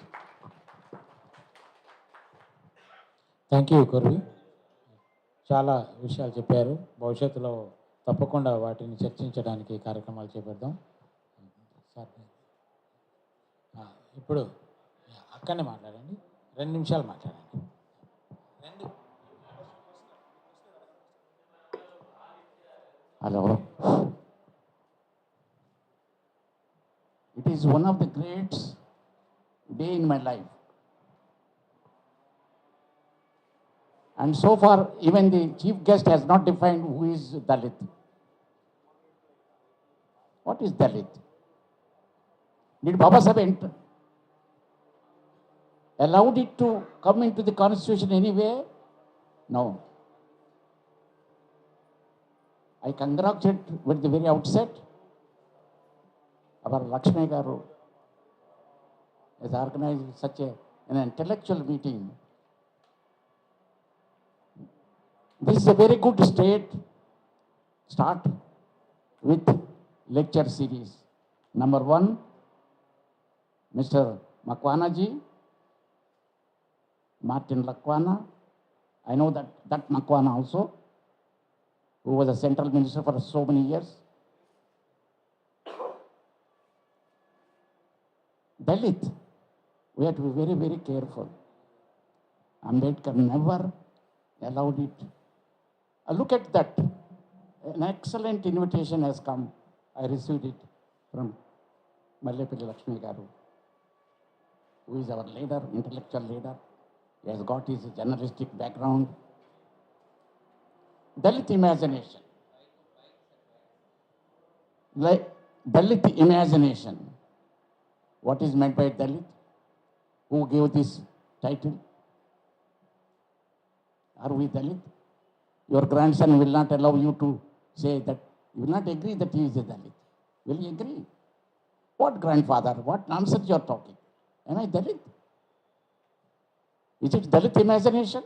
S3: Thank you Korvi. చాలా విషయాలు చెప్పారు. భవిష్యత్తులో తప్పకుండా వాటిని చర్చించడానికి కార్యక్రమాలు చేపడదాం. ఇప్పుడు అక్కడనే మాట్లాడండి, 2 నిమిషాలు మాట్లాడండి.
S8: Hello. It is one of the great day in my life. And so far, even the chief guest has not defined who is Dalit. What is Dalit? Did Baba Sahib allowed it to come into the constitution anyway? No. I congratulate with the very outset our Laxmaiah Garu has organized such an intellectual meeting. This is a very good start with lecture series. Number 1, Mr. Macwan, Martin Lakwana. I know that Macwan also, who was a central minister for so many years. Dalit, we have to be very, very careful. Ambedkar never allowed it. Look at that. An excellent invitation has come. I received it from Mallepalli Laxmaiah Garu, who is our leader, intellectual leader. He has got his journalistic background. Dalit imagination. Like Dalit imagination. What is meant by Dalit? Who gave this title? Are we Dalit? Your grandson will not allow you to say that. You will not agree that he is a Dalit. Will you agree? What grandfather? What nonsense you are talking? Am I Dalit? Is it Dalit imagination?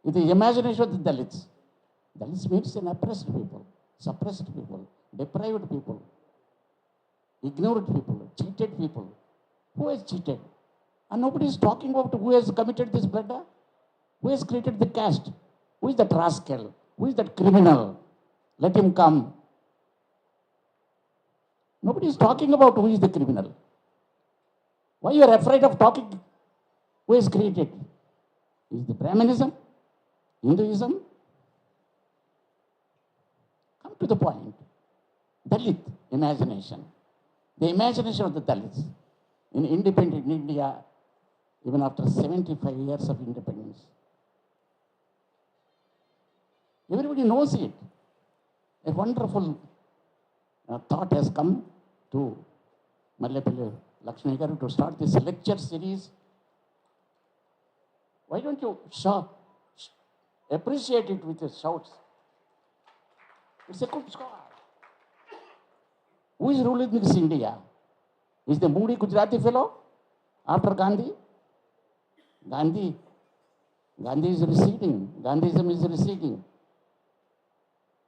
S8: It is the imagination of the Dalits. Dalits means an oppressed people, suppressed people, deprived people, ignored people, cheated people. Who has cheated? And nobody is talking about who has committed this murder. Who has created the caste? Who is that rascal? Who is that criminal? Let him come. Nobody is talking about who is the criminal. Why you are afraid of talking? Who has created? Is the Brahmanism? Hinduism? Come to the point. Dalit imagination. The imagination of the Dalits in independent India, even after 75 years of independence. Everybody knows it. A wonderful thought has come to Mallepalli Laxmaiah Garu to start this lecture series. Why don't you appreciate it with your shouts? It's a good score. Who is ruling this India? Is the moody Gujarati fellow after Gandhi? Gandhi is receding. Gandhism is receding.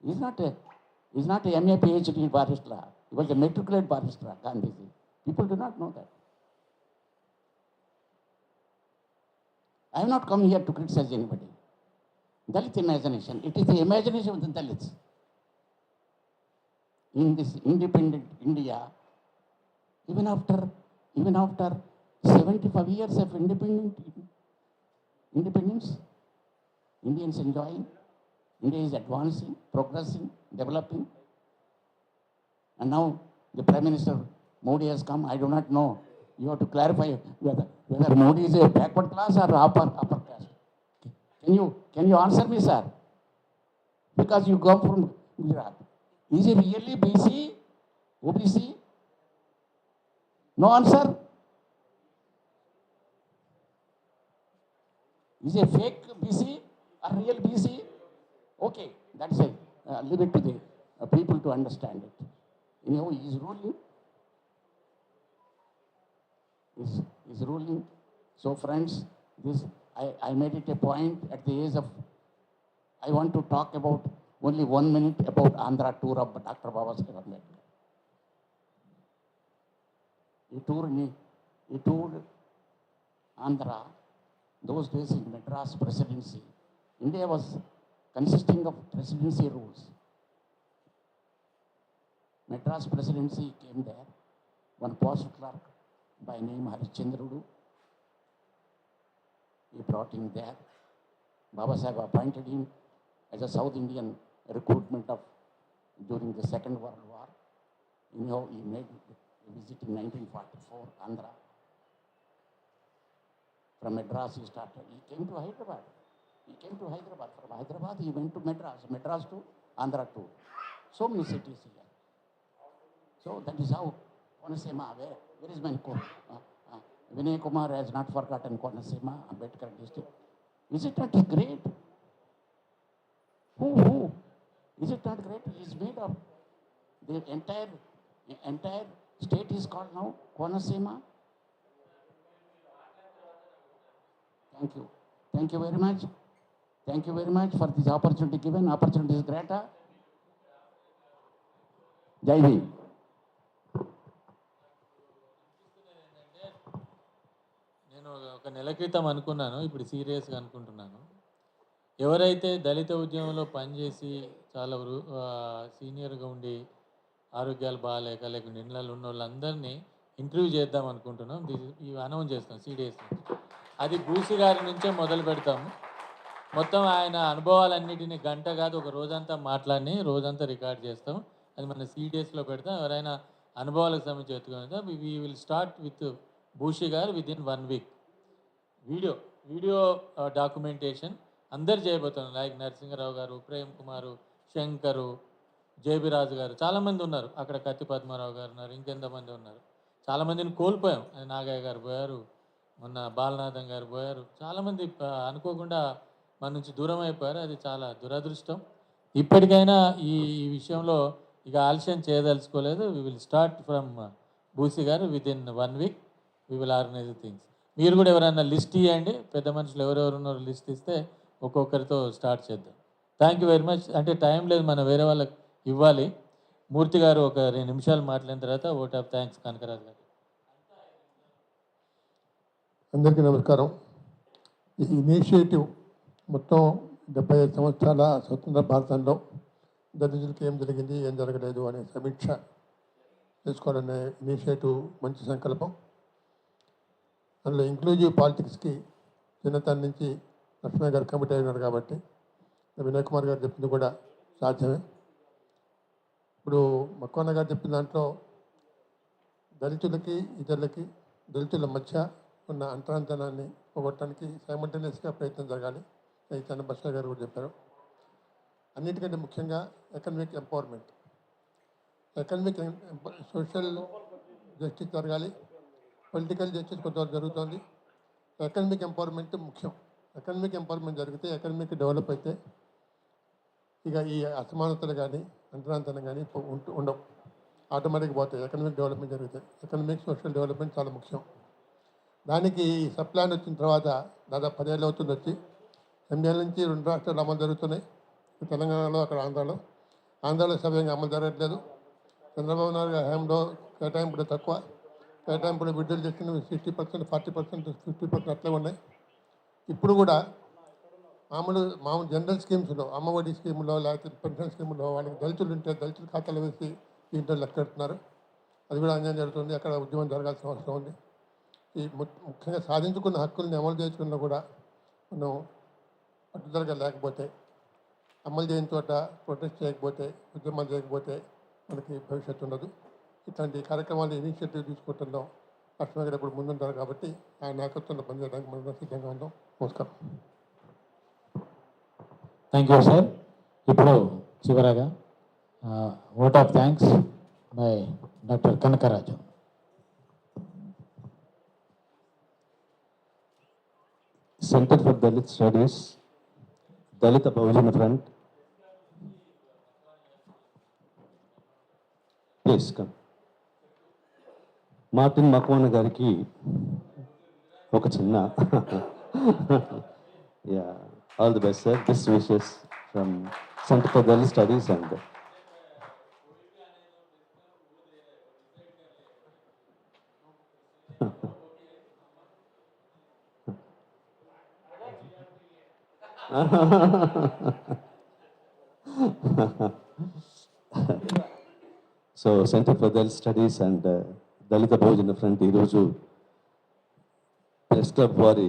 S8: He's not a MA PhD barrister. He was a matriculate barrister, Gandhiji. People do not know that. I have not come here to criticize anybody. Dalit imagination. It is the imagination of the Dalits. In this independent India, even after 75 years of independence, Indians enjoying, India is advancing, progressing, developing. And now the Prime Minister Modi has come. I do not know. You have to clarify whether Modi is a backward class or upper caste. Can you answer me, sir? Because you come from Gujarat. Is he really BC? OBC? No answer? Is he a fake BC or real BC? Okay, that's it. Leave it to the people to understand it. You know, he is ruling. Is ruling. So friends, I made it a point at the age of, I want to talk about only 1 minute about Andhra tour of Dr. Babasaheb Ambedkar. He toured Andhra, those days in Madras presidency. India was consisting of presidency rules. Madras presidency came there. One post clerk by name Harichandrudu. He brought him there. Babasaheb appointed him as a South Indian recruitment during the Second World War. Anyhow, he made a visit in 1944, Andhra. From Madras he started. He came to Hyderabad. He came to Hyderabad. From Hyderabad, he went to Madras. Madras to Andhra to so many cities here. So that is how Konasema, where is my Vinay Kumar has not forgotten Konasema, Ambedkar district. Is it not great? Who? Is it not great? He is made of the entire state is called now Konasema. Thank you. Thank you very much. Thank you very much for this opportunity given. Opportunity is greater. Jai Hind.
S4: నేను ఒక నెల క్రితం అనుకున్నాను, ఇప్పుడు సీరియస్గా అనుకుంటున్నాను. ఎవరైతే దళిత ఉద్యమంలో పనిచేసి చాలా సీనియర్గా ఉండి ఆరోగ్యాలు బాగాలేక లేకుంటే ఇండ్లలో ఉన్న వాళ్ళందరినీ ఇంటర్వ్యూ చేద్దాం అనుకుంటున్నాం. ఇవి అనౌన్స్ చేస్తాం CDS నుంచి. అది బూసి గారి నుంచే మొదలు పెడతాము. మొత్తం ఆయన అనుభవాలన్నిటిని గంట కాదు ఒక రోజంతా మాట్లాడి రోజంతా రికార్డ్ చేస్తాం. అది మన CDSలో పెడతాం. ఎవరైనా అనుభవాలకు సంబంధించి ఎత్తుకుంటాం. We will start with Bhushi గారు విదిన్ 1 వీక్. వీడియో డాక్యుమెంటేషన్ అందరు చేయబోతున్నారు. లైక్ నరసింహరావు గారు, ప్రేమ్ కుమారు, శంకరు, జేబిరాజు గారు, చాలామంది ఉన్నారు. అక్కడ కత్తి పద్మారావు గారు ఉన్నారు, ఇంకెంతమంది ఉన్నారు. చాలామందిని కోల్పోయాం. నాగయ్య గారు పోయారు, మొన్న బాలనాథం గారు పోయారు. చాలామంది అనుకోకుండా మన నుంచి దూరం అయిపోయారు. అది చాలా దురదృష్టం. ఇప్పటికైనా ఈ విషయంలో ఇక ఆలస్యం చేయదలుచుకోలేదు. We will start from Boosi garu within 1 week we will organise things. మీరు కూడా ఎవరైనా లిస్ట్ ఇవ్వండి, పెద్ద మనుషులు ఎవరెవరు ఉన్నారో లిస్ట్ ఇస్తే ఒక్కొక్కరితో స్టార్ట్ చేద్దాం. Thank you very much. అంటే టైం లేదు, మనం వేరే వాళ్ళకి ఇవ్వాలి. మూర్తి గారు ఒక 2 నిమిషాలు మాట్లాడిన తర్వాత ఓట్ ఆఫ్ థ్యాంక్స్ కనకరాజు గారు.
S6: అందరికీ నమస్కారం. ఈ ఇనిషియేటివ్ మొత్తం 75 సంవత్సరాల స్వతంత్ర భారతంలో దళితులకి ఏం జరిగింది, ఏం జరగలేదు అనే సమీక్ష చేసుకోవాలనే ఇనిషియేటివ్ మంచి సంకల్పం. అందులో ఇంక్లూజివ్ పాలిటిక్స్కి చిన్నతనం నుంచి లక్ష్మయ్య గారు కమిటీ అయినారు కాబట్టి వినయ్ కుమార్ గారు చెప్పింది కూడా సాధ్యమే. ఇప్పుడు మక్వాన గారు చెప్పిన దాంట్లో దళితులకి ఇతరులకి దళితుల మధ్య ఉన్న అంతరాంతనాన్ని పోగొట్టడానికి సైమల్టేనియస్గా ప్రయత్నం జరగాలి. చైతన్య బస్వా గారు కూడా చెప్పారు. అన్నిటికంటే ముఖ్యంగా ఎకనమిక్ ఎంపవర్మెంట్, సోషల్ జస్టిస్ జరగాలి. పొలిటికల్ జస్టిస్ కొంతవరకు జరుగుతుంది. ఎకనమిక్ ఎంపవర్మెంట్ ముఖ్యం. ఎకనమిక్ ఎంపవర్మెంట్ జరిగితే, ఎకనమిక్ డెవలప్ అయితే ఇక ఈ అసమానతలు కానీ అంతరాంతరం కానీ ఉండవు, ఆటోమేటిక్గా పోతాయి. ఎకనమిక్ డెవలప్మెంట్ జరిగితే ఎకనమిక్ సోషల్ డెవలప్మెంట్ చాలా ముఖ్యం. దానికి ఈ సప్లాన్ వచ్చిన తర్వాత దాదాపు 10 ఏళ్ళు అవుతుంది వచ్చి. 8 ఏళ్ళ నుంచి 2 రాష్ట్రాలు అమలు జరుగుతున్నాయి, తెలంగాణలో, అక్కడ ఆంధ్రాలో సవ్యంగా అమలు జరగట్లేదు. చంద్రబాబు నాయుడు గారి హయాంలో కేటాయింపులు తక్కువ, కేటాయింపులు విడుదల చేసిన 60%, 40%, 50% అట్లే ఉన్నాయి. ఇప్పుడు కూడా మామూలు జనరల్ స్కీమ్స్లో, అమ్మఒడి స్కీములో, లేకపోతే పెన్షన్ స్కీములో వాళ్ళకి దళితులు ఉంటే దళితుల ఖాతాలో వేసి దీంట్లో లెక్క పెడుతున్నారు. అది కూడా అన్యాయం జరుగుతుంది. అక్కడ ఉద్యమం జరగాల్సిన అవసరం ఉంది. ఈ ముఖ్యంగా సాధించుకున్న హక్కుల్ని అమలు చేసుకున్నా కూడా మనం పట్టుదలగా లేకపోతే, అమలు చేయని చోట ప్రొటెస్ట్ చేయకపోతే, ఉద్యమాలు చేయకపోతే మనకి భవిష్యత్తు ఉండదు. ఇట్లాంటి కార్యక్రమాలు ఇనిషియేటివ్ తీసుకుంటున్నాం. లక్ష్మణ్ గారు ఇప్పుడు ముందుంటారు కాబట్టి ఆయన నాయకత్వంలో పనిచేయడానికి మనం సిద్ధంగా ఉన్నాం. నమస్కారం.
S5: Thank you sir. ఇప్పుడు చివరగా vote of thanks by doctor Kanakaraju.
S9: Centre for Dalit studies, Dalit Bahujan front, please come. Martin Macwan గారికి ఒక చిన్న యా, all the best sir. Best wishes from centre for Dalit studies and so centre for Dalit studies and Dalita Bahujan front ఈరోజు press club వారి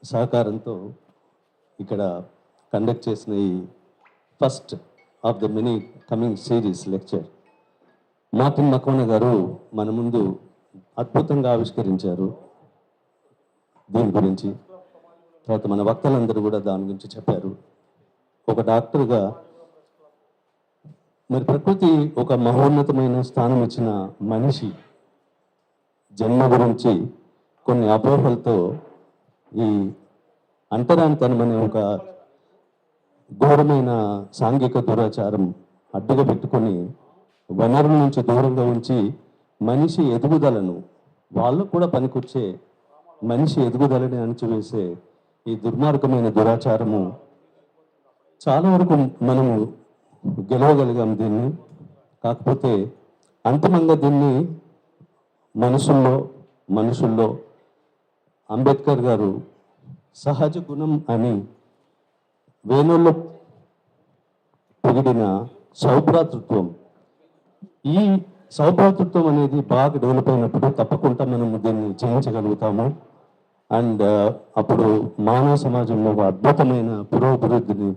S9: సహకారంతో ఇక్కడ conduct చేసిన ఈ first of the many coming series lecture Martin Macwan గారు మన ముందు అద్భుతంగా ఆవిష్కరించారు. దీని గురించి తర్వాత మన వక్తలందరూ కూడా దాని గురించి చెప్పారు. ఒక డాక్టర్గా మరి ప్రకృతి ఒక మహోన్నతమైన స్థానం ఇచ్చిన మనిషి జన్మ గురించి కొన్ని అపోహలతో ఈ అంటరానితనం అనే ఒక ఘోరమైన సాంఘిక దురాచారం అడ్డుగా పెట్టుకొని వనరుల నుంచి దూరంగా ఉంచి మనిషి ఎదుగుదలను వాళ్ళకు కూడా పనికొచ్చే మనిషి ఎదుగుదలని అణచివేసే ఈ దుర్మార్గమైన దురాచారము చాలా వరకు మనము గెలవగలిగాం దీన్ని. కాకపోతే అంతిమంగా దీన్ని మనుషుల్లో అంబేద్కర్ గారు సహజ గుణం అని వేణుల్లో పొగిడిన సౌభ్రాతృత్వం, ఈ సౌభ్రాతృత్వం అనేది బాగా డెవలప్ అయినప్పుడు తప్పకుండా మనం దీన్ని జయించగలుగుతాము. అండ్ అప్పుడు మానవ సమాజంలో ఒక అద్భుతమైన పురోభివృద్ధిని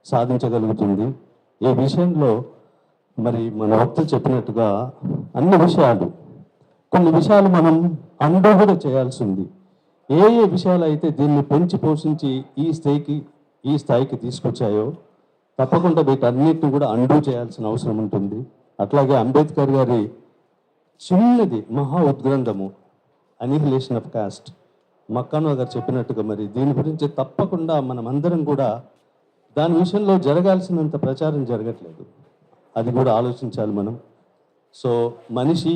S9: సాధించగలుగుతుంది. ఈ విషయంలో మరి మన వక్తలు చెప్పినట్టుగా అన్ని విషయాలు, కొన్ని విషయాలు మనం అండూ కూడా చేయాల్సి ఉంది. ఏ ఏ విషయాలు అయితే దీన్ని పెంచి పోషించి ఈ స్థాయికి తీసుకొచ్చాయో తప్పకుండా వీటన్నిటిని కూడా అండూ చేయాల్సిన అవసరం ఉంటుంది. అట్లాగే అంబేద్కర్ గారి చిన్నది మహా ఉద్గ్రంథము అనిహిలేషన్ ఆఫ్ కాస్ట్, మక్కానో గారు చెప్పినట్టుగా మరి దీని గురించి తప్పకుండా మనం అందరం కూడా దాని విషయంలో జరగాల్సినంత ప్రచారం జరగట్లేదు, అది కూడా ఆలోచించాలి మనం. సో మనిషి,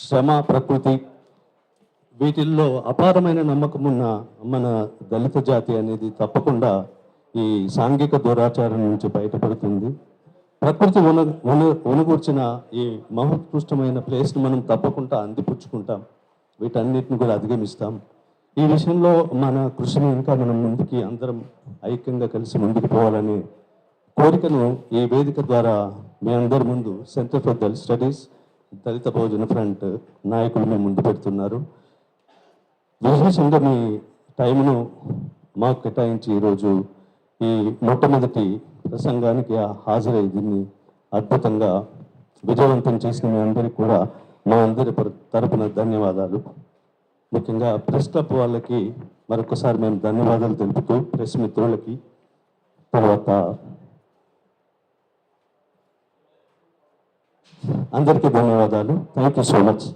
S9: శ్రమ, ప్రకృతి వీటిల్లో అపారమైన నమ్మకం ఉన్న మన దళిత జాతి అనేది తప్పకుండా ఈ సాంఘిక దురాచారం నుంచి బయటపడుతుంది. ప్రకృతి ఉనగూర్చిన ఈ మహోత్కృష్టమైన ప్లేస్ని మనం తప్పకుండా అందిపుచ్చుకుంటాం, వీటన్నిటిని కూడా అధిగమిస్తాం. ఈ విషయంలో మన కృషిని ఇంకా మనం ముందుకి అందరం ఐక్యంగా కలిసి ముందుకు పోవాలనే కోరికను ఈ వేదిక ద్వారా మీ అందరి ముందు Centre for Dalit studies, Dalit Bahujan Front నాయకులు మీ ముందు పెడుతున్నారు. విశేషంగా మీ టైంను మాకు కేటాయించి ఈరోజు ఈ మొట్టమొదటి ప్రసంగానికి హాజరై దీన్ని అద్భుతంగా విజయవంతం చేసిన మీ అందరికీ కూడా మా అందరి తరపున ధన్యవాదాలు. ముఖ్యంగా ప్రెస్ క్లబ్ వాళ్ళకి మరొకసారి మేము ధన్యవాదాలు తెలుపుతూ, ప్రెస్ మిత్రులకి, తర్వాత అందరికీ ధన్యవాదాలు. Thank you so much.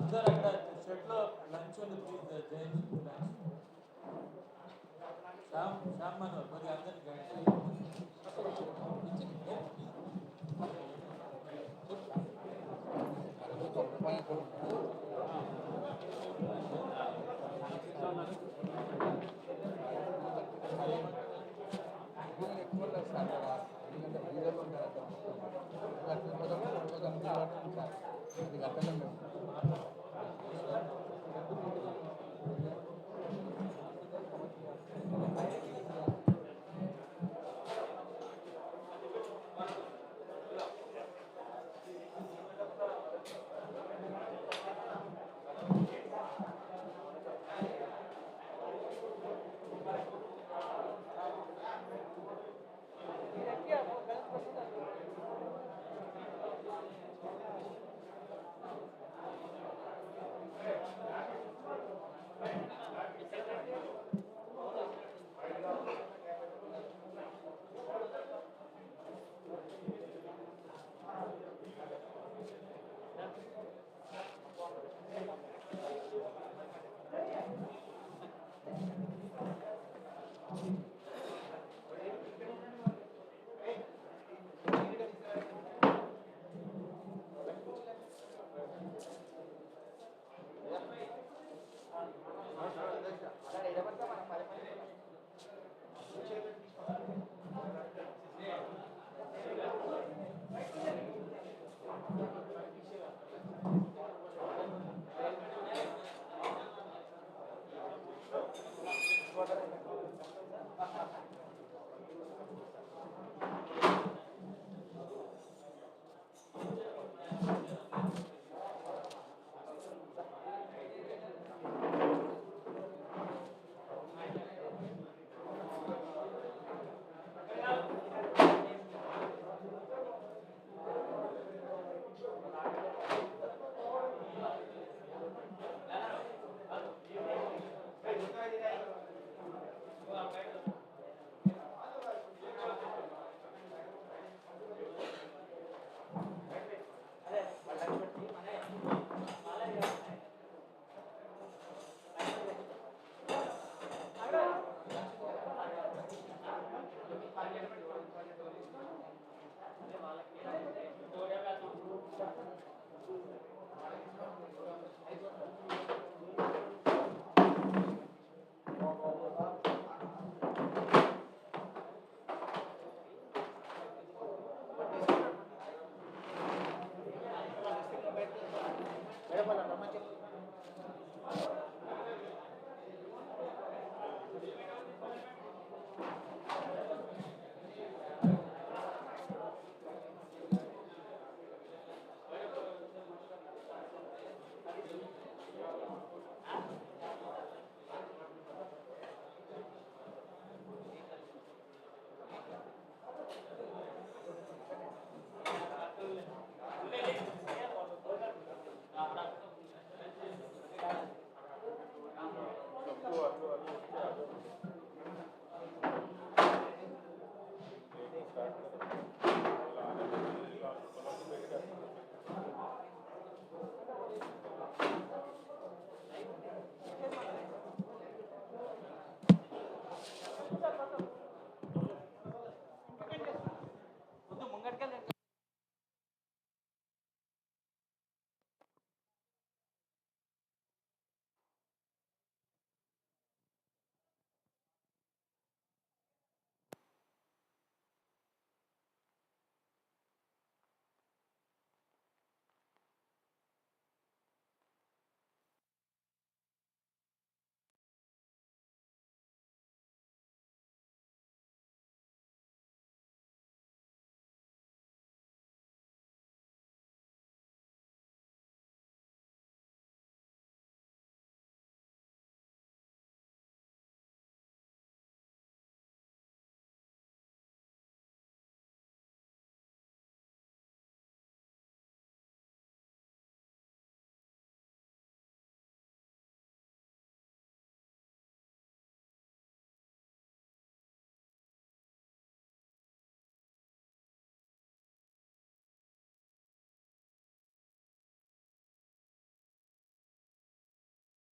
S4: అందరూ అక్కడ షెడ్లో లంచ్ ఉంది, ప్లీజ్ చేయండి లంచ్. శ్యామ్ మనోహర్ కొద్దిగా అందరికీ గైడ్ చేయండి.